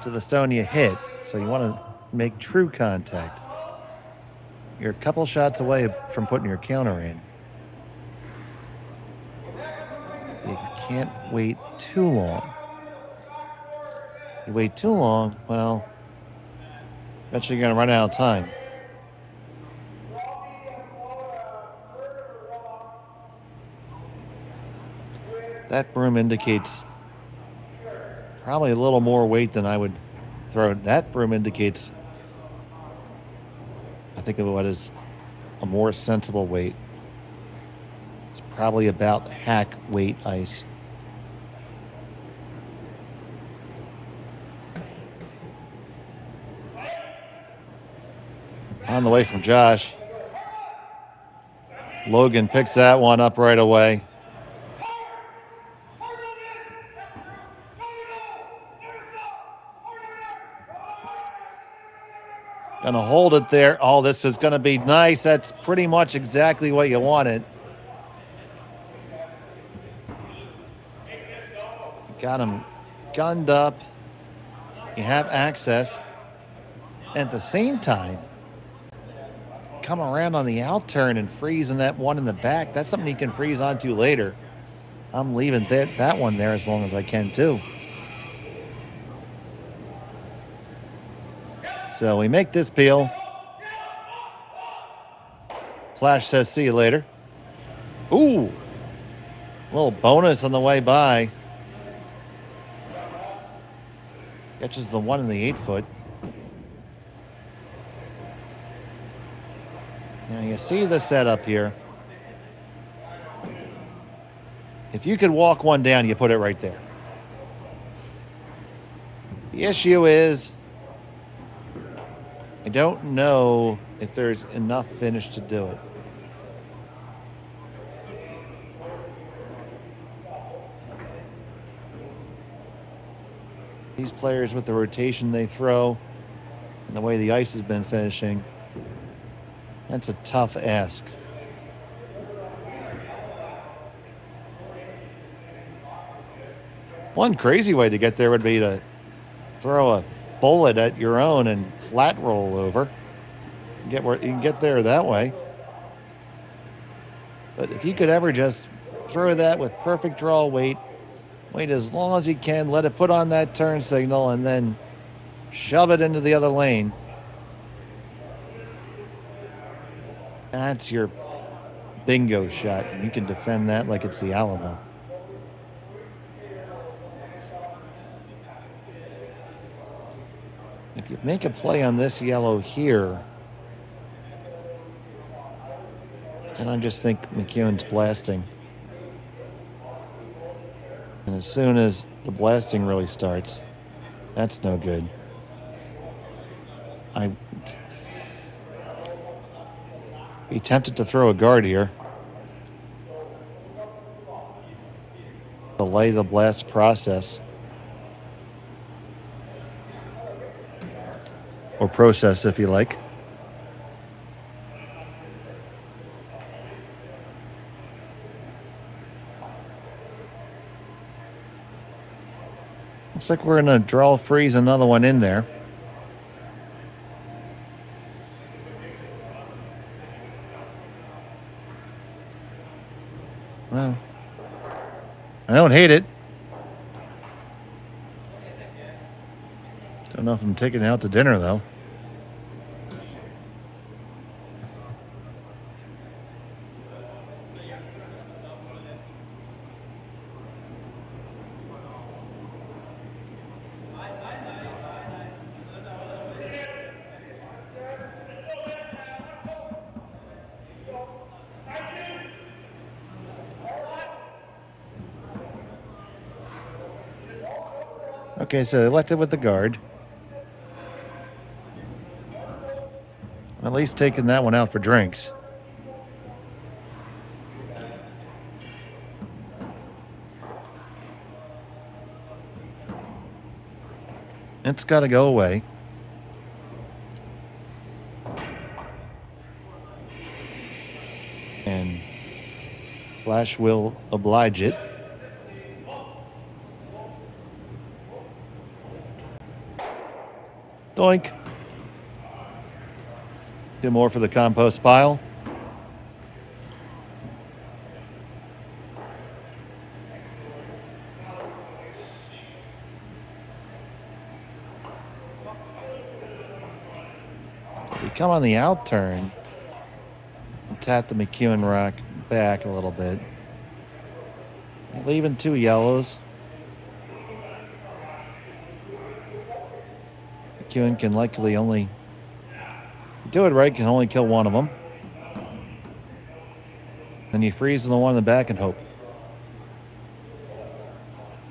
to the stone you hit, so you want to make true contact. You're a couple shots away from putting your counter in. You can't wait too long. You wait too long, well, eventually you're going to run out of time. That broom indicates probably a little more weight than I would throw. That broom indicates, I think of what is a more sensible weight. It's probably about hack weight ice. On the way from Josh. Logan picks that one up right away. Gonna hold it there. Oh, this is gonna be nice. That's pretty much exactly what you wanted. Got him gunned up. You have access. At the same time, come around on the out turn and freeze in that one in the back. That's something you can freeze onto later. I'm leaving that one there as long as I can too. So we make this peel. Flash says, see you later. Ooh. A little bonus on the way by. Catches the 1 in the 8-foot. Now you see the setup here. If you could walk one down, you put it right there. The issue is, I don't know if there's enough finish to do it. These players with the rotation they throw and the way the ice has been finishing, that's a tough ask. One crazy way to get there would be to throw a bullet at your own and flat roll over. You can get there that way. But if you could ever just throw that with perfect draw weight, wait as long as you can, let it put on that turn signal, and then shove it into the other lane. That's your bingo shot, and you can defend that like it's the Alamo. If you make a play on this yellow here, and I just think McEwen's blasting. And as soon as the blasting really starts, that's no good. I'd be tempted to throw a guard here. Delay the blast process. Or process, if you like. Looks like we're going to draw freeze another one in there. Well, I don't hate it. Don't know if I'm taking it out to dinner, though. Okay, so they left it with the guard. At least taking that one out for drinks. It's got to go away. And Flash will oblige it. Doink. 2 more for the compost pile. We come on the out turn and tap the McEwen rock back a little bit. Leaving 2 yellows. McEwen can likely only do it right, can only kill one of them. Then you freeze the one in the back and hope.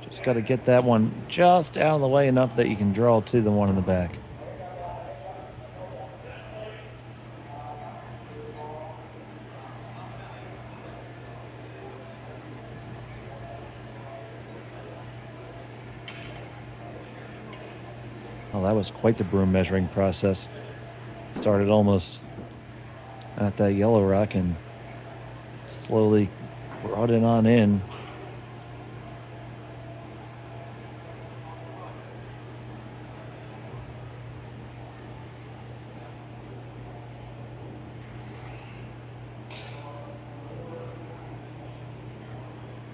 Just got to get that one just out of the way enough that you can draw to the one in the back. Well, that was quite the broom measuring process. Started almost at that yellow rock and slowly brought it on in.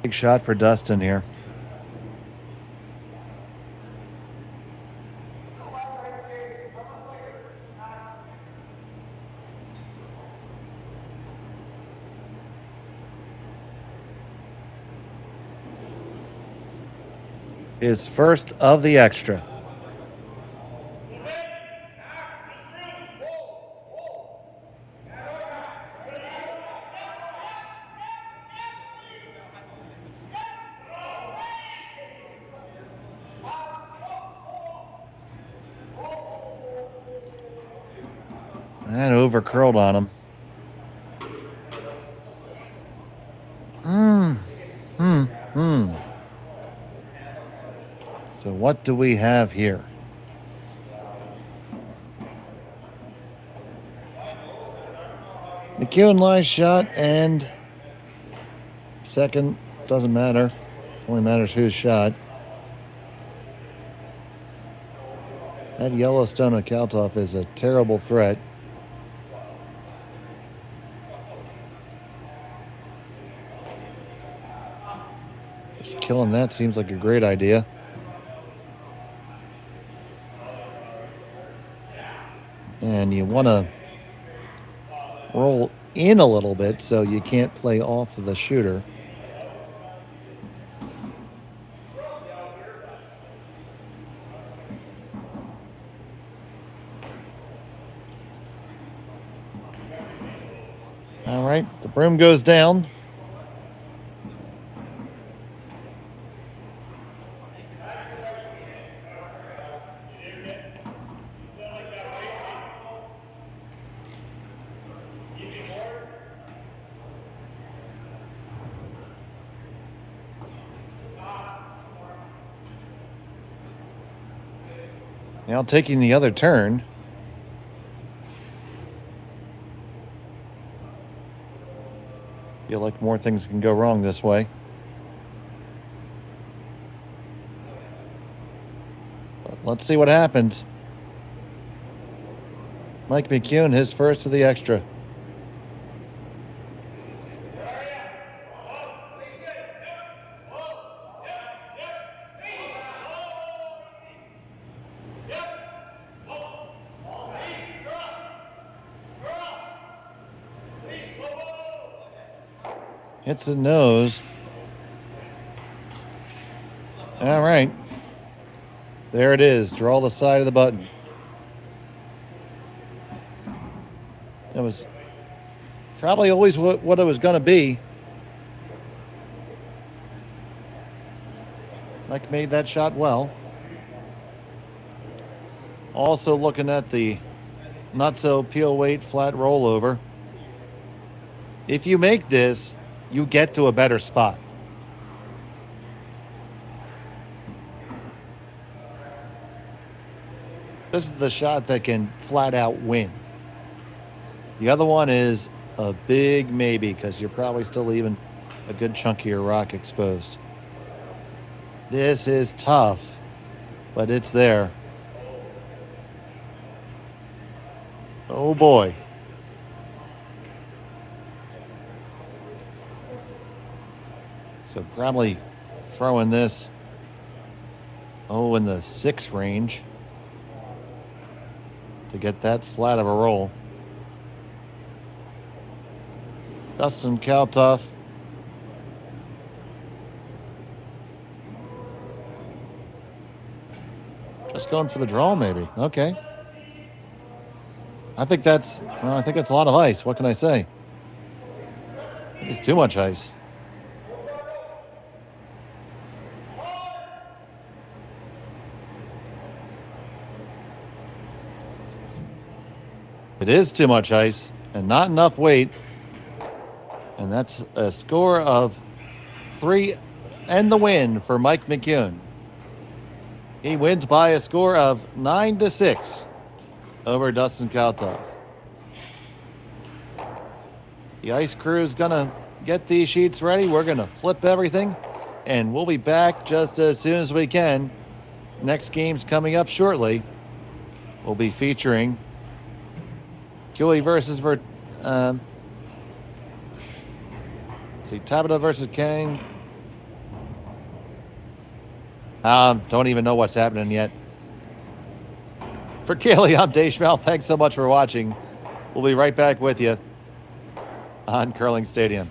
Big shot for Dustin here. his first of the extra. That over curled on him. So what do we have here? McEwen lies shot and second, doesn't matter. Only matters who's shot. That Yellowstone of Kalthoff is a terrible threat. Just killing that seems like a great idea. And you want to roll in a little bit so you can't play off of the shooter. All right, the broom goes down. Now taking the other turn. Feel like more things can go wrong this way. But let's see what happens. Mike McEwen, his first of the extra. Hits the nose. All right. There it is. Draw the side of the button. That was probably always what it was going to be. Mike made that shot well. Also looking at the not so peel weight flat rollover. If you make this, you get to a better spot. This is the shot that can flat out win. The other one is a big maybe because you're probably still leaving a good chunk of your rock exposed. This is tough, but it's there. Oh boy. So probably throwing this, in the 6 range to get that flat of a roll. Dustin Kalthoff. Just going for the draw, maybe. Okay. I think that's a lot of ice. What can I say? It's too much ice. It is too much ice and not enough weight. And that's a score of 3 and the win for Mike McEwen. He wins by a score of 9-6 over Dustin Kalthoff. The ice crew is going to get these sheets ready. We're going to flip everything, and we'll be back just as soon as we can. Next game's coming up shortly. We'll be featuring Huey versus Tabata versus Kang. Don't even know what's happening yet. For Kaylee, I'm Dave Schmel. Thanks so much for watching. We'll be right back with you on Curling Stadium.